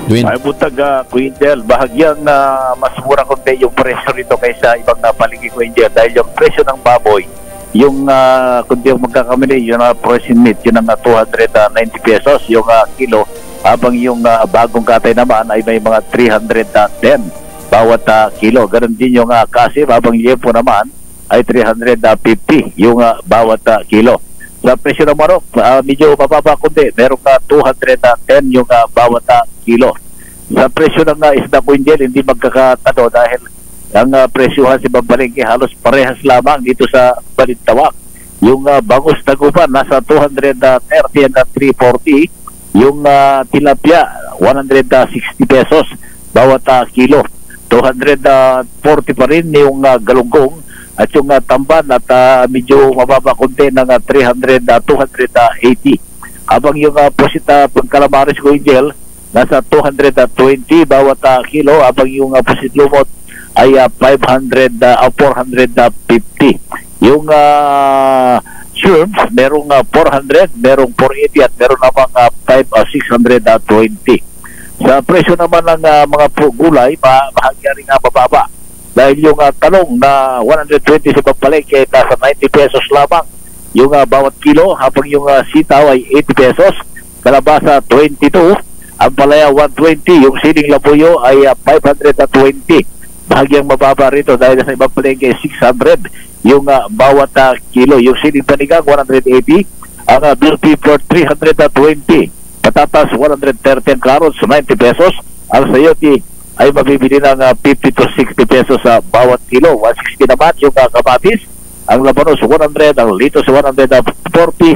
Ay butag Quintel, bahagyang mas mura konti yung presyo rito kaysa ibang paligid Quintel dahil yung presyo ng baboy, yung kundi yung magkakamali, yung frozen meat, yun ang 290 pesos yung kilo, habang yung bagong katay naman ay may mga 310 bawat kilo. Ganun din yung kasi, habang liempo naman ay 350 yung bawat kilo. Sa presyo ng manok, medyo mababa kundi, merong 210 yung bawat kilo. Sa presyo ng isda Quintel, hindi magkakatano dahil ang presyohan si Bambalengke halos parehas lamang dito sa Balintawak. Yung bangus na gupan nasa 230 hanggang 340, yung tilapia 160 pesos bawat kilo. 240 pa rin yung galunggong at yung tamban at medyo mababa konti ng 280. Habang yung posita pagkalamaris Quintel nasa 220 bawat kilo, habang yung pusit lumot ay 450. Yung shrimps, merong 400, merong 480 at meron namang 620. Sa presyo naman ng mga gulay, bahagya rin mababa. Dahil yung talong na 120 sa Pampalengke ay nasa 90 pesos lamang yung bawat kilo, habang yung sitaw ay 80 pesos, kalabasa 22, ang palaya 120, yung siling labuyo ay 520. Bahagyang mababa rito dahil sa ibang palengke 600 yung bawat kilo. Yung siling panigang 180, ang bell pepper 320, patatas 130 ang carrots 90 pesos, ang sayote ay mabibili ng 50 to 60 pesos sa bawat kilo. 160 naman yung kamatis, ang labanos 100, ang litos 140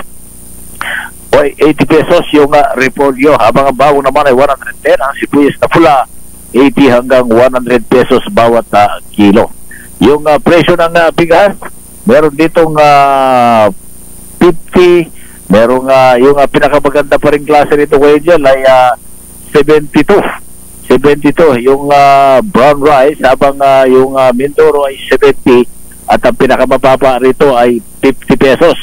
o 80 pesos yung repolyo, habang ang bawang naman ay 110, ang sibuyas na pula 80 hanggang 100 pesos bawat kilo. Yung presyo ng bigas, meron ditong 50, merong yung pinakamaganda pa rin klase nito ngayon dyan ay 72 yung brown rice, habang yung Mindoro ay 70, at ang pinakamababa rito ay 50 pesos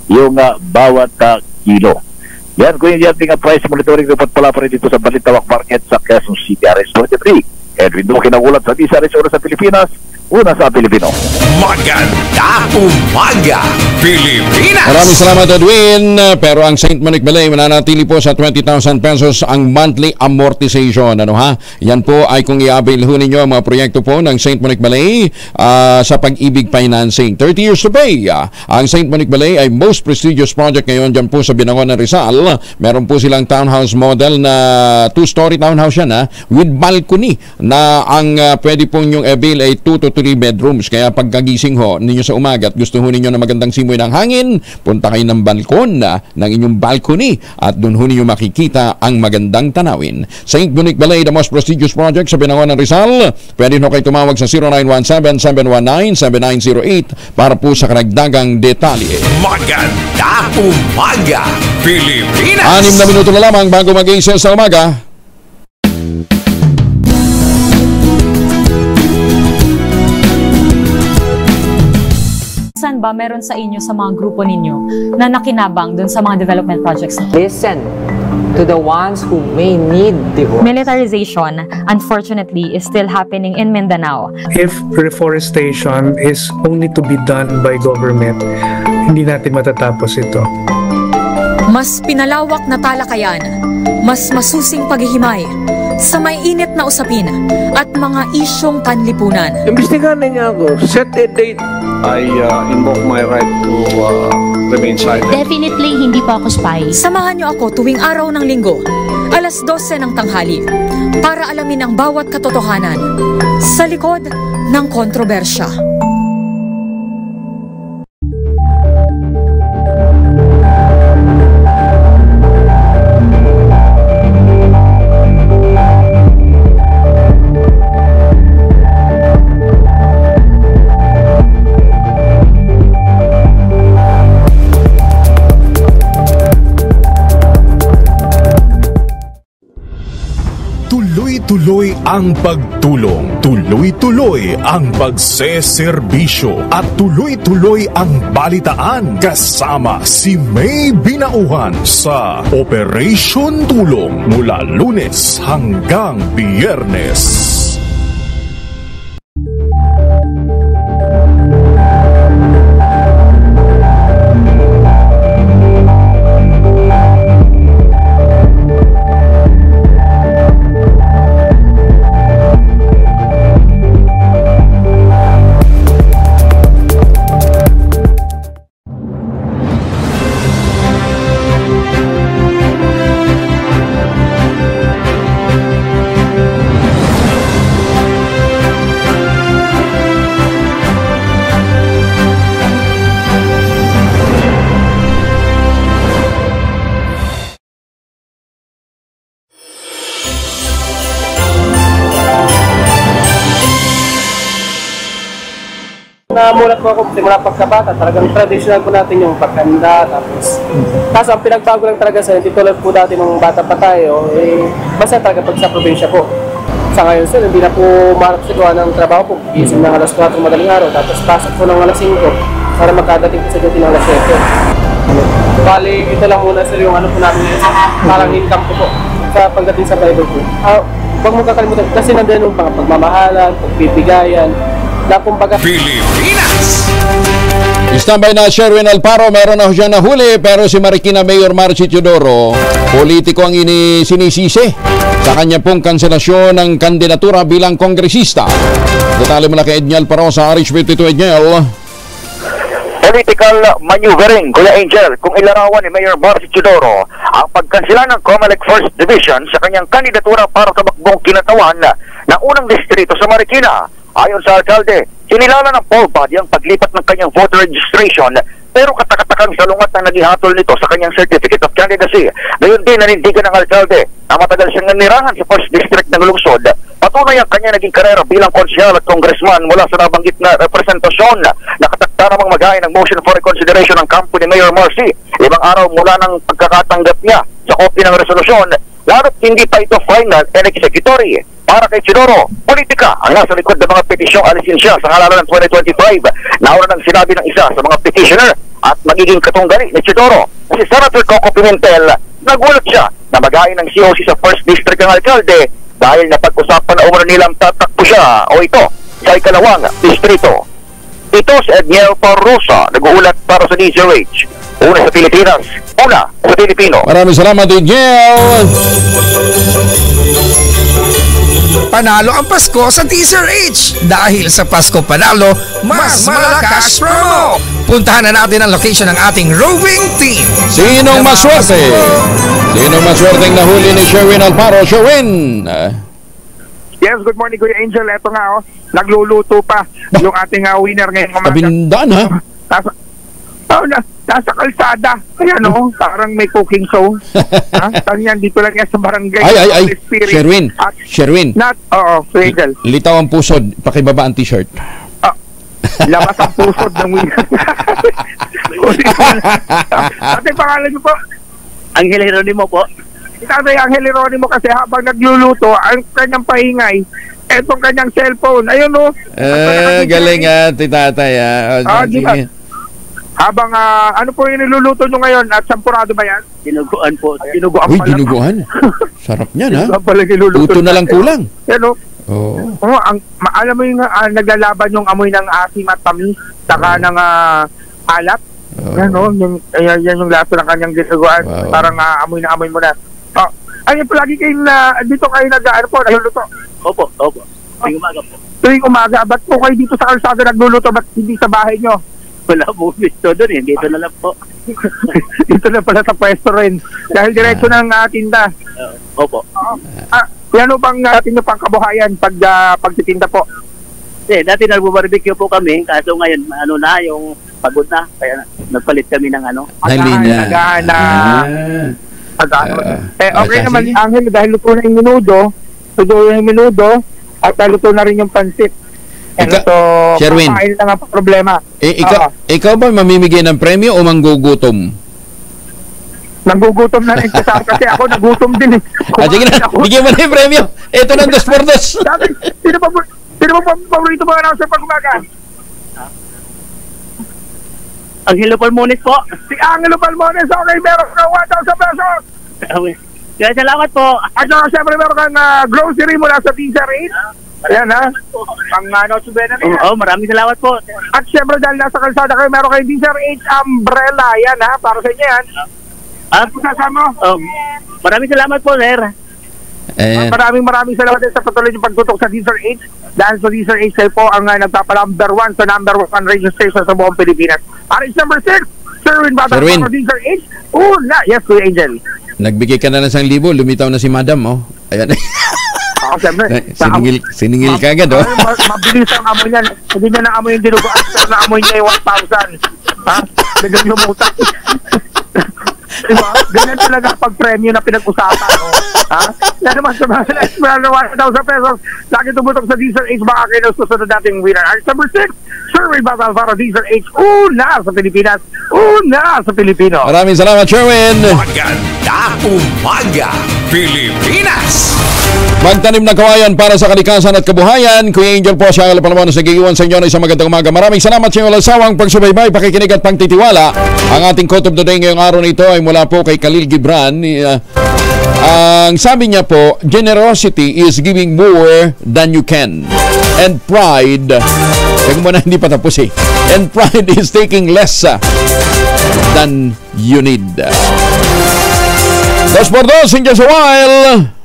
yung bawat kilo. Yan, kung yung ating price monitoring report pala pa rin dito sa Balintawak Market sa Quezon City, RS23. Edwin Duque ng ulat sa DSRS oras sa Pilipinas, una sa Pilipino. Maganda umaga, Pilipinas! Maraming salamat, Edwin. Pero ang St. Monique Balay, mananatili po sa 20,000 pesos ang monthly amortization. Ano ha? Yan po ay kung i-avail ho ninyo ang mga proyekto po ng St. Monique Balay sa Pag-ibig Financing. 30 years to pay. Ang St. Monique Balay ay most prestigious project ngayon dyan po sa Binangonan, Rizal. Meron po silang townhouse model na 2-story townhouse yan with balcony na ang pwede po nyong avail ay 2 to 3 bedrooms. Kaya pagkagising ho ninyo sa umaga at gusto ho ninyo na magandang simoy ng hangin, punta kayo ng balkon ng inyong balcony at doon ho ninyo makikita ang magandang tanawin. St. Monique Balay, the most prestigious project sa Binangonan, Rizal. Pwede ho kayo tumawag sa 0917-719-7908 para po sa karagdagang detalye. Maganda umaga, Pilipinas! 6 na minuto na lamang bago mag-i-sales sa umaga. Saan ba meron sa inyo sa mga grupo ninyo na nakinabang dun sa mga development projects? Listen to the ones who may need divorce. Militarization, unfortunately, is still happening in Mindanao. If reforestation is only to be done by government, hindi natin matatapos ito. Mas pinalawak na talakayan, mas masusing paghihimay sa may init na usapin at mga isyong panlipunan. Imbestigahan niya ako. Set a date. I invoke my right to remain silent. Definitely hindi pa ako spy. Samahan niyo ako tuwing araw ng linggo, alas 12 ng tanghali, para alamin ang bawat katotohanan sa likod ng kontrobersya. Tuloy-tuloy ang pagtulong, tuloy-tuloy ang pagseserbisyo at tuloy-tuloy ang balitaan kasama si May Binauhan sa Operation Tulong mula Lunes hanggang Biyernes. Namulat po ako simula pagkabata, talagang traditional po natin yung pagkanda, tapos ang pinagbago lang talaga sa hindi tulad po dati nung bata pa tayo, basta talaga pag sa probinsya po. Sa ngayon sir, hindi na po maharap sa gawa ng trabaho po, gising ng alas 4 madaling araw, tapos pasok po ng alas 5 para magkadating po sa duty ng alas 7. Bali, ito lang muna sir yung ano po namin ngayon, parang income po sa pagdating sa Bible po. Huwag mo kakalimutan, kasi nandiyan yung pagmamahalan, pagbibigayan, na kumbaga Pilipinas. Standby na Sherwin Alparo, meron na siya nahuli pero si Marikina Mayor Marcy Teodoro, politiko ang sinisisi sa kanya pong kanselasyon ng kandidatura bilang kongresista. Detalye mula kay Edniel Alparo sa RH22. Edniel. political maneuvering, Kuya Angel, kung ilarawan ni Mayor Marcy Chidoro ang pagkansila ng COMELEC First Division sa kanyang kandidatura para tumakbong kinatawan ng unang distrito sa Marikina. Ayon sa alkalde, kinilala ng poll body ang paglipat ng kanyang voter registration pero katakatakang salungat na naging hatol nito sa kanyang certificate of candidacy. Gayon din nanindigan ng alkalde na matagal siyang nanirahan sa First District ng lungsod. Patunay ang kanya naging karera bilang konsyal at congressman mula sa nabanggit na representasyon. Nakatakda namang mag-aay ng motion for reconsideration ng kampo ni Mayor Marcy 5 araw mula ng pagkakatanggap niya sa kopya ng resolusyon. Lalo't hindi pa ito final and executory. Para kay Chidoro, politika ang nasa likod ng mga petisyong alisin siya sa halalan ng 2025. Nauna nang sinabi ng isa sa mga petitioner at magiging katunggali ni Chidoro na si Senator Coco Pimentel. Nagulat siya na mag-aay ng COC sa First District ng alkalde dahil napag-usapan na umano nilang tatakbo siya o ito sa ikalawang distrito. Ito si Edniel Parrosa, nag-uulat para sa DZRH. Una sa Pilipinas, una sa Pilipino. Maraming salamat, Edniel. Panalo ang Pasko sa DZRH. Dahil sa Pasko Panalo, mas malakas promo. Puntahan na natin ang location ng ating roving team. Sinong maswerte? Sinong maswerteng nahuli ni Sherwin Alparo? Sherwin! Yes, good morning Kuya Angel. Ito nga nagluluto pa yung ating winner ngayong umaga. Kabindaan ha? Nasa kalsada. Kaya parang may cooking show. Tanyan, dito lang yan sa barangay. Ay, Sherwin. Oo, Kuya Angel. Litaw ang pusod, pakibaba ang t-shirt. Labas ang pusod ng winner. Ate, pangalan niyo po? Angel Jeronimo po. Tatay Angel Jeronimo kasi habang nagluluto, ang kanyang pahingay, etong kanyang cellphone. Ayun galing tatay diba? Habang ano po yung niluluto nyo ngayon at sampurado ba yan? Dinuguan po. Dinuguan. Sarap niyan Tuto na lang kulang. Yan alam mo yung naglalaban yung amoy ng asim at tamis saka ng alat. Yan yung laso ng kanyang dinuguan. Parang amoy na amoy mo na. Ayun po, lagi kayo dito kayo nagluluto. Opo. Tuwing umaga po. Tuwing umaga. Ba't po kayo dito sa kalsada nagluluto? Ba't hindi sa bahay nyo? Wala po gusto doon dito na lang po. Dito na pala sa pwesto rin. Dahil diretso ng tinda. Opo. Yan bang ating pang kabuhayan pagtitinda po? Dati nagbo-barbecue po kami, kaso ngayon yung pagod na, kaya nagpalit kami ng okay naman, Angel, dahil luto na yung minudo, at luto na rin yung pansit. Sherwin, kakain na nga problema. Ikaw ba mamimigay ng premyo o manggugutom? Nagugutom na rin kasi ako nagutom din sige na, bigyan mo na yung premyo. Ito ng 2x2. Sino ba paborito mo na sa pag-umaga? Angelo Palmones po. Si Angelo Palmones, okay, meron ka 1,000 pesos. Kaya salamat po. At siyempre meron kang grocery mula sa DZRH. Ayan ang Subena na. Maraming salamat po. At siyempre dahil nasa kalsada kayo, meron kayo DZRH umbrella. Yan para sa inyo yan. Sasama. Maraming salamat po, sir. Maraming salamat din sa patuloy ng pagtutok sa DZRH. Dahil sa DZRH kayo po ang nagpapa-number 1 sa number 1 radio station sa buong Pilipinas. RH number 6, Sherwin Batang para DZRH. Yes, Kuya Angel. Nagbigay ka na ng 1,000, lumitaw na si Madam, Ayan. Siningil ka agad, Mabilis ang amoy niyan. Hindi niya na-amoy yung dinuguan, pero na-amoy niya yung 1,000. Bigyan yung mutak. Diba? Ganyan talaga pag-premyo na pinag-usapan. Yan naman sa mga na 1,000 pesos. Lagi tumutok sa DZRH, baka kayo susunod nating winner. Number 6, Sherwin Batang para DZRH. Una sa Pilipinas. Una sa Pilipino. Maraming salamat, Sherwin. Maganda umaga, Pilipinas. Magtanim na kawayan para sa kalikasan at kabuhayan. Kuya Angel po, siya ang palawanan sa gigiwan sa inyo na isang magandang umaga. Maraming salamat sa inyong lasawang pagsubaybay, pakikinig at pangtitiwala. Ang ating quote of the day ngayong araw na ito ay mula po kay Khalil Gibran. Ang sabi niya po, generosity is giving more than you can. And pride, teka mo na, hindi pa tapos and pride is taking less than you need. Dos por dos in just a while.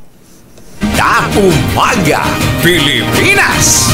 Umaga, Pilipinas.